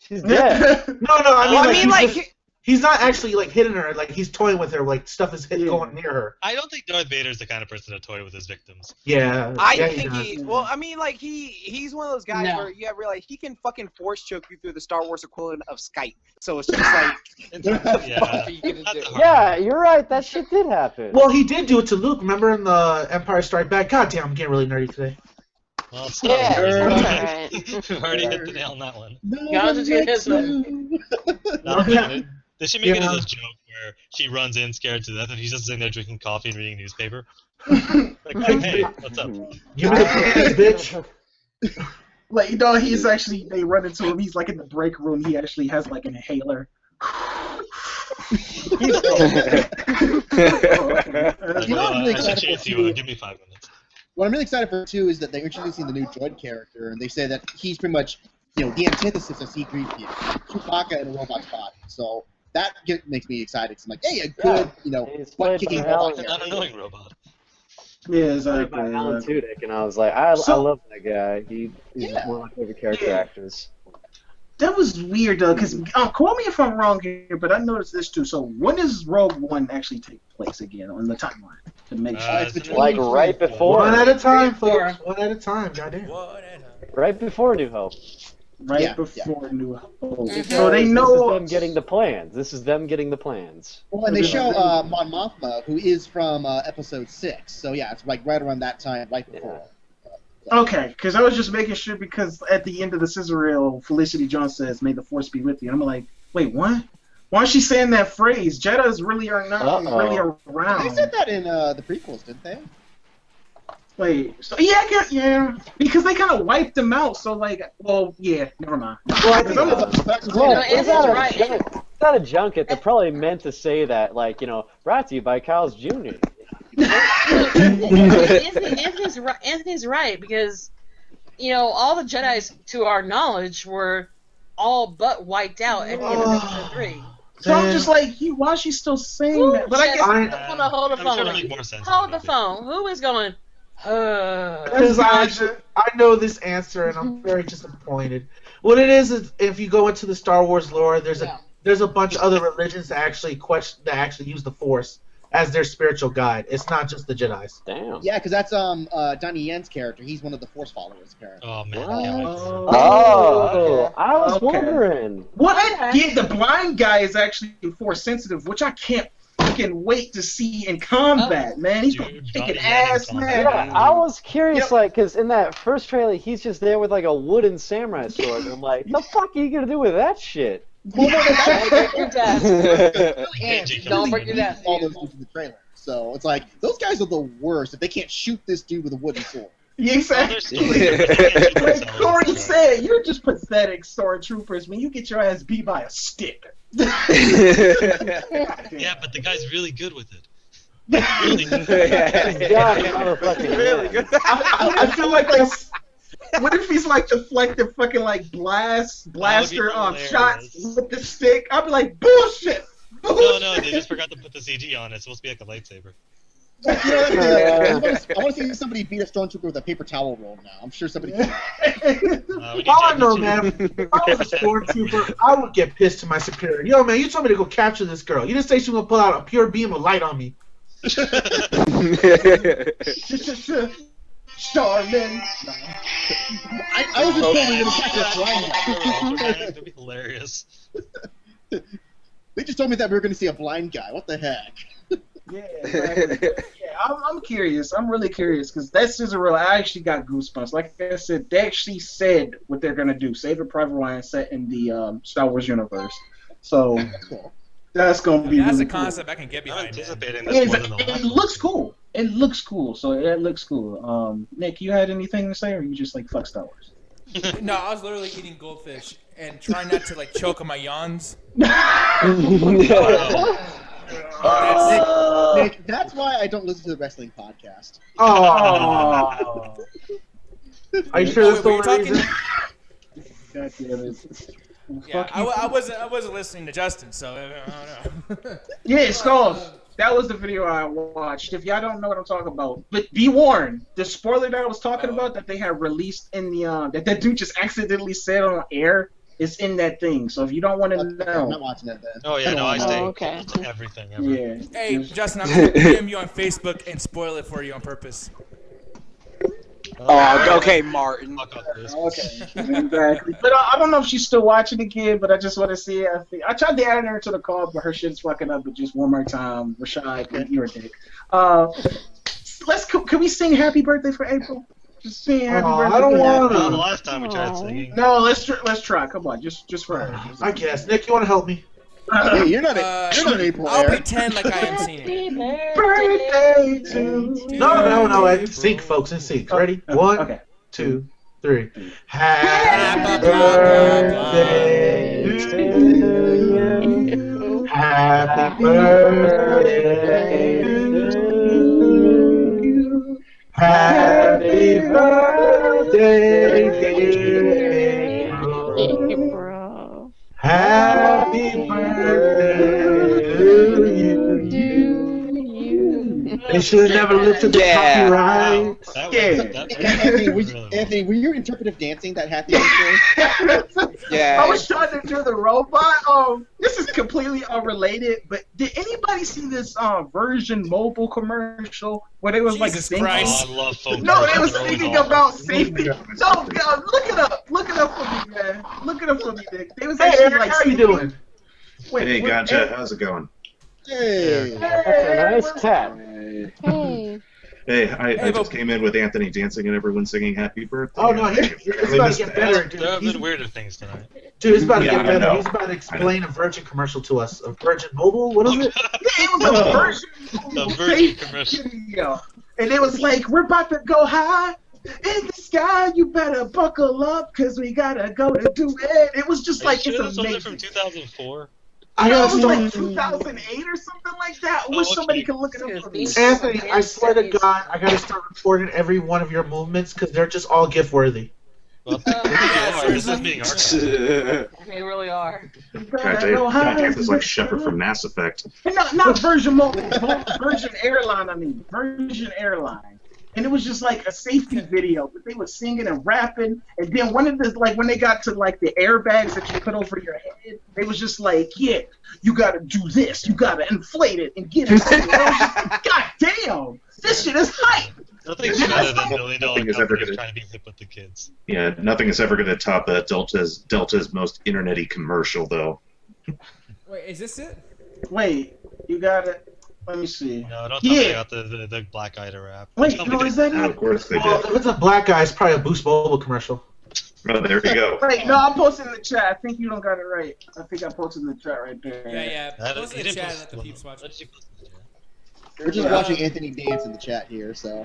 She's dead. No, I mean, he's not actually hitting her. He's toying with her. Stuff is going near her. I don't think Darth Vader's the kind of person to toy with his victims. Yeah. I think he's one of those guys where you realize he can fucking force choke you through the Star Wars equivalent of Skype. So it's just Yeah, you're right. That shit did happen. Well, he did do it to Luke. Remember in the Empire Strikes Back? God damn, I'm getting really nerdy today. Well, Yeah. We've already hit the nail on that one. Did she make it as a joke where she runs in scared to death and he's just sitting there drinking coffee and reading a newspaper? Hey, what's up? Give me the bitch. He's actually, they run into him, he's in the break room, he actually has an inhaler. Give me 5 minutes. What I'm really excited for too is that they're introducing the new droid character, and they say that he's pretty much, the antithesis of C-3PO, Chewbacca in a robot's body. So that makes me excited. I'm hey, a good, butt-kicking robot. Not an annoying robot. Yeah, exactly. By Alan Tudyk, and I was like, I love that guy. He's one of my favorite character actors. That was weird though, because quote me if I'm wrong here, but I noticed this too. So when does Rogue One actually take place again on the timeline? To make sure it's right before. One at a time, folks. One at a time. Goddamn. Right before New Hope. Before New Hope. So they know. This is them getting the plans. Well, and they show Mon Mothma, who is from Episode 6. So yeah, it's right around that time, right before. Okay, because I was just making sure, because at the end of the scissor reel, Felicity Jones says, "May the Force be with you." And I'm like, wait, what? Why is she saying that phrase? Jedis really are not really around. They said that in the prequels, didn't they? Wait, so yeah, because they kind of wiped them out. So never mind. It's not a junket. They're probably meant to say that, brought to you by Kyle's Jr. Anthony's right, because all the Jedis, to our knowledge, were all but wiped out at the end of episode 3. So I'm just why is she still saying that? But I hold the phone. Hold the phone. Who is going? Because I know this answer, and I'm very disappointed. What it is if you go into the Star Wars lore, there's a bunch of other religions that actually use the Force as their spiritual guide. It's not just the Jedis. Damn. Yeah, because that's Donnie Yen's character. He's one of the Force followers, apparently. Oh man. I was wondering. What I get, the blind guy is actually Force sensitive, which I can't fucking wait to see in combat, man. He's kicking ass, man. Yeah, I was curious, like, because in that first trailer, he's just there with like a wooden samurai sword, and I'm like, the fuck are you gonna do with that shit? Don't break your desk. Don't break your desk. All those dudes in the trailer. So it's like those guys are the worst if they can't shoot this dude with a wooden sword. Yeah, exactly. Like Corey said, you're just pathetic stormtroopers when you get your ass beat by a stick. Yeah, but the guy's really good with it. Really good. Really good. I feel like this. What if he's like deflecting fucking like blaster shots with the stick? I'd be like, bullshit. No, they just forgot to put the CG on it. It's supposed to be like a lightsaber. I want to see somebody beat a stormtrooper with a paper towel roll now. I'm sure somebody. All I know, man, if I was a stormtrooper, I would get pissed to my superior. Yo, man, you told me to go capture this girl. You didn't say she was gonna pull out a pure beam of light on me. Starman. I was just told we were gonna catch a blind guy. That'd be hilarious. They just told me that we were gonna see a blind guy. What the heck? Yeah, exactly. I'm curious. I'm really curious because that Sizzle Reel, I actually got goosebumps. Like I said, they actually said what they're gonna do. Saving Private Ryan set in the Star Wars universe. So that's gonna be. That's really a concept I can get behind. It looks cool. It looks cool. So it looks cool. Nick, you had anything to say, or you just like fuck Star Wars? No, I was literally eating goldfish and trying not to like choke on my yawns. Nick, that's why I don't listen to the wrestling podcast. Oh. Are you sure that's the only reason? God damn it. Yeah, I wasn't listening to Justin, so I don't know. Yeah, Skulls. That was the video I watched. If y'all don't know what I'm talking about, but be warned, the spoiler that I was talking about that they had released in the that dude just accidentally said on air is in that thing. So if you don't want to know, I'm not watching that then. Oh yeah, no, I stay okay. everything. Yeah. Hey, Justin, I'm gonna DM you on Facebook and spoil it for you on purpose. Oh, okay, Martin. Okay, exactly. But I don't know if she's still watching the kid, but I just want to see it. I tried to add her to the call, but her shit's fucking up. But just one more time, Rashad, you're a dick. Can we sing Happy Birthday for April? Just sing Happy Birthday. I don't want The to. last time we tried singing. No, let's try. Come on, just for her. I guess. Nick, you want to help me? Hey, you're not April. I'll Eric. pretend like I am singing it. Birthday to you. No. In sync, folks. In sync. Ready? 1, 2, 3. Happy birthday to you. Happy birthday to you. Happy birthday, dear April. Happy birthday to you. They should have never lifted the copyright. Anthony, were you interpretive dancing that Happy Birthday? Yeah. I was trying to do the robot. This is completely unrelated, but did anybody see this Version mobile commercial where they was like singing? Christ. Oh, I love phone No, they calls. was They're always singing awful. about safety. No, God, look it up. Look it up for me, man. Look it up for me, Nick. They was Hey, actually Eric, like how you singing. doing? Wait, Hey, what- gotcha. How's it going? Hey. That's a nice tap. Hey. Hey, I just came in with Anthony dancing and everyone singing Happy Birthday. Oh, no, it's about to get better, dude. There have been weirder things tonight. Dude, it's about to Yeah, get I better. know. He's about to explain a Virgin commercial to us. A Virgin Mobile? What is it? It was a Version The Virgin commercial. video. And it was like, we're about to go high in the sky. You better buckle up because we got to go to do it. It was just like, Sure, it's this wasn't amazing. from 2004. I It gotta was like start. 2008 or something like that. I wish somebody could look it up for me. Anthony, I swear to God, I gotta start recording every one of your movements because they're just all GIF worthy. Well, this is being archived. They really are. Goddamn, it's like Shepard from Mass Effect. Not Virgin Mobile, Virgin Airline. I mean, Virgin Airline. And it was just like a safety video, but they were singing and rapping. And then one of the, like, when they got to like the airbags that you put over your head, they was just like, yeah, you gotta do this, you gotta inflate it and get it. And I was just like, God damn, this shit is hype. Nothing's better than $1 million Nothing is ever companies gonna- trying to be hip with the kids. Yeah, nothing is ever going to top Delta's most internet-y commercial, though. Wait, is this it? Wait, you got it. Let me see. No, don't tell me about the Black Eye to rap. Wait, no, is that not? Of course they Well, did. if it's a black guy, it's probably a Boost Mobile commercial. Oh, there you go. Wait, no, I posted in the chat. I think you don't got it right. I think I posted in the chat right there. Yeah. Post in the chat and let the peeps watch. We're just watching Anthony dance in the chat here, so.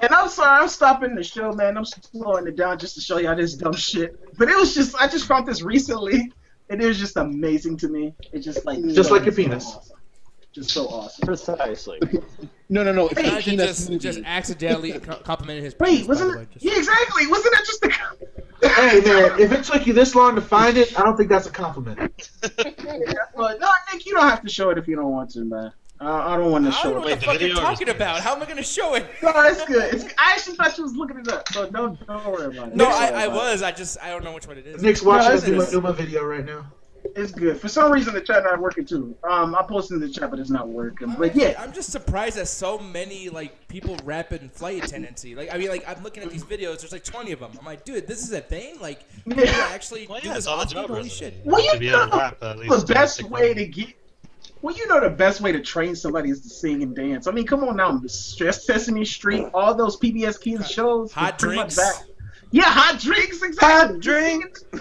And I'm sorry, I'm stopping the show, man. I'm slowing it down just to show y'all this dumb shit. But it was just, I just found this recently, and it was just amazing to me. It's just like your penis. Awesome. Just so awesome. Precisely. No. Imagine just accidentally complimented his Wait, penis, wasn't by the way. it? Yeah, exactly. Wasn't that just the? Hey man, if it took you this long to find it, I don't think that's a compliment. Well, no, Nick, you don't have to show it if you don't want to, man. I don't want to I show don't know it. what the fuck you're talking about. How am I going to show it? No, it's good. I actually thought you was looking it up, so don't worry about it. No, I was. I don't know which one it is. Nick's watching the Numa video right now. It's good. For some reason, the chat not working too. I posted in the chat, but it's not working. But yeah, I'm just surprised that so many people rapping flight attendant. I'm looking at these videos. There's like 20 of them. I'm like, dude, this is a thing. Like, people actually do this often. Holy shit. Well, you know the best way to get. Well, you know the best way to train somebody is to sing and dance. I mean, come on now, Sesame Street, all those PBS Kids shows. Hot drinks. Yeah, hot drinks, exactly. Hot drinks. I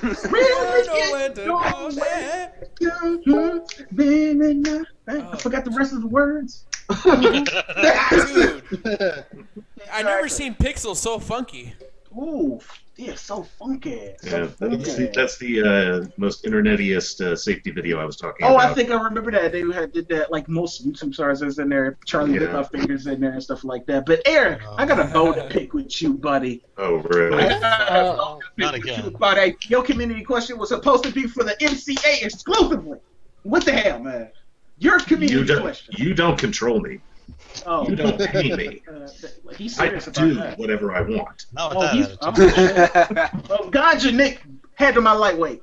forgot the rest of the words. Dude, I never seen Pixels so funky. Ooh, yeah, so funky. Yeah, that's the most internetiest safety video I was talking about. Oh, I think I remember that. They did that, like most YouTube stars is in there. Charlie with my fingers in there and stuff like that. But Eric, I got a bone to pick with you, buddy. Oh, really? Not again. Buddy, your community question was supposed to be for the MCA exclusively. What the hell, man? Your community question. You don't control me. Oh. You don't pay me. He's I serious about do that. whatever I want. Ganja Nick, handle my lightweight.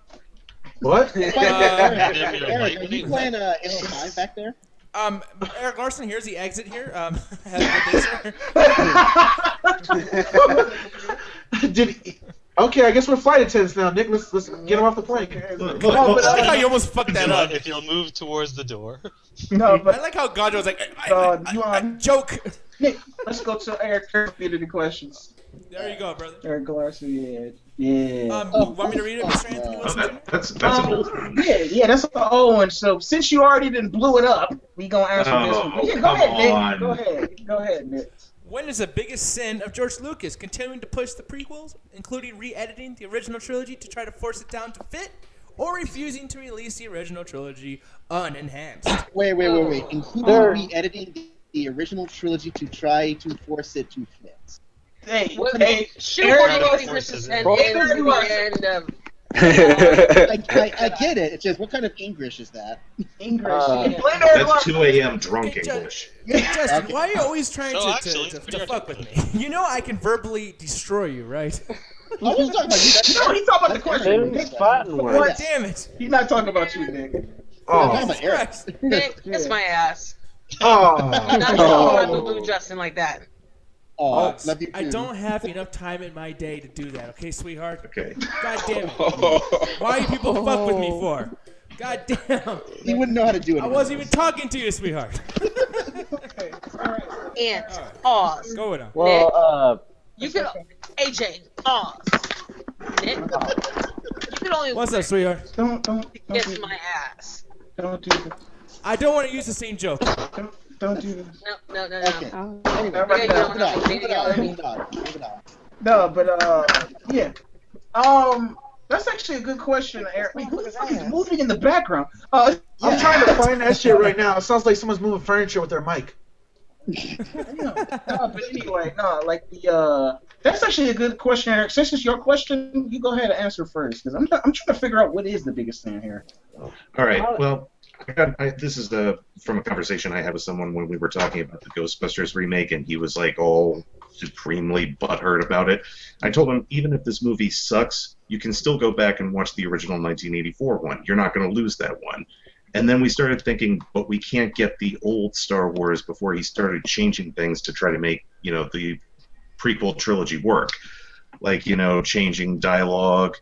What? Eric, are you playing NO5 back there? Eric Larson, here's the exit here. Have a good day, sir. Okay, I guess we're flight attendants now, Nick. Let's get him off the plane. I like how you almost fucked that up. If you'll move towards the door. No, but I like how Ganja was like, joke. Nick, let's go to Eric community questions. There you go, brother. Eric Larson, yeah. Want me to read it, Mr. Anthony Wilson? That's an old one. Yeah, that's an old one. So since you already done blew it up, we gonna answer this one. Yeah, go ahead, Nick. Go ahead, Nick. When is the biggest sin of George Lucas? Continuing to push the prequels, including re-editing the original trilogy to try to force it down to fit, or refusing to release the original trilogy unenhanced? Wait. Including re-editing the original trilogy to try to force it to fit. Hey, shoehorning Chris's head into the end of. I get it. It's just, what kind of English is that? English. That's 2 a.m. drunk English. Justin, why are you always trying to fuck with me? You know I can verbally destroy you, right? I wasn't talking about you. No, he's talking about the question. God damn it. He's not talking about you, Nick. Oh, Nick, kiss my ass. Oh. Not talking about boo Justin like that. Oh, love you too. I don't have enough time in my day to do that, okay, sweetheart? Okay. God damn it. Why do people fuck with me for? God damn. He wouldn't know how to do it. I wasn't even talking to you, sweetheart. And pause. Go with him. Well, you can AJ pause. Nick, you can only. What's up, sweetheart? Don't kiss my ass. Don't do this. I don't want to use the same joke. Don't do this. No. Okay. No, but yeah. That's actually a good question, Eric. Wait, who the fuck is moving in the background? I'm trying to find that shit right now. It sounds like someone's moving furniture with their mic. But anyway, that's actually a good question, Eric. Since it's your question, you go ahead and answer first, because I'm trying to figure out what is the biggest thing here. All right. Well, this is from a conversation I had with someone when we were talking about the Ghostbusters remake, and he was like all supremely butthurt about it. I told him, even if this movie sucks, you can still go back and watch the original 1984 one. You're not going to lose that one. And then we started thinking, but we can't get the old Star Wars before he started changing things to try to make, the prequel trilogy work. Like, changing dialogue,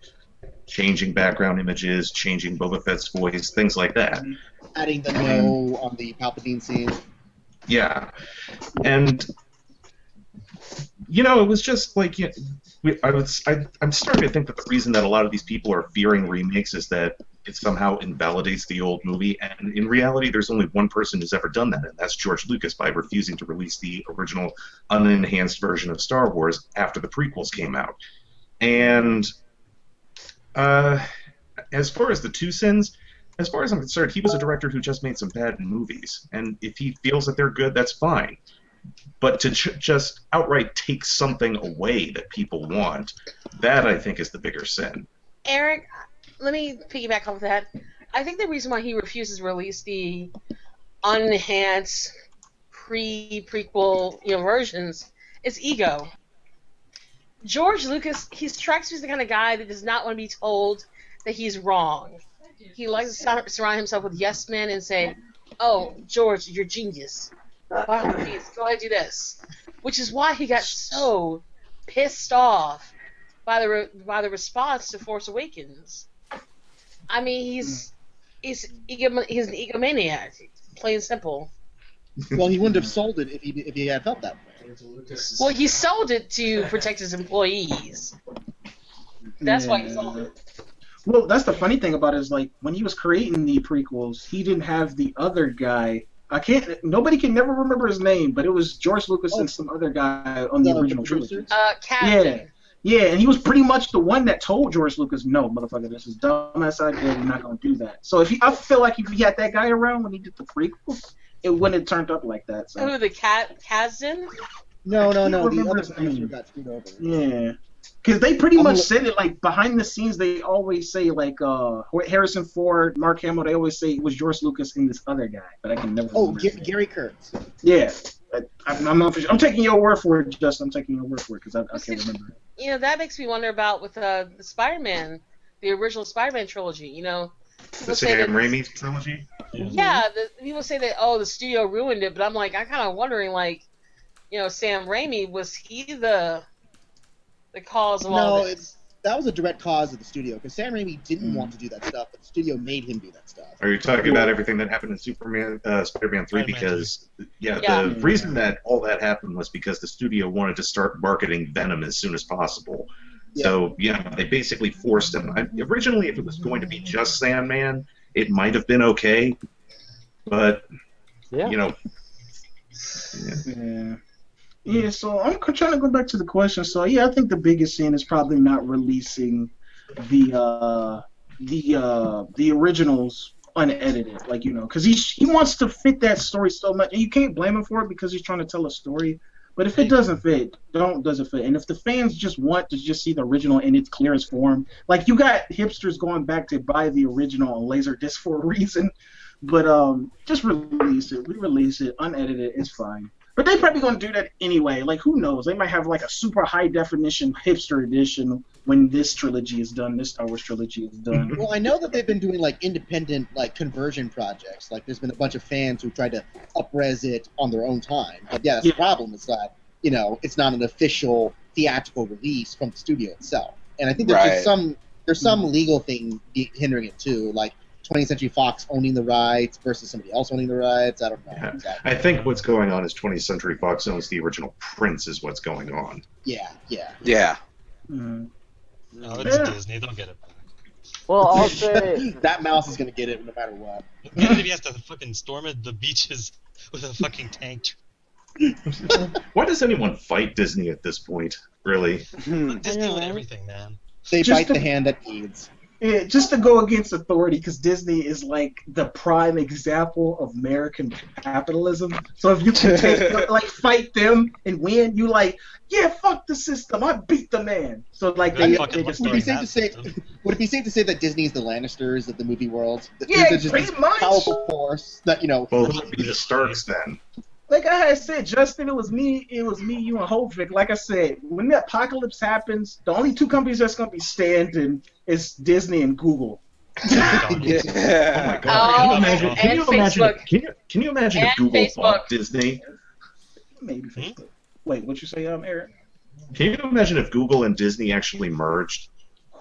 changing background images, changing Boba Fett's voice, things like that. adding the no on the Palpatine scene. Yeah, and it was just like I'm starting to think that the reason that a lot of these people are fearing remakes is that it somehow invalidates the old movie, and in reality, there's only one person who's ever done that, and that's George Lucas by refusing to release the original unenhanced version of Star Wars after the prequels came out. And as far as the two sins, as far as I'm concerned, he was a director who just made some bad movies, and if he feels that they're good, that's fine. But to just outright take something away that people want, that I think is the bigger sin. Eric, let me piggyback off that. I think the reason why he refuses to release the unenhanced prequel versions is ego. George Lucas, he strikes me as the kind of guy that does not want to be told that he's wrong. He likes to surround himself with yes men and say, "Oh, George, you're genius. Wow, please, go ahead and do this." Which is why he got so pissed off by the response to Force Awakens. I mean, he's an egomaniac, plain and simple. Well, he wouldn't have sold it if he had felt that way. Well, he sold it to protect his employees. That's why he sold it. Well, that's the funny thing about it is, like, when he was creating the prequels, he didn't have the other guy. Nobody can never remember his name, but it was George Lucas and some other guy on the original trilogy. Captain. Yeah, and he was pretty much the one that told George Lucas, "No, motherfucker, this is dumbass idea. We're not gonna do that." So I feel like if he had that guy around when he did the prequels, it wouldn't have turned up like that. So. Who, the Kazdan? No. The other producer got screwed over. Yeah. Because they pretty much said it, like, behind the scenes, they always say, like, Harrison Ford, Mark Hamill, they always say it was George Lucas and this other guy, but I can never remember. Gary Kurtz. Yeah. I'm not I'm taking your word for it, Justin. I'm taking your word for it, because I can't remember it. That makes me wonder about with the Spider-Man, the original Spider-Man trilogy, The Sam Raimi trilogy? Yeah, people say that, the studio ruined it, but I'm kind of wondering, Sam Raimi, was he the cause of all this? That was a direct cause of the studio, because Sam Raimi didn't want to do that stuff, but the studio made him do that stuff. Are you talking about everything that happened in Spider-Man 3? Because, the reason that all that happened was because the studio wanted to start marketing Venom as soon as possible. Yeah. So, they basically forced him. Originally, if it was going to be just Sandman, it might have been okay, but, Yeah, so I'm trying to go back to the question. So I think the biggest sin is probably not releasing the originals unedited, because he wants to fit that story so much, and you can't blame him for it because he's trying to tell a story. But if it doesn't fit, doesn't fit. And if the fans just want to just see the original in its clearest form, like you got hipsters going back to buy the original on Laserdisc for a reason, but just release it, re-release it, unedited, it's fine. But they probably gonna do that anyway. Like, who knows? They might have like a super high definition hipster edition when this trilogy is done. This Star Wars trilogy is done. Well, I know that they've been doing like independent like conversion projects. Like, there's been a bunch of fans who tried to up-res it on their own time. But yeah, that's the problem. Is that it's not an official theatrical release from the studio itself. And I think there's some legal thing hindering it too. Like 20th Century Fox owning the rights versus somebody else owning the rights. I don't know. Yeah. Exactly. I think what's going on is 20th Century Fox owns the original Prince is what's going on. Yeah. No, it's Disney. They'll get it back. Well, I'll say that mouse is going to get it no matter what. Get it if he has to fucking storm the beaches with a fucking tank. Why does anyone fight Disney at this point, really? Disney with everything, man. They bite the hand that feeds. Yeah, just to go against authority, because Disney is like the prime example of American capitalism. So if you can fight them and win, you fuck the system. I beat the man. So would it be safe to say that Disney is the Lannisters of the movie world? Yeah, just pretty much. Powerful force that Well, who would be the Starks then? Like I had said, Justin, it was me, you, and Hovik. Like I said, when the apocalypse happens, the only two companies that's going to be standing is Disney and Google. Yeah. Oh my God! Can you imagine if Google bought Disney? Maybe Facebook. Wait, what you say, Eric? Can you imagine if Google and Disney actually merged?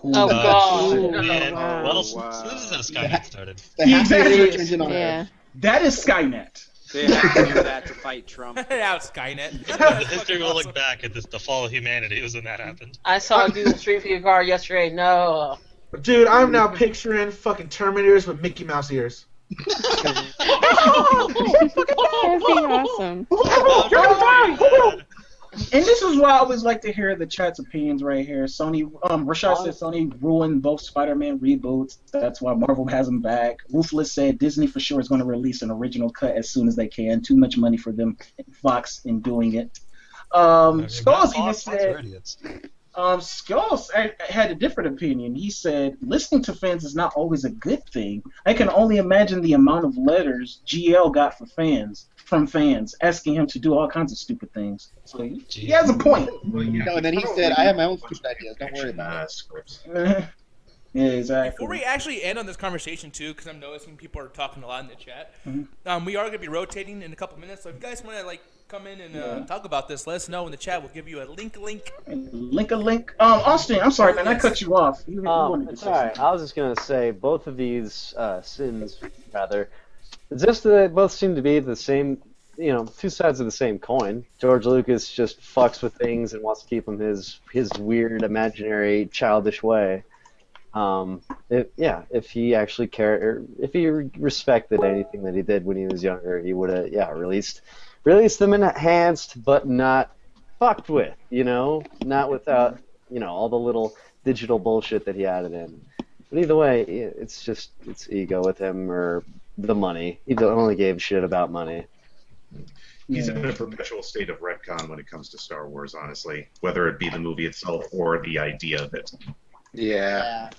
Oh God. Yeah. Well, so this is how Skynet started. The happiest search Exactly. engine on Yeah. Earth. That is Skynet. They have to do that to fight Trump. Out Skynet. The history will look back at the fall of humanity was when that happened. I saw a Google Street View car yesterday. No. Dude, I'm now picturing fucking Terminators with Mickey Mouse ears. That'd be awesome. And this is why I always like to hear the chat's opinions right here. Sony, Rashad said Sony ruined both Spider-Man reboots. That's why Marvel has them back. Ruthless said Disney for sure is going to release an original cut as soon as they can. Too much money for them, Fox, in doing it. Skulls even said. Skulls had a different opinion. He said, listening to fans is not always a good thing. I can only imagine the amount of letters GL got from fans, asking him to do all kinds of stupid things. So he has a point. No, and then he said, I have my own stupid ideas. Don't worry about it. Yeah, exactly. Before we actually end on this conversation, too, because I'm noticing people are talking a lot in the chat, Mm-hmm. we are going to be rotating in a couple minutes. So if you guys want to come in and talk about this, let us know in the chat. We'll give you a link. Link. Austin, I'm sorry, man. I cut you off. It's all right. I was just going to say both of these sins, rather, just that they both seem to be the same, two sides of the same coin. George Lucas just fucks with things and wants to keep them his weird, imaginary, childish way. If he actually cared, or if he respected anything that he did when he was younger, he would have, released them enhanced, but not fucked with, not without, all the little digital bullshit that he added in. But either way, it's ego with him or the money. He only gave a shit about money. He's in a perpetual state of retcon when it comes to Star Wars, honestly, whether it be the movie itself or the idea of it. Yeah.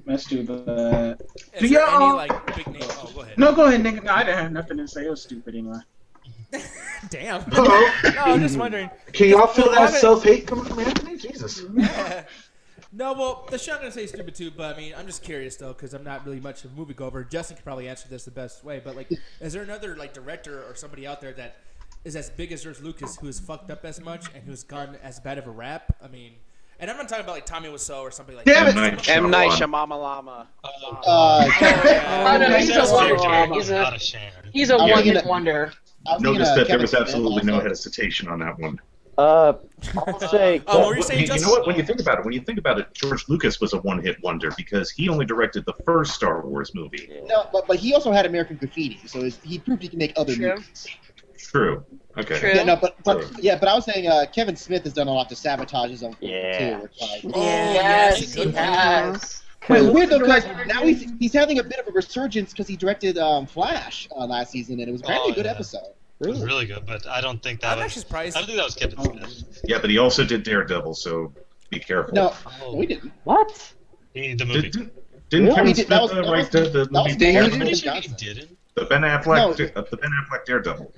Let's do that. Is there any big name? Oh, go ahead. No, go ahead, nigga. No, I didn't have nothing to say. It was stupid anyway. Damn. Hello. No, I'm just wondering. Can y'all feel that self-hate coming from Anthony? Jesus. No, well, the show I'm going to say stupid too, but I'm just curious though, because I'm not really much of a moviegoer. Justin could probably answer this the best way, but is there another director or somebody out there that is as big as George Lucas who has fucked up as much and who's gotten as bad of a rap? And I'm not talking about Tommy Wiseau or somebody like that. Damn it! M. Night Shyamalan. He's a one-hit wonder. Notice that there was absolutely no hesitation on that one. I'll say. What were you saying, you Justin? know what? When you think about it, George Lucas was a one-hit wonder because he only directed the first Star Wars movie. No, but he also had American Graffiti, so he proved he can make other movies. True. Okay. True. Yeah, no, but I was saying Kevin Smith has done a lot to sabotage his own film too. Yes, he has. Wait, weird though, because now he's having a bit of a resurgence because he directed Flash last season, and it was apparently a good episode. It was really good, but I don't think that was. I don't think that was Kevin Smith. Yeah, but he also did Daredevil, so be careful. No, we didn't. What? The movie. Didn't Kevin Smith write the movie Daredevil? Didn't. The Ben Affleck Daredevil.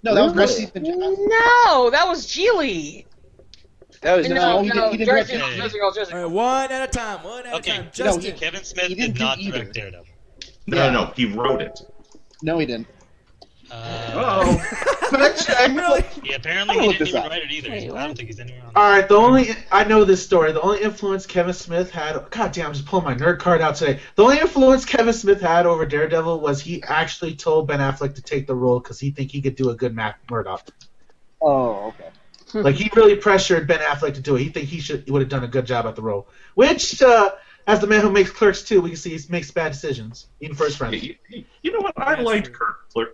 No, that was Rusty Johnson. No, that was Geely. That was he didn't direct it. All right, one at a time. Justin. Kevin Smith did not direct Daredevil. No, he wrote it. No, he didn't. Really? Yeah, apparently he didn't even write it either. I don't think he's anywhere on. All right, I know this story. The only influence Kevin Smith had. God damn, I'm just pulling my nerd card out today. The only influence Kevin Smith had over Daredevil was he actually told Ben Affleck to take the role because he think he could do a good Murdoch. Oh, okay. He really pressured Ben Affleck to do it. He think he would have done a good job at the role. Which, as the man who makes Clerks 2, we can see he makes bad decisions, even for his friends. You know what? I liked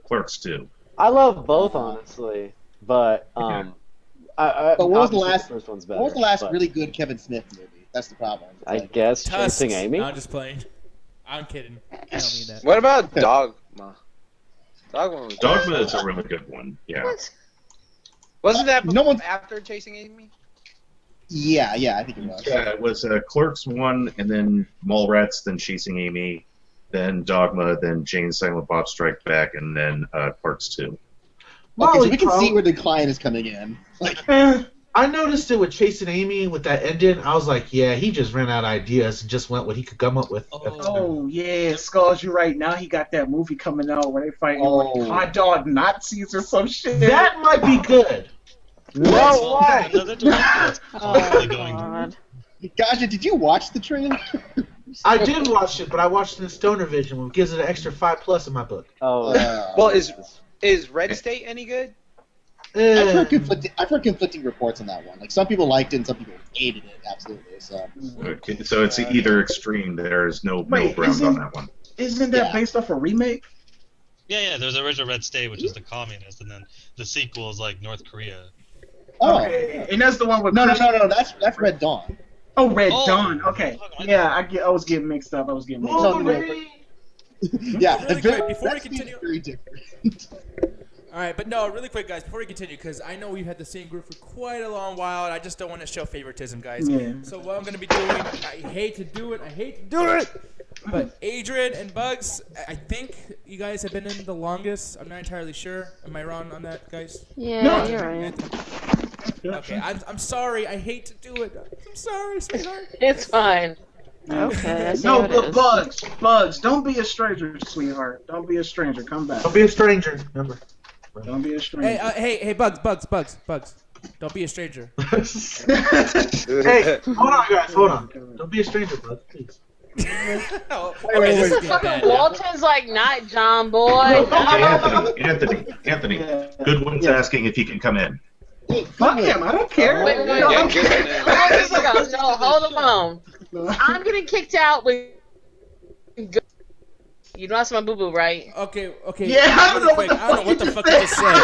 Clerks 2. I love both, honestly, but but what was the last? First one's better, what was the last really good Kevin Smith movie? That's the problem. I guess Chasing Amy. No, I'm just playing. I'm kidding. I don't mean that. What about Dogma? Dogma is a really good one. Yeah. What? Wasn't that after Chasing Amy? Yeah, I think it was. Yeah, it was Clerks 1, and then Mallrats, then Chasing Amy, then Dogma, then Jane Silent Bob Strike Back, and then Clerks 2. Okay, so we can see where the client is coming in. I noticed it with Chasing Amy with that ending. I was like, yeah, he just ran out of ideas and just went what he could come up with. Oh yeah, Skulls, you're right. Now he got that movie coming out where they fighting like hot dog Nazis or some shit. That might be good. No way! Oh, God. Gotcha, did you watch the trailer? I did watch it, but I watched it in Stoner Vision, which gives it an extra 5+ in my book. Oh, well, is Red State any good? I've heard conflicting reports on that one. Like, some people liked it and some people hated it, absolutely. So, Okay, so it's either extreme. There's no middle ground on that one. Isn't that based off a remake? Yeah, there's the original Red State, which is the communist, and then the sequel is like North Korea. Oh, okay. And that's the one with no, that's Red Dawn. Oh, Red Dawn. Okay. Yeah, I was getting mixed up. Yeah, Really quick, before we that's continue. very different. All right, but no, really quick, guys, before we continue, because I know we've had the same group for quite a long while, and I just don't want to show favoritism, guys. Yeah. So what I'm going to be doing, I hate to do it, but Adrienne and Bugs, I think you guys have been in the longest. I'm not entirely sure. Am I wrong on that, guys? Yeah, No. you're right. Okay, I'm sorry. I hate to do it. I'm sorry, sweetheart. It's fine. Okay, I see No, how it but is. Bugs, don't be a stranger, sweetheart. Don't be a stranger. Come back. Don't be a stranger, remember. Don't be a stranger. Hey, Bugs. Don't be a stranger. Hey, hold on, guys, hold on. Don't be a stranger, bud, please. This is fucking Walton's like, not John Boy. Anthony. Goodwin's asking if he can come in. Fuck him. I don't care. Wait, hold on. I'm getting kicked out with. You know that's my boo boo, right? Okay. Yeah, I don't know what the fuck you just said.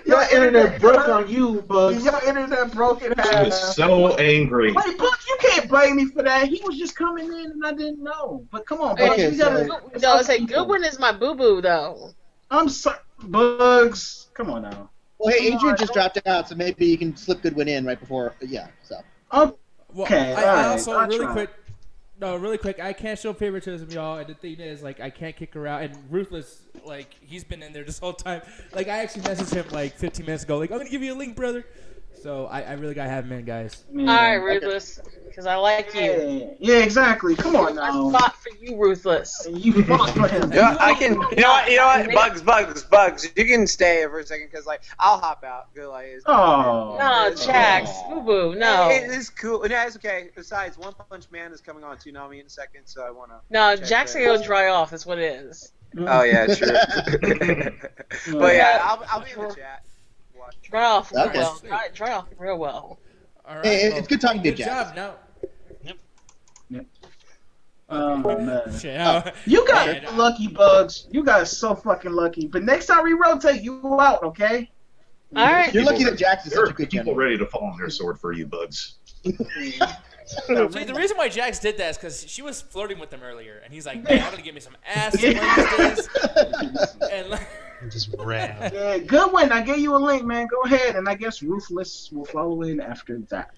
Your internet broke on you, Bugs. Your internet broke in He half. was so angry. Wait, Bugs, you can't blame me for that. He was just coming in and I didn't know. But come on, Bugs. You gotta. No, I said Goodwin is my boo boo though. I'm sorry, Bugs. Come on now. Well, hey, Adrienne just dropped out, so maybe you can slip Goodwin in right before. Yeah, so. Okay. I also really quick. I can't show favoritism, y'all. And the thing is, like, I can't kick her out. And Ruthless, like, he's been in there this whole time. Like, I actually messaged him like 15 minutes ago. Like, I'm gonna give you a link, brother. So I really gotta have him in, guys. All right, Ruthless, because I like you. Yeah, exactly. Come on now. I fought for you, Ruthless. You fought for him. I can. You know what? Bugs. You can stay for a second because like I'll hop out. Good, like, No, Jax, boo boo, no. It's cool. No, it's okay. Besides, One Punch Man is coming on Toonami in a second, so I wanna. No, Jax gonna go dry off. That's what it is. Oh yeah, true. But yeah, I'll be in the chat. Dry off real well. Dry off real well. All right. Hey, it's good talking to you, Good Jax. job. Now. Yep. Oh man. Shit, You got lucky, Bugs. You got so fucking lucky. But next time we rotate, you out, okay? All right. You're lucky that Jax is There such are a good people general. ready to fall on their sword for you, Bugs. See, the reason why Jax did that is because she was flirting with him earlier, and he's like, "Man, I'm gonna give me some ass one of these days." And like, just ran. Yeah, good one. I gave you a link, man. Go ahead, and I guess Ruthless will follow in after that.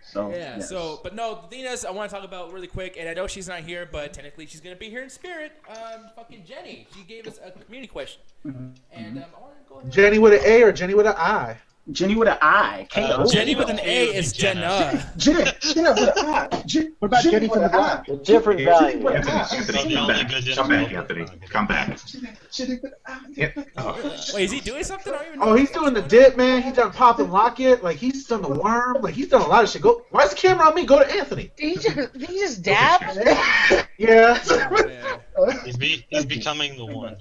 So yeah. yes. So, but no, the thing is, I want to talk about really quick, and I know she's not here, but technically she's gonna be here in spirit. Fucking Jenni, she gave us a community question, and I want to go ahead. Jenni with an A or Jenni with an I? Jenni with an I. Jenni with an A is Jenna. Jenna with an I. What about Jenni from the block? A different value. Anthony, come back. Anthony. Come back. Wait, is he doing something? I don't even know. Oh, he's doing the dip, man. He's done pop and lock it. Like, he's done the worm. Like, he's done a lot of shit. Why is the camera on me? Go to Anthony. Did he just dab? Yeah. He's becoming the one.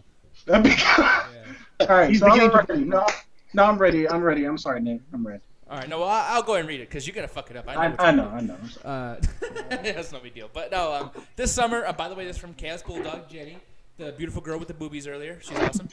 All right, so I'm ready. No, I'm ready. I'm sorry, Nick. I'm ready. All right, no, well, I'll go ahead and read it because you're gonna fuck it up. I know. That's no big deal. But no, this summer. By the way, this is from Chaos Bulldog Jenni, the beautiful girl with the boobies earlier. She's awesome.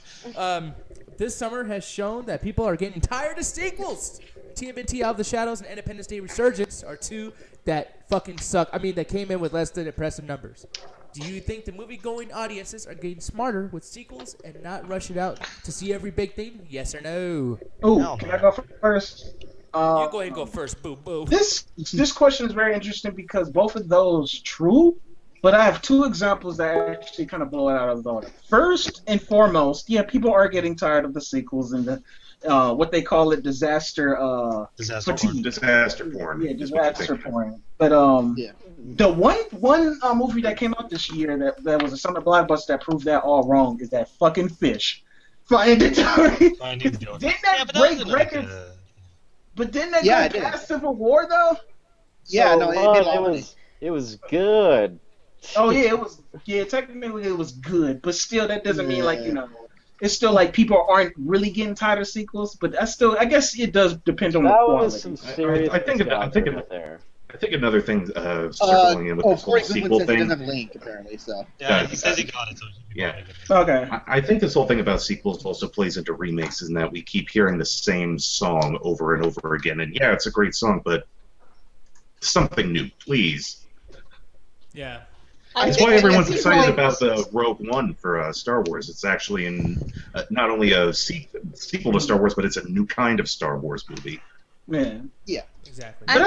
This summer has shown that people are getting tired of sequels. TMNT Out of the Shadows and Independence Day Resurgence are two that fucking suck. I mean, that came in with less than impressive numbers. Do you think the movie-going audiences are getting smarter with sequels and not rushing out to see every big thing? Yes or no? Oh, can I go first? You go ahead and go first, boo boo. This question is very interesting because both of those true, but I have two examples that actually kind of blow it out of the water. First and foremost, yeah, people are getting tired of the sequels and the what they call it, disaster porn. Disaster porn. Yeah, disaster porn. But the one movie that came out this year that was a summer blockbuster that proved that all wrong is that fucking Fish. Finding Dory. Didn't that break records? But didn't they Yeah, go it past Civil War though? Yeah, no, it was good. Oh yeah, it was. Yeah, technically it was good, but still that doesn't mean like it's still like people aren't really getting tired of sequels. But that's still, I guess it does depend on the quality. I think another thing circling in with this whole Corey Goodwin sequel says thing. he doesn't have Link apparently, so. Yeah, he says he got it. So yeah. Okay. I think this whole thing about sequels also plays into remakes, in that we keep hearing the same song over and over again. And yeah, it's a great song, but something new, please. Yeah. That's why everyone's excited about the Rogue One for Star Wars. It's actually not only a sequel to Star Wars, but it's a new kind of Star Wars movie. Yeah. Exactly. I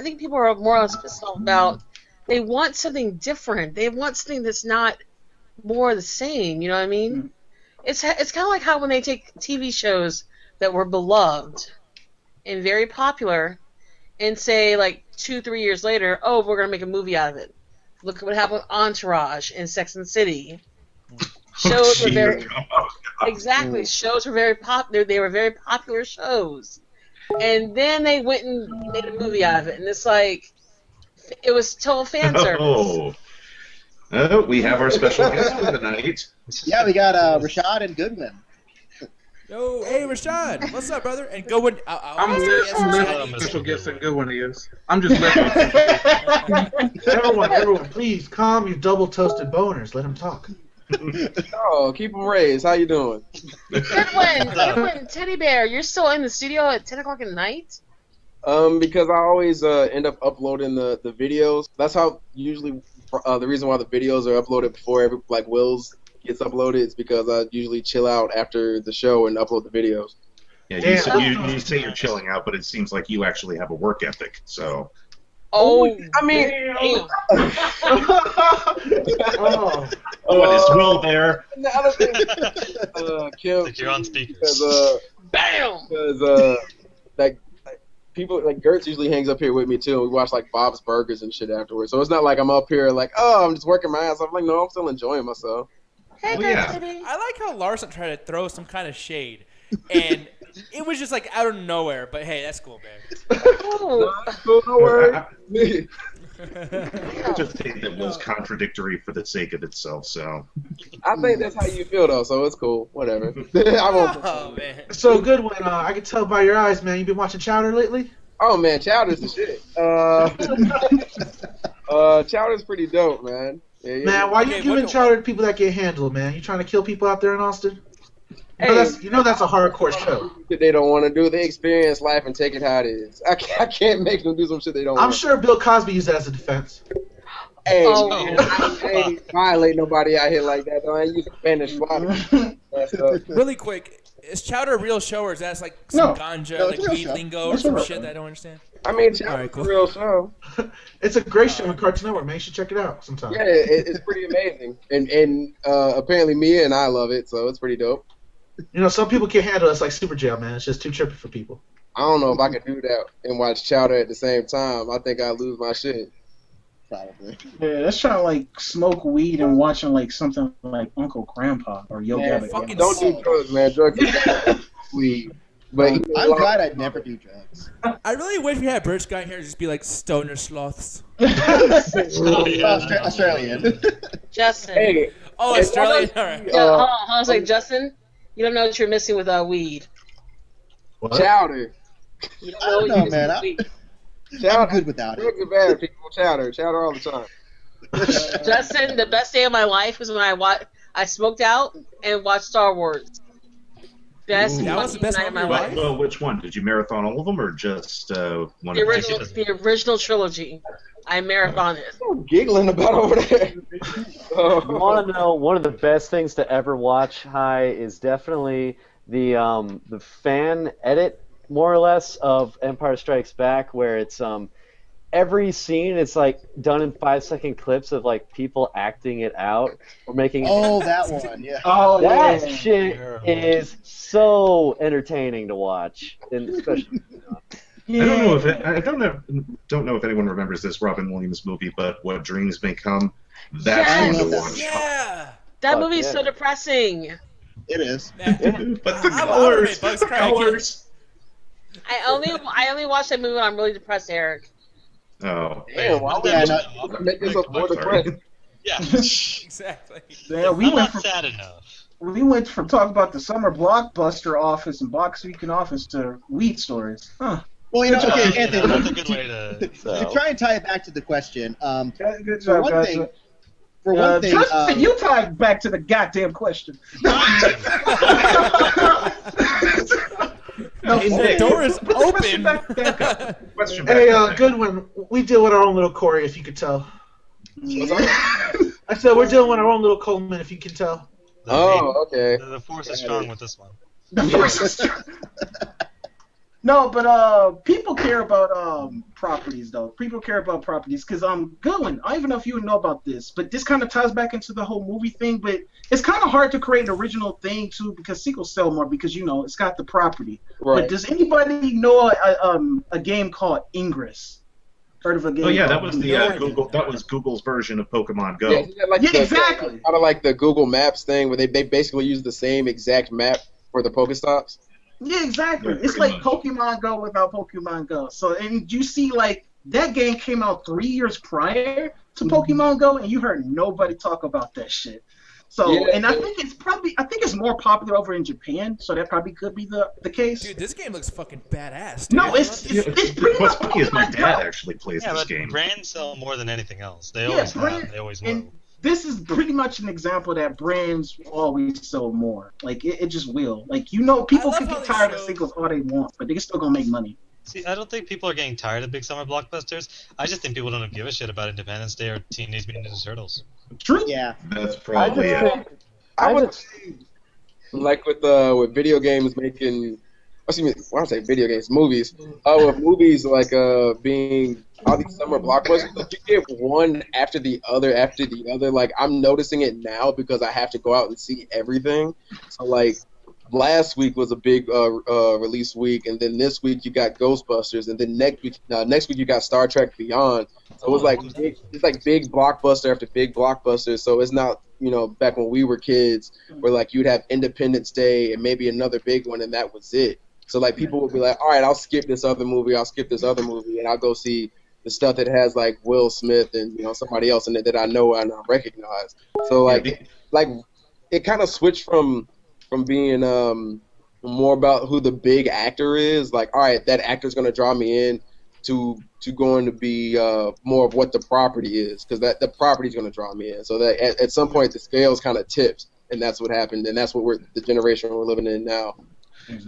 think people are more or less pissed off about, they want something different. They want something that's not more of the same. You know what I mean? It's kind of like how when they take TV shows that were beloved and very popular, and say like 2-3 years later, oh, we're gonna make a movie out of it. Look at what happened with Entourage and Sex and the City. Shows were very exactly. Shows were very popular. They were very popular shows, and then they went and made a movie out of it, and it's like it was total fan service. Oh, we have our special guest for the night. Yeah, we got Rashad and Goodwin. Yo, hey Rashad, what's up, brother? And Goodwin, I'm listening. Special guest and Goodwin is. I'm just listening. Everyone, please calm your double toasted boners. Let him talk. Oh, keep them raised. How you doing? Goodwin, Teddy Bear, you're still in the studio at 10 o'clock at night? Because I always end up uploading the videos. That's how usually the reason why the videos are uploaded before Will's gets uploaded is because I usually chill out after the show and upload the videos. Yeah, you say you're chilling out, but it seems like you actually have a work ethic. So. Oh, I mean. What is Will there? The other thing, Kim, you're on speaker. Bam. Because people like Gertz usually hangs up here with me too. And we watch like Bob's Burgers and shit afterwards. So it's not like I'm up here like, oh, I'm just working my ass off. I'm like, no, I'm still enjoying myself. Hey, I like how Larson tried to throw some kind of shade, and it was just like out of nowhere. But hey, that's cool, man. No worries. I just think that was contradictory for the sake of itself. So. I think that's how you feel though, so it's cool. Whatever. I won't. Oh man. So Goodwin, I can tell by your eyes, man. You been watching Chowder lately? Oh man, Chowder's the shit. Chowder's pretty dope, man. Yeah, man, why you giving Chowder to people that get handled, man? You trying to kill people out there in Austin? You know that's a hardcore show. That they don't want to do. They experience life and take it how it is. I can't make them do some shit they don't want. I'm sure Bill Cosby used that as a defense. Hey, man, I ain't violate nobody out here like that. Though. I ain't using Spanish fly. Really quick, is Chowder a real show, or is that like some ganja, like weed lingo, or some shit that I don't understand? I mean, Chowder's a real show. It's a great show on Cartoon Network, man. You should check it out sometime. Yeah, it's pretty amazing, and apparently Mia and I love it, so it's pretty dope. You know, some people can't handle it. It's like Super Jail, man. It's just too trippy for people. I don't know if I could do that and watch Chowder at the same time. I think I'd lose my shit. Probably. Yeah, that's trying to like smoke weed and watching like something like Uncle Grandpa or Yo Gabba. Fucking don't do drugs, man. Drugs is weed. But I'm glad I'd never do drugs. I really wish we had Birch guy here to just be like stoner sloths. Australian. Justin. Hey. Oh, Australian. All right. Hold on. I was like, Justin, you don't know what you're missing with weed. What? Chowder. You I don't know, man. I'm good without it. Drugs are bad, people. Chowder all the time. Justin, the best day of my life was when I smoked out and watched Star Wars. That was the best night of my life. Well, which one? Did you marathon all of them, or just one? The original trilogy. I marathoned it. What are you giggling about over there? You want to know one of the best things to ever watch? Is definitely the fan edit, more or less, of Empire Strikes Back, where it's every scene it's like done in 5-second clips of like people acting it out or making. Oh, that one, yeah. Oh, that shit is so entertaining to watch, and especially. I don't know if anyone remembers this Robin Williams movie, but What Dreams May Come. That's fun to watch. Yeah. That movie's so depressing. It is. But the colors. I only watch that movie when I'm really depressed, Eric. Oh. Damn, why would you make yourself more depressed? Yeah. Exactly. Yeah, I'm not sad enough. We went from talking about the summer blockbuster office and box weekend office to weed stories. Huh. Well, okay, Anthony. That's a good way to. To try and tie it back to the question. Good For job, one guys. thing, for one thing, Justin, you tied back to the goddamn question. The door is open. Hey, Goodwin, we deal with our own little Corey, if you could tell. I said we're dealing with our own little Coleman, if you can tell. Oh, okay. The force is strong with this one. The force is strong. No, but people care about properties though. People care about properties because Goodwin, I don't even know if you would know about this, but this kind of ties back into the whole movie thing. But it's kind of hard to create an original thing too because sequels sell more because it's got the property. Right. But does anybody know a game called Ingress? Heard of a game? Oh yeah, that called was the Google. That was Google's version of Pokemon Go. Exactly. Kind of like the Google Maps thing, where they basically use the same exact map for the Pokestops. Yeah, exactly. Yeah, it's pretty like Pokemon Go without Pokemon Go. So, and you see, like, that game came out 3 years prior to Pokemon Go, and you heard nobody talk about that shit. So, Yeah. and I think it's more popular over in Japan, so that probably could be the case. Dude, this game looks fucking badass. Dude. No, it's pretty What's much funny is my Pokemon dad Go. actually plays Yeah, this but game. brands sell more than anything else. They Yeah, always brand- have. They always will. and this is pretty much an example that brands will always sell more. Like, it just will. Like, people can get tired of singles all they want, but they're still gonna make money. See, I don't think people are getting tired of big summer blockbusters. I just think people don't give a shit about Independence Day or Teenage Mutant Ninja Turtles. True. Yeah. That's probably it. I would say, like with video games making, excuse me, when I say video games, movies, with movies like being all these summer blockbusters, like you get one after the other, like I'm noticing it now because I have to go out and see everything. So like last week was a big release week, and then this week you got Ghostbusters, and then next week you got Star Trek Beyond. So it was like big blockbuster after big blockbuster. So it's not back when we were kids where like you'd have Independence Day and maybe another big one, and that was it. So like people would be like, all right, I'll skip this other movie, and I'll go see the stuff that has like Will Smith and somebody else in it that I know and I recognize. So like it kind of switched from being more about who the big actor is, like all right, that actor's gonna draw me in, to going to be more of what the property is, because the property's gonna draw me in. So that at some point the scales kind of tipped, and that's what happened, and that's what the generation we're living in now.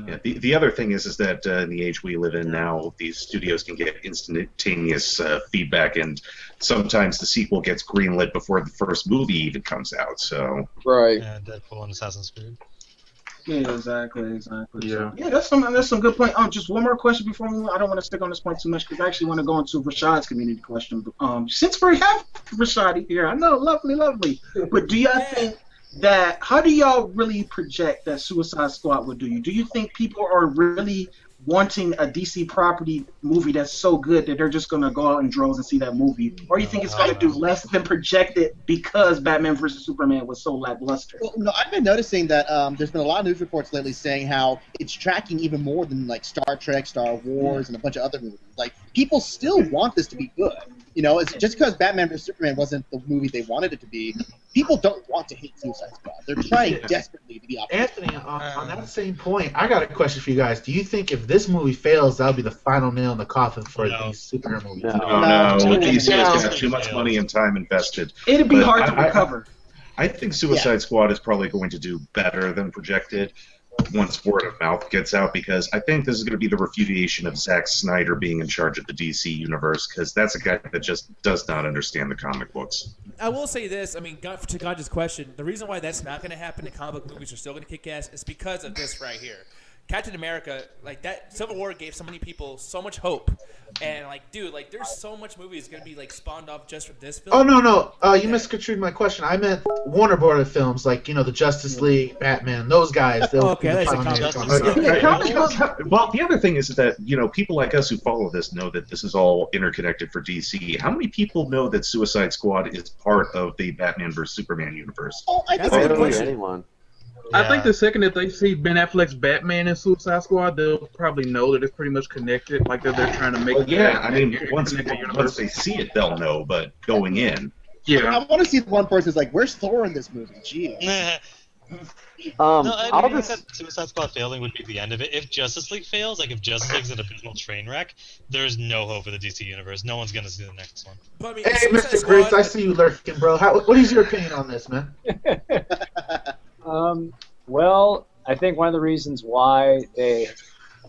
Yeah, the other thing is that in the age we live in now, these studios can get instantaneous feedback, and sometimes the sequel gets greenlit before the first movie even comes out. So right. Yeah, Deadpool and Assassin's Creed. Yeah, exactly. Yeah. Yeah, that's some good point. Just one more question before we move. I don't want to stick on this point too much because I actually want to go into Rashad's community question. Since we have Rashad here, I know, lovely. But do y'all think that, how do y'all really project that Suicide Squad would do you? Do you think people are really wanting a DC property movie that's so good that they're just going to go out in droves and see that movie? Or you think it's going to do less than projected because Batman vs. Superman was so lackluster? Well, no, I've been noticing that there's been a lot of news reports lately saying how it's tracking even more than like Star Trek, Star Wars, and a bunch of other movies. Like, people still want this to be good. It's just because Batman vs. Superman wasn't the movie they wanted it to be. People don't want to hate Suicide Squad. They're trying desperately to be optimistic. Anthony, on that same point, I got a question for you guys. Do you think if this movie fails, that'll be the final nail in the coffin for these superhero movies? No. DC has got too much money and time invested. It'd be hard to recover. I think Suicide Squad is probably going to do better than projected once word of mouth gets out, because I think this is going to be the refutation of Zack Snyder being in charge of the DC universe, because that's a guy that just does not understand the comic books. I will say this, to Gaj's question, the reason why that's not going to happen, the comic book movies are still going to kick ass, is because of this right here. Captain America, like that Civil War gave so many people so much hope, and like, dude, like there's so much movies gonna be like spawned off just from this film. Oh no, you misconstrued my question. I meant Warner Brothers films, like the Justice League, Batman, those guys. Okay, that's Well, the other thing is that people like us who follow this know that this is all interconnected for DC. How many people know that Suicide Squad is part of the Batman vs Superman universe? Oh, I think I don't know anyone. I think the second that they see Ben Affleck's Batman in Suicide Squad, they'll probably know that it's pretty much connected. Like that they're trying to make. Well, yeah, I mean, once they see it, they'll know. But going in, I want to see the one person who's like, "Where's Thor in this movie?" Gee. I think that Suicide Squad failing would be the end of it. If Justice League fails, like if Justice League's an abysmal train wreck, there's no hope for the DC universe. No one's gonna see the next one. But, I mean, Hey, Mr. Griggs, I see you lurking, bro. What is your opinion on this, man? Well, I think one of the reasons why a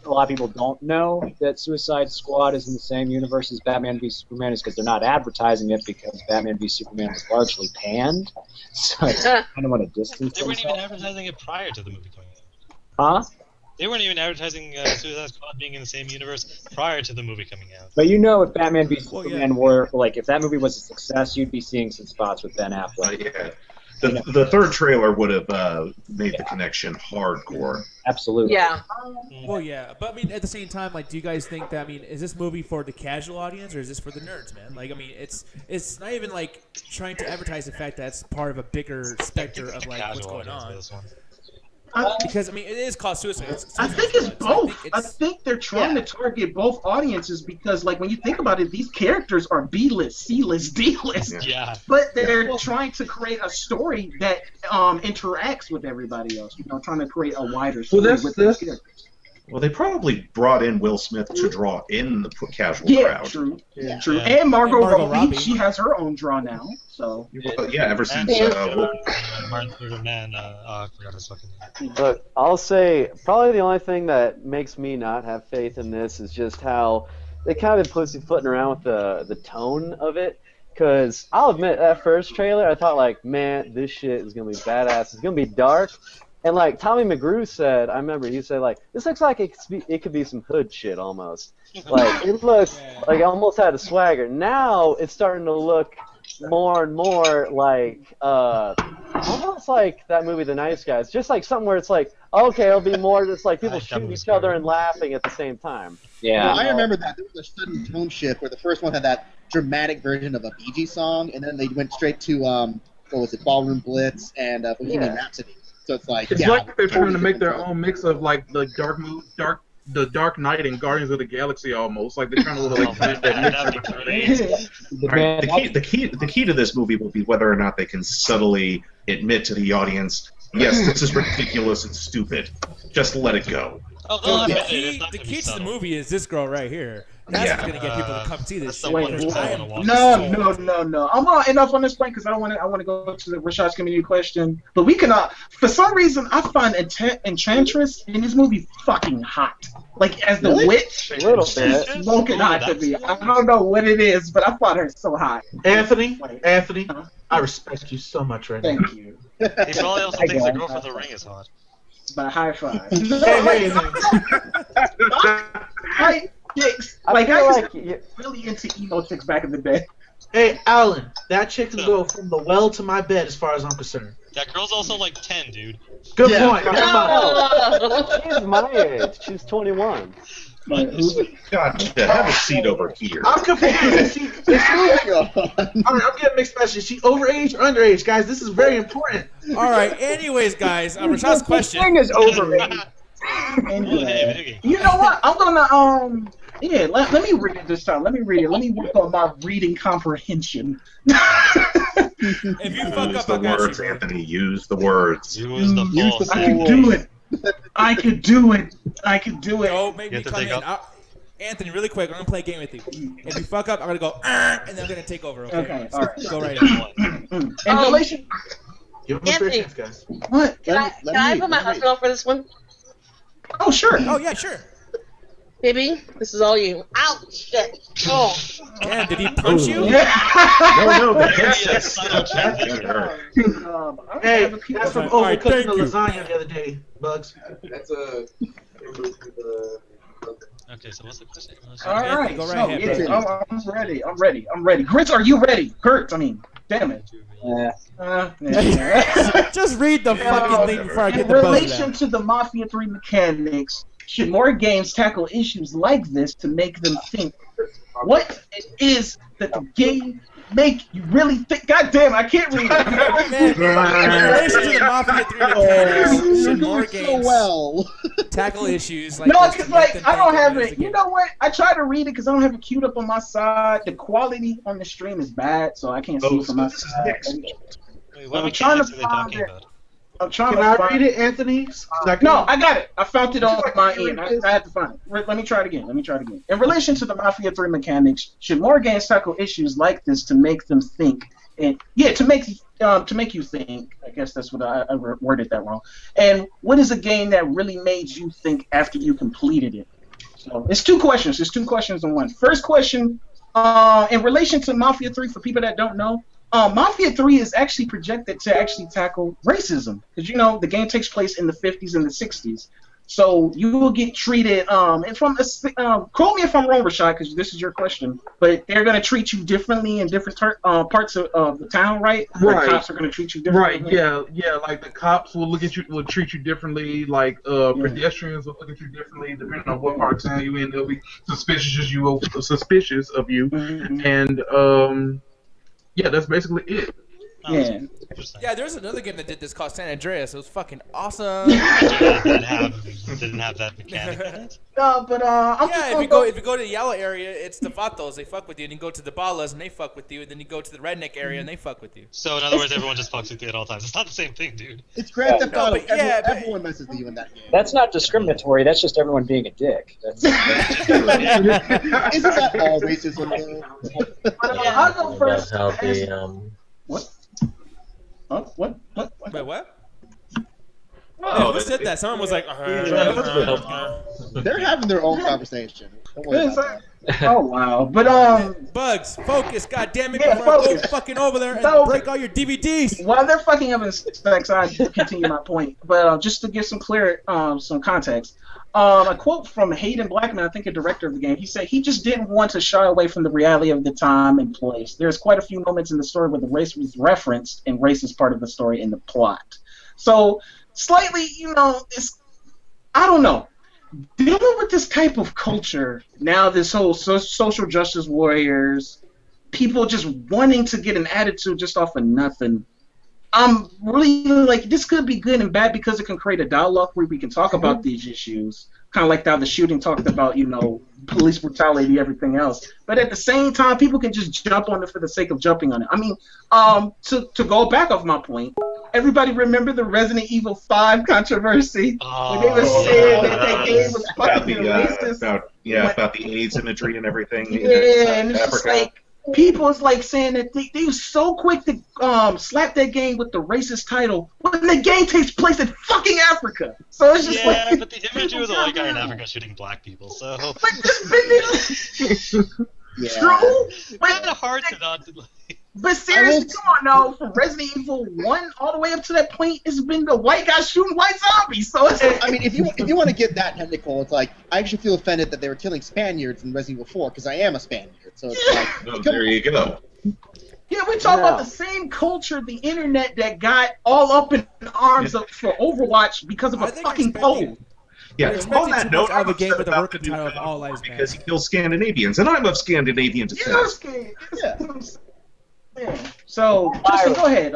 lot of people don't know that Suicide Squad is in the same universe as Batman v Superman is because they're not advertising it because Batman v Superman was largely panned. So it's kind of on a distance. They weren't even advertising it prior to the movie coming out. Huh? They weren't even advertising Suicide Squad being in the same universe prior to the movie coming out. But you know, if Batman v Superman were like, if that movie was a success, you'd be seeing some spots with Ben Affleck. Yeah. The third trailer would have made the connection hardcore. Absolutely. Yeah. Well, yeah, but I mean, at the same time, like, do you guys think that? I mean, is this movie for the casual audience or is this for the nerds, man? Like, I mean, it's not even like trying to advertise the fact that it's part of a bigger specter of like what's going on. Because I mean, it is called Suicide. I think it's both. I think they're trying to target both audiences because, like, when you think about it, these characters are B-list, C-list, D-list. Yeah. But they're trying to create a story that interacts with everybody else. You know, trying to create a wider story with those characters. Well, they probably brought in Will Smith to draw in the casual crowd. True. True. And Margot Robbie, she has her own draw now. So. Well, yeah, ever since Martin Luther Man, I forgot his fucking name. Look, I'll say probably the only thing that makes me not have faith in this is just how they kind of been pussyfooting around with the tone of it. Because I'll admit, that first trailer, I thought, like, man, this shit is going to be badass. It's going to be dark. And, like, Tommy McGrew said, I remember he said, like, this looks like it could be some hood shit almost. Like, it looks like it almost had a swagger. Now it's starting to look more and more like, almost like that movie The Nice Guys. Just like something where it's like, okay, it'll be more just like people shooting each other and laughing at the same time. Yeah. Well, I remember that. There was a sudden tone shift where the first one had that dramatic version of a Bee Gees song, and then they went straight to, what was it, Ballroom Blitz and Bohemian Rhapsody. So it's like, it's like they're trying to make their own mix of like the the Dark Knight and Guardians of the Galaxy almost. Like they're trying to like that mix. Right. The key to this movie will be whether or not they can subtly admit to the audience, yes, this is ridiculous and stupid. Just let it go. Oh, the key to the movie is this girl right here. That's what's gonna get people to come see this shit. No. I'm not enough on this point because I want to go to the Rashad's community question. But we cannot. For some reason, I find Enchantress in this movie fucking hot. Like as the witch, a little bit smoking hot to me. I don't know what it is, but I find her so hot. Anthony, I respect you so much right now. Thank you. He probably also thinks the girl from The Ring is hot. But high five. I really into emo chicks back in the day. Hey, Alan, that chick can go from the well to my bed as far as I'm concerned. That girl's also like 10, dude. Good point. She's my age. She's 21. God, have a seat over here. I'm confused. I'm getting mixed messages. Is she overage or underage? Guys, this is very important. All right. Anyways, guys, Rashad's question. Thing is overage. Anyway, you know what? I'm gonna let me read it this time. Let me read it. Let me work on my reading comprehension. If you fuck up, the words, Anthony. Use the words. Use the full. I can do it. I could do it. Don't make me come in. Anthony, really quick, I'm gonna play a game with you. If you fuck up, I'm gonna go, and then I'm gonna take over. Okay. All right. Go right ahead. In relation. Anthony, guys. What? Can I put my husband on for this one? Oh sure. Oh yeah, sure. Baby, this is all you. Ow, shit. Oh. Damn, did he punch you? No, the headset's Hey, that's from overcooking the lasagna the other day, Bugs. That's Okay, so what's the question? All right, go right ahead. I'm ready. Grits, are you ready? Gertz, I mean, damn it. Just read the fucking thing before I get the buzz. In relation to the Mafia 3 mechanics, should more games tackle issues like this to make them think what it is that the game make you really think. God damn, I can't read it. In relation to the Mafia 3 mechanics, should more games well. tackle issues like No, this? because to make like them I don't think have of as a it. You game? know what? I tried to read it because I don't have it queued up on my side. The quality on the stream is bad, so I can't see it from my side. Wait, what I'm trying to mechanics are they find talking it. about? I'm trying Can to I find read it, Anthony? No, I got it. I found it on my you end. read this? I had to find it. Let me try it again. In relation to the Mafia 3 mechanics, should more games tackle issues like this to make them think? And to make you think. I guess that's what I worded that wrong. And what is a game that really made you think after you completed it? So it's two questions. There's two questions in one. First question, in relation to Mafia 3, for people that don't know, Mafia 3 is actually projected to actually tackle racism because the game takes place in the 50s and the 60s. So you will get treated, and from quote me if I'm wrong, Rashad, because this is your question, but they're going to treat you differently in different parts of the town, right? Right. Like cops are going to treat you differently. Right, yeah. Like the cops will treat you differently. Like pedestrians will look at you differently depending on what part of town you're in. They'll be suspicious of you, and yeah, that's basically it. Yeah, there's another game that did this called San Andreas. It was fucking awesome. didn't have that mechanic in it. No, but if you go to the yellow area, it's the Vatos. They fuck with you. And you go to the Balas and they fuck with you. And then you go to the redneck area and they fuck with you. So in other words, everyone just fucks with you at all times. It's not the same thing, dude. It's Grand Theft Auto. but Everyone messes with you in that game. That's not discriminatory. That's just everyone being a dick. That's Isn't that all racism? I'll go first. That's how the What? Huh? What? Wait, what? Oh, who said that? Someone was like, They're having their own conversation. Don't worry about that. Oh wow! But Bugs, focus! God damn it! Yeah, before I go focus. fucking over there and So- break all your DVDs. while they're fucking having sex, I continue my point. But just to give some context, a quote from Hayden Blackman, I think a director of the game, he said he just didn't want to shy away from the reality of the time and place. There's quite a few moments in the story where the race was referenced, and race is part of the story in the plot. So slightly, it's I don't know. Dealing with this type of culture now, this whole social justice warriors, people just wanting to get an attitude just off of nothing. I'm really like, this could be good and bad because it can create a dialogue where we can talk about these issues, kind of like how the shooting talked about, police brutality, everything else. But at the same time, people can just jump on it for the sake of jumping on it. I mean, to go back off my point, everybody remember the Resident Evil 5 controversy? When they were saying that game was fucking racist. About the AIDS imagery and everything. Yeah, and it's just like, people is like saying that they were so quick to slap that game with the racist title when the game takes place in fucking Africa. So it's just but the imagery was a white guy in Africa shooting black people, so. True. Kind of hard to not. But seriously, come on, no. From Resident Evil 1 all the way up to that point, it's been the white guy shooting white zombies. So it's I mean, if you want to get that technical, it's like I actually feel offended that they were killing Spaniards in Resident Evil 4 because I am a Spaniard. So it's like, there you go. Yeah, we talk about the same culture, the internet that got all up in arms up for Overwatch because of a fucking poll. Yeah, Expecting on that too note, much out of a I'm game upset with a about working the new title of All Lives Matter. because he kills Scandinavians, and I'm of Scandinavian descent. Yeah. So, Justin, go ahead.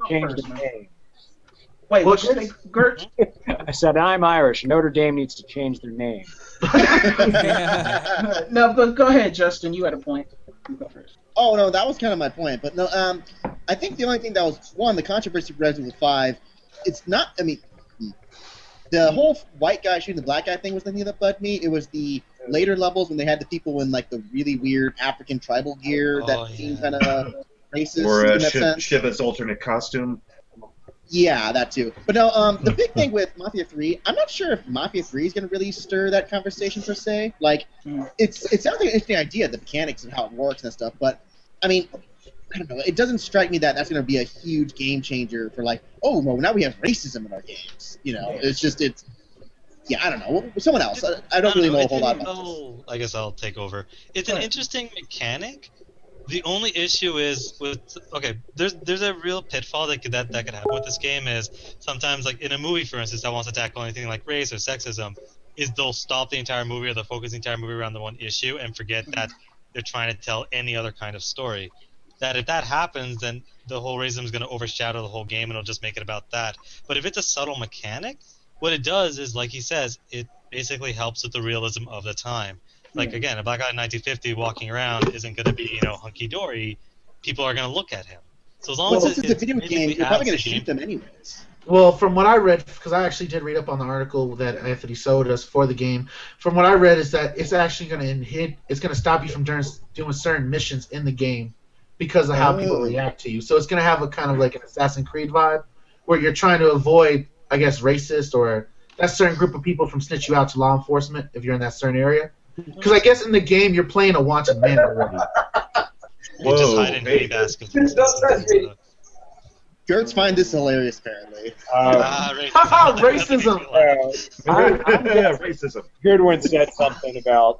change the name. Wait, what did you say, Gert? I said I'm Irish. Notre Dame needs to change their name. No, but go ahead, Justin. You had a point. You go first. Oh no, that was kind of my point. But no, I think the only thing that was the controversy of Resident Evil 5. It's not. I mean, the whole white guy shooting the black guy thing was the thing that bugged me. It was the later levels when they had the people in like the really weird African tribal gear that seemed kind of racist Or in that sense. Shiva's alternate costume. Yeah, that too. But no, the big thing with Mafia 3, I'm not sure if Mafia 3 is going to really stir that conversation per se. Like, it sounds like an interesting idea, the mechanics and how it works and stuff. But I mean, I don't know. It doesn't strike me that that's going to be a huge game changer for like, oh, well, now we have racism in our games. Yeah, I don't know. Someone else. I don't really know a whole lot about this. I guess I'll take over. It's an interesting mechanic. The only issue is there's a real pitfall that could happen with this game is sometimes like in a movie, for instance, that wants to tackle anything like race or sexism, is they'll stop the entire movie or they'll focus the entire movie around the one issue and forget that they're trying to tell any other kind of story. that if that happens, then the whole racism is going to overshadow the whole game, and it'll just make it about that. But if it's a subtle mechanic, what it does is, like he says, it basically helps with the realism of the time. Like, again, a black guy in 1950 walking around isn't going to be, hunky-dory. People are going to look at him. So as long as it's a video game, you're probably going to shoot them anyways. Well, from what I read, because I actually did read up on the article that Anthony showed us for the game, from what I read is that it's actually going to stop you from doing certain missions in the game because of how people react to you. So it's going to have a kind of like an Assassin's Creed vibe where you're trying to avoid, I guess, racist or that certain group of people from snitch you out to law enforcement if you're in that certain area. Because I guess in the game you're playing a wanted man already. You just hide in hay baskets. Gertz find this hilarious, apparently. Racism. Racism. Goodwin said something about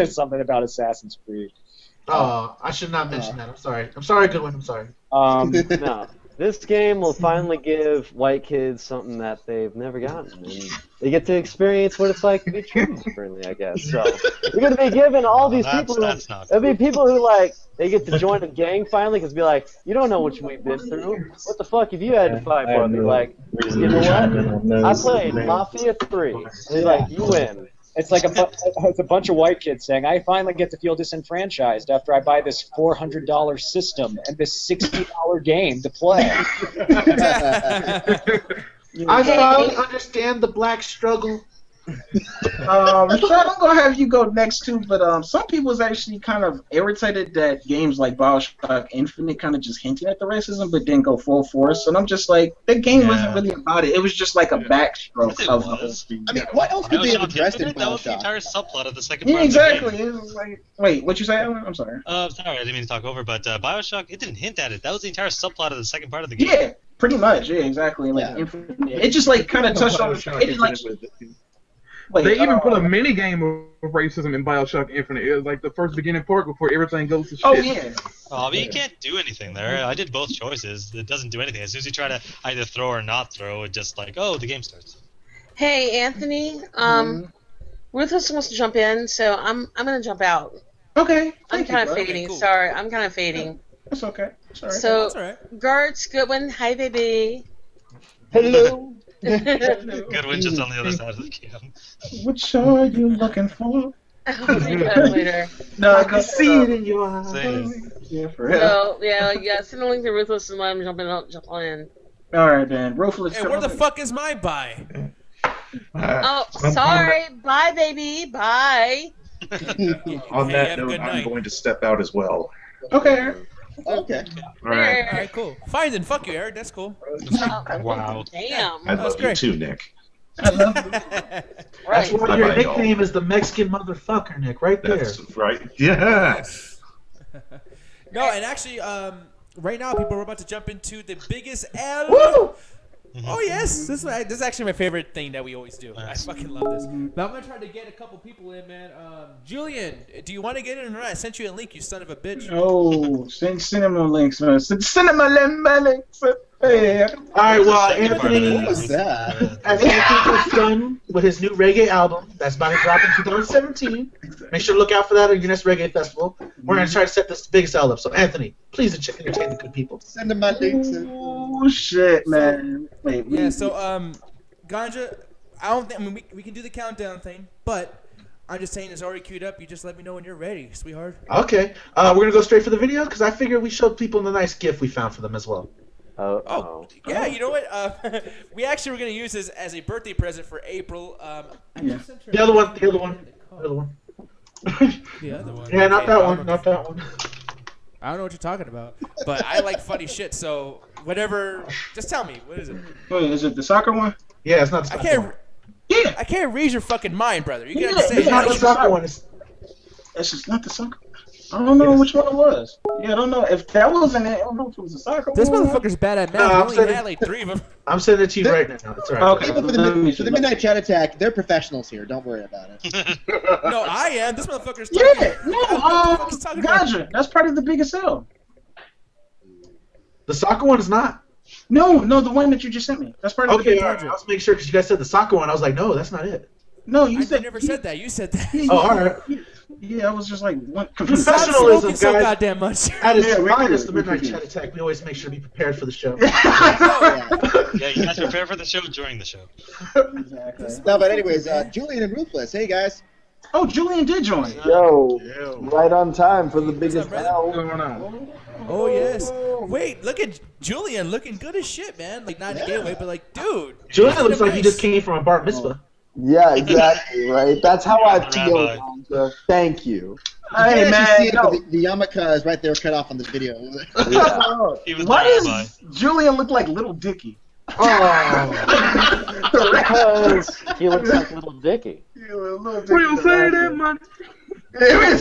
something about Assassin's Creed. Oh, I should not mention that. I'm sorry. I'm sorry, Goodwin. I'm sorry. No. This game will finally give white kids something that they've never gotten, and they get to experience what it's like to be treated differently, I guess. So you're going to be given all these people. There'll be people who they get to join a gang finally because be like, you don't know what we've been through. What the fuck have you had to fight for? Be like, you know what? I played Mafia 3. And they're like, you win. It's like it's a bunch of white kids saying, I finally get to feel disenfranchised after I buy this $400 system and this $60 game to play. I finally understand the black struggle. Rashad, I'm gonna have you go next too, but some people was actually kind of irritated that games like BioShock Infinite kind of just hinted at the racism, but didn't go full force. And I'm just like, the game wasn't really about it. It was just like a backstroke of the whole thing. I mean, what else could they have addressed in BioShock? That was the entire subplot of the second part. Yeah, exactly. It was like, wait, what you say? I'm sorry. Sorry, I didn't mean to talk over, but BioShock, it didn't hint at it. That was the entire subplot of the second part of the game. Yeah, pretty much. Yeah, exactly. Like, Infinite. It just like kind of touched on. They even put a mini game of racism in BioShock Infinite. It was like the first beginning part before everything goes to shit. Oh yeah. I mean, you can't do anything there. I did both choices. It doesn't do anything. As soon as you try to either throw or not throw, it just like, the game starts. Hey, Anthony. Ruthless wants to jump in, so I'm gonna jump out. Okay. I'm kind of fading. Okay, cool. Sorry, I'm kind of fading. That's okay. Sorry. So, that's all right. Gertz, Goodwin, hi baby. Hello. Goodwin just on the other side of the cam. Which are you looking for? I'll see that later. No, I can see it in your eyes. Yeah, for real. So, send a link to Ruthless and let him jump in. All right, then. Ruthless. Hey, where the fuck is my buy? Sorry. Bye, baby. Bye. On that note, I'm going to step out as well. Okay. Okay. All right. All right, cool. Fine, then fuck you, Eric. That's cool. Wow. Damn. I love you too, Nick. I love you. That's why your nickname is the Mexican motherfucker, Nick, right there. That's right. Yeah. No, and actually, right now, people are about to jump into the biggest L. Woo! Oh, yes. This is actually my favorite thing that we always do. I fucking love this. But I'm going to try to get a couple people in, man. Julian, do you want to get in or not? I sent you a link, you son of a bitch. Oh, send him a links, man. Send him my links. Hey. All right, well, Anthony, What was that? as Anthony was done with his new reggae album that's about to drop in 2017, make sure to look out for that at your next reggae festival. We're going to try to set this biggest L up. So, Anthony, please entertain the good people. Send them my links. Oh, shit, man. Wait, yeah, so, Ganja, we can do the countdown thing, but I'm just saying it's already queued up. You just let me know when you're ready, sweetheart. Okay. We're going to go straight for the video because I figured we showed people the nice gift we found for them as well. Yeah, you know what? We actually were going to use this as a birthday present for April. The other one. The other one. Yeah, not that one. Not that one. I don't know what you're talking about, but I like funny shit, so whatever. Just tell me. What is it? Wait, is it the soccer one? Yeah, it's not the soccer one. Yeah. I can't read your fucking mind, brother. You gotta say it's not the soccer one. That's just not the soccer. I don't know which one it was. Yeah, I don't know if that wasn't it. I don't know if it was a soccer This one. motherfucker's bad at math. We only had like 3 of them. I'm sending it to you right now. It's all right. Okay. For the Midnight Chat Attack, they're professionals here. Don't worry about it. No, I am. This motherfucker's talking. Yeah, no, Ganja. That's part of the biggest L. The soccer one is not. No, the one that you just sent me. That's part of the big all right. project. Let's make sure because you guys said the soccer one. I was like, no, that's not it. No, you I never said that. You said that. Oh, all right. Yeah, I was just like confused. Professionalism, so guys. goddamn much. At its Yeah, finest, the we're Midnight confused. Chat Attack. We always make sure to be prepared for the show. Yeah, you guys prepare for the show during the show. Exactly. No, but anyways, Julian and Ruthless. Hey guys. Oh, Julian did join. Yo, right on time for the biggest L. Oh yes. Wait, look at Julian looking good as shit, man. Like not in a gay way, but like, dude. Julian looks like he just came from a bar mitzvah. Yeah, exactly, right? That's how I feel, Rabbi. Gonzo. Thank you. Hey, You can man, actually see it, no. but the yarmulke is right there cut off on the video. He was Why the rabbi. does Julian look like Little Dicky? Because he looks like Little Dicky. Real say that money. Man.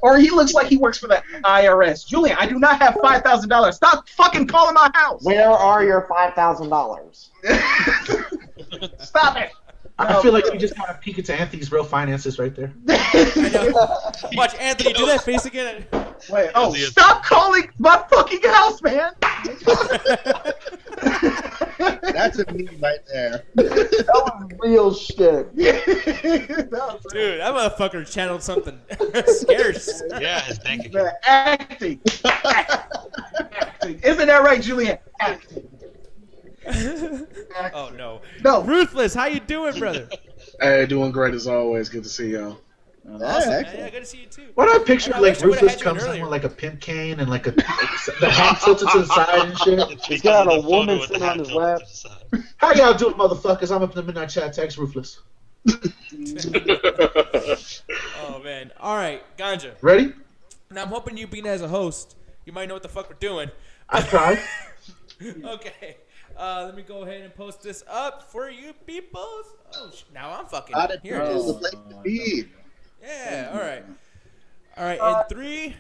Or he looks like he works for the IRS. Julian, I do not have $5,000. Stop fucking calling my house. Where are your $5,000? Stop it. I feel like you just got a peek into Anthony's real finances right there. I know. Watch Anthony do that face again. Wait, stop calling my fucking house, man. That's a meme right there. That was real shit. Dude, that motherfucker channeled something scarce. Yeah, his bank account. Man, acting. Acting. Isn't that right, Julian? Acting. Oh no. No. Ruthless, how you doing, brother? Hey, doing great as always. Good to see y'all. Awesome, man. Yeah, good to see you too. What I picture I like wish I would've Rufus had you in comes in earlier. with like a pimp cane and like the hat tilted to the side and shit. He's got a woman sitting on his lap. How y'all doing, motherfuckers? I'm up in the Midnight Chat Text Ruthless. Oh man. Alright, Ganja. Ready? Now I'm hoping you being as a host, you might know what the fuck we're doing. I tried. Okay. Let me go ahead and post this up for you peoples. Oh, now I'm fucking. Got it. Here it The is. place to be. Yeah. All right. All right. In 3.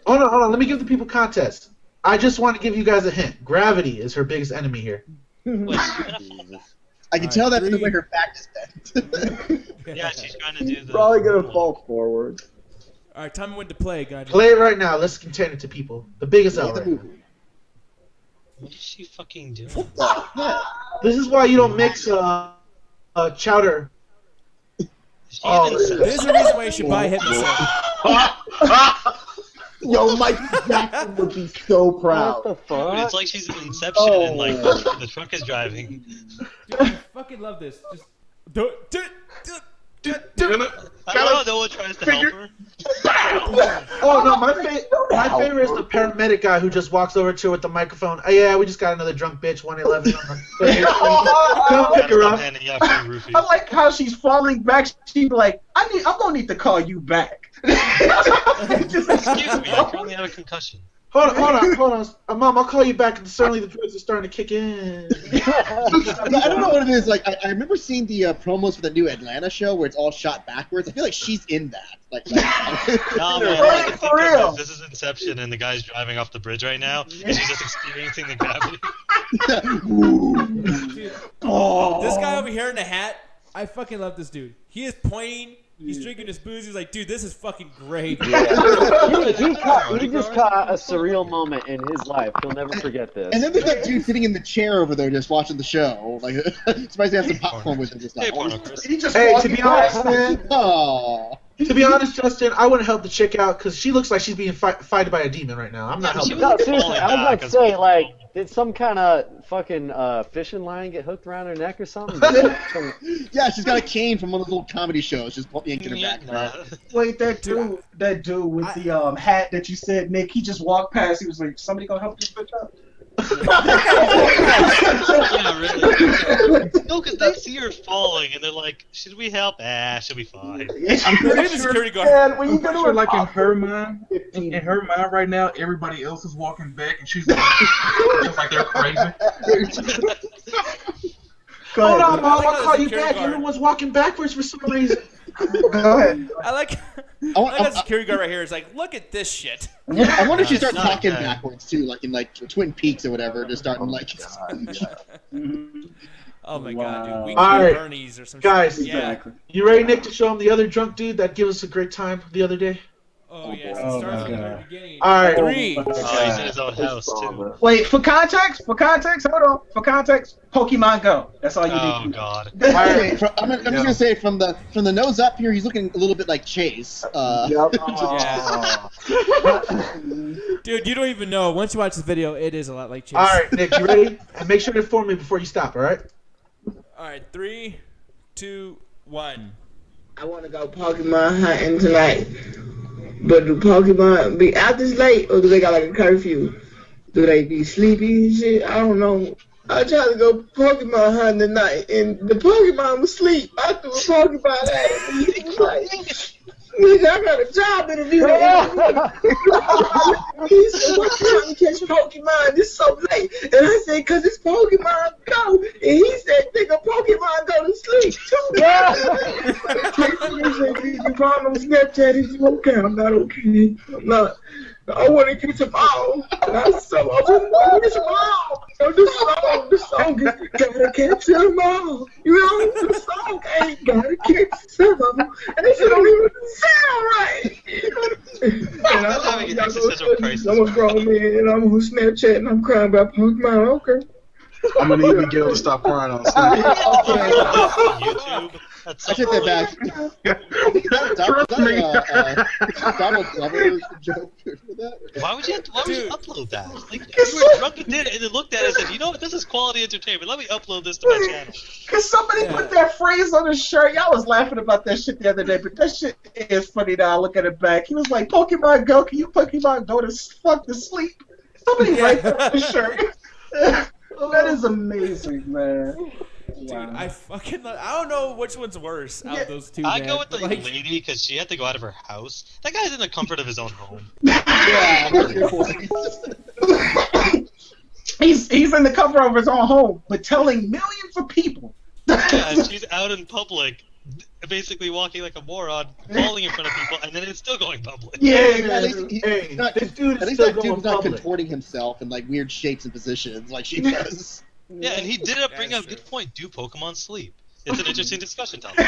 Hold on. Let me give the people context. I just want to give you guys a hint. Gravity is her biggest enemy here. I can tell that from the way her back is bent. Yeah, she's trying to do the. Probably gonna fall forward. All right. Tell me when to play, Ganja. Play it right now. Let's contain it to people. The biggest L right now. What is she fucking doing? This is why you don't mix chowder. This is the reason why you should buy Hypnoset. Yo, Michael Jackson would be so proud. What the fuck? It's like she's in Inception and like the truck is driving. Dude, I fucking love this. Just do. I don't know. No one tries to help her. Oh no, my favorite is the paramedic guy who just walks over to her with the microphone. Oh yeah, we just got another drunk bitch, 111 on the. Come pick her up. I like how she's falling back. She's like, I'm gonna need to call you back. Excuse me, I currently have a concussion. Hold on. Mom, I'll call you back. Certainly the drugs are starting to kick in. I don't know what it is. Like I remember seeing the promos for the new Atlanta show where it's all shot backwards. I feel like she's in that. No, man, like, for real. This is Inception, and the guy's driving off the bridge right now, and she's just experiencing the gravity. Dude, this guy over here in the hat, I fucking love this dude. He is pointing. He's drinking his booze. He's like, dude, this is fucking great. He just caught a surreal moment in his life. He'll never forget this. And then there's that dude sitting in the chair over there just watching the show. Like, surprised they have some popcorn with him. Just like, Hey, to be honest, man. Aw. To be honest, Justin, I wouldn't help the chick out because she looks like she's being fighted by a demon right now. I'm not helping. No, seriously, I was about to say, like, did some kind of fucking fishing line get hooked around her neck or something? Yeah, she's got a cane from one of those little comedy shows, just yanking her back. Wait, that dude with the hat that you said, Nick, he just walked past. He was like, somebody gonna help this bitch out? Yeah, really. No, because they see her falling, and they're like, should we help? She'll be fine. I'm pretty sure, security guard. Man, when you go to like in her mind right now, everybody else is walking back, and she's like, just like they're crazy. Hold on, Mom, I'll call you back. Everyone's walking backwards for some reason. Go ahead. I like that security guard right here. Is like, look at this shit. I wonder if she starts talking backwards too, like in like Twin Peaks or whatever, just starting like. Oh my god, dude. We All right, Bernie's or some guys, shit. Yeah. you ready, Nick, to show him the other drunk dude that gave us a great time the other day? Oh, yes, it Oh, starts my from the God. very beginning. All right. 3. Oh, he's in his own house too. Wait, for context, hold on. For context, Pokemon Go. That's all you Oh need. God. Okay, I'm just gonna say from the nose up here, he's looking a little bit like Chase. Yeah. Dude, you don't even know. Once you watch the video, it is a lot like Chase. All right, Nick, you ready? And make sure to inform me before you stop. All right. All right, 3, 2, 1. I want to go Pokemon hunting tonight. But do Pokemon be out this late, or do they got like a curfew? Do they be sleepy and shit? I don't know. I tried to go Pokemon hunting tonight, and the Pokemon was asleep. I threw a Pokemon at him. He was like, nigga, I got a job interview. He said, what time you catch Pokemon? It's so late. And I said, because it's Pokemon Go. And he said, nigga, Pokemon go to sleep too. He said, you found on Snapchat. Is you okay? I'm not okay. I'm not. I want to catch them all. And I said, I want to catch them all. So the song is, gotta catch them all. You know, the song ain't gotta catch some of them. And they shit don't even sound right. And I'm a grown man, and I'm on Snapchat, and I'm crying about Pokemon. Okay. I'm gonna need Miguel to stop crying on YouTube. I take that back. Donald Glover joke for that? Why would you upload that? Like, you were drunk and did it, and then looked at it and said, you know what, this is quality entertainment. Let me upload this to my channel. Cause somebody put that phrase on his shirt. Y'all was laughing about that shit the other day, but that shit is funny now. I look at it back. He was like, Pokemon Go, can you Pokemon Go to fuck to sleep? Somebody write that on his shirt. That is amazing, man. Dude, I don't know which one's worse out of those two. I man. go with the Like, lady because she had to go out of her house. That guy's in the comfort of his own home. He's in the comfort of his own home, but telling millions of people. Yeah, she's out in public, basically walking like a moron, falling in front of people, and then it's still going public. At least that dude's not contorting himself in like weird shapes and positions like she does. Yeah, and he did bring up a good point. Do Pokemon sleep? It's an interesting discussion topic.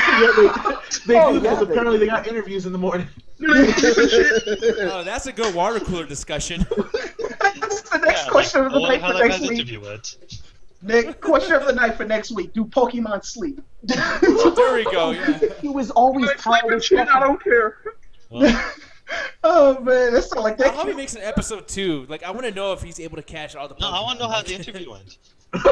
They do because apparently they got interviews in the morning. Oh, that's a good water cooler discussion. That's the next question of the night for next week. Interview went. Nick, question of the night for next week. Do Pokemon sleep? There we go. Yeah. He was always tired of shit. I don't care. Oh man, that's not like that. I hope he makes an episode 2. Like, I want to know if he's able to catch all the Pokemon. No, I want to know how the interview went. Is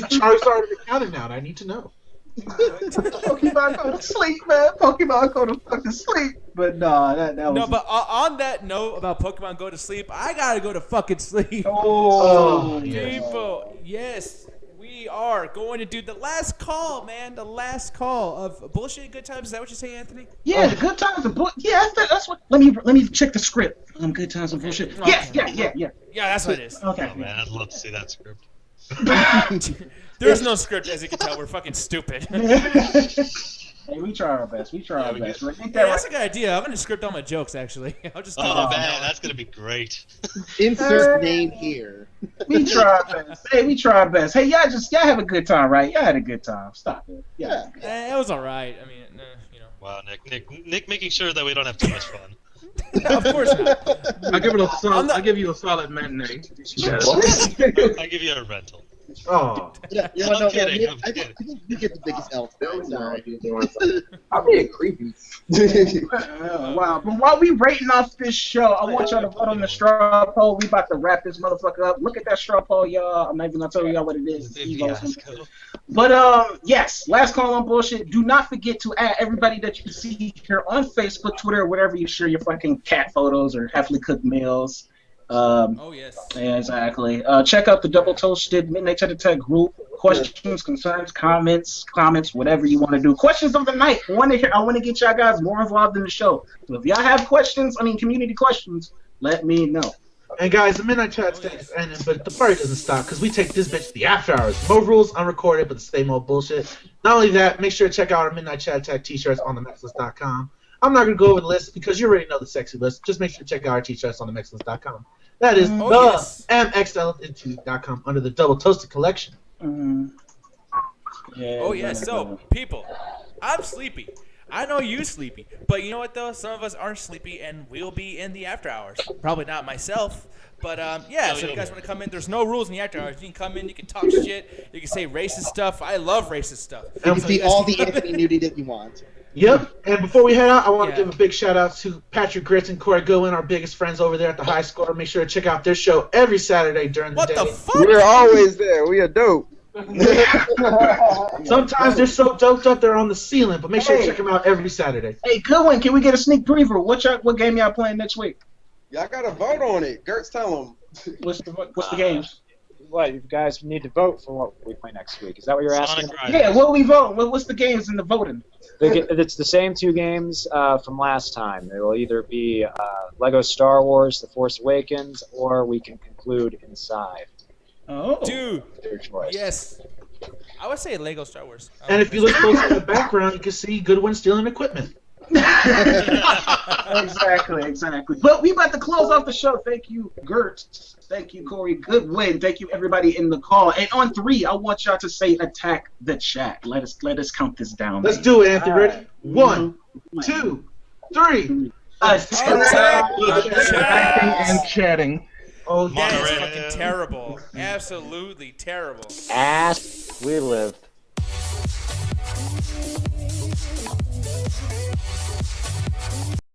Charizard accounting now? I need to know. Pokemon go to sleep, man. Pokemon go to fucking sleep. But nah, that was. No, but on that note about Pokemon go to sleep, I gotta go to fucking sleep. Oh, people, yes, we are going to do the last call, man. The last call of bullshit and good times. Is that what you say, Anthony? Yeah, the good times of yeah, that's what. Let me check the script. Good times of bullshit. Yes, yeah. Yeah, that's what it is. Okay. Oh man, I'd love to see that script. There's no script, as you can tell. We're fucking stupid. Hey, we try our best. We try our best. Yeah, that's a good idea. I'm gonna script all my jokes. Actually, I'll just. Oh man, that's gonna be great. Insert name here. We try our best. Hey, we try our best. Hey, y'all have a good time, right? Y'all had a good time. Stop it. Yeah. It was all right. I mean, you know. Wow, Nick, making sure that we don't have too much fun. Of course not. I give you a solid matinee. I give you a rental. Oh. Yeah, I'm kidding. I think you get the biggest L. I'm being creepy. Wow. But while we rating off this show, I want y'all to vote on the straw poll. We about to wrap this motherfucker up. Look at that straw poll, y'all. I'm not even gonna tell y'all what it is. But yes, last call on bullshit. Do not forget to add everybody that you see here on Facebook, Twitter, or wherever you share your fucking cat photos or halfly cooked meals. Oh yes. Yeah, exactly. Check out the Double Toasted Midnight Chat Attack group. Questions, concerns, comments, whatever you want to do. Questions of the night. I want to get y'all guys more involved in the show. So if y'all have questions, community questions, let me know. And guys, the Midnight Chat is ending, but the party doesn't stop because we take this bitch to the after hours. More rules, unrecorded, but the same old bullshit. Not only that, make sure to check out our Midnight Chat Attack t-shirts on themexlist.com. I'm not going to go over the list because you already know the sexy list. Just make sure to check out our t-shirts on themexlist.com. That is MXL2.com under the Double Toasted collection. Yeah, oh, yes. So, people, I'm sleepy. I know you sleepy, but you know what though? Some of us aren't sleepy, and we'll be in the after hours. Probably not myself, but yeah. So if you guys want to come in, there's no rules in the after hours. You can come in, you can talk shit, you can say racist stuff. I love racist stuff. You can see all the Anthony nudity that you want. Yep. And before we head out, I want to give a big shout out to Patrick Gritz and Corey Goodwin, our biggest friends over there at the High Score. Make sure to check out their show every Saturday during the day. What the fuck? We're always there. We are dope. Sometimes they're so doped up they're on the ceiling, but make sure to check them out every Saturday. Hey, Goodwin, can we get a sneak preview? What game y'all playing next week? Y'all got to vote on it. Gertz, tell them. What's the games? What, you guys need to vote for what we play next week. Is that what you're asking? Yeah, what we vote? What's the games in the voting? It's the same two games from last time. It will either be Lego Star Wars: The Force Awakens, or we can conclude Inside. Oh, dude, your choice. Yes, I would say Lego Star Wars. And if you look close in the background, you can see Goodwin stealing equipment. Exactly. But we about to close off the show. Thank you, Gert. Thank you, Corey Goodwin. Thank you, everybody in the call. And on 3, I want y'all to say attack the chat. Let us count this down. Let's do it, Anthony. Ready? 1, 2, 3. Attack and chatting. Oh, that is fucking terrible. Absolutely terrible. Ass. We lived.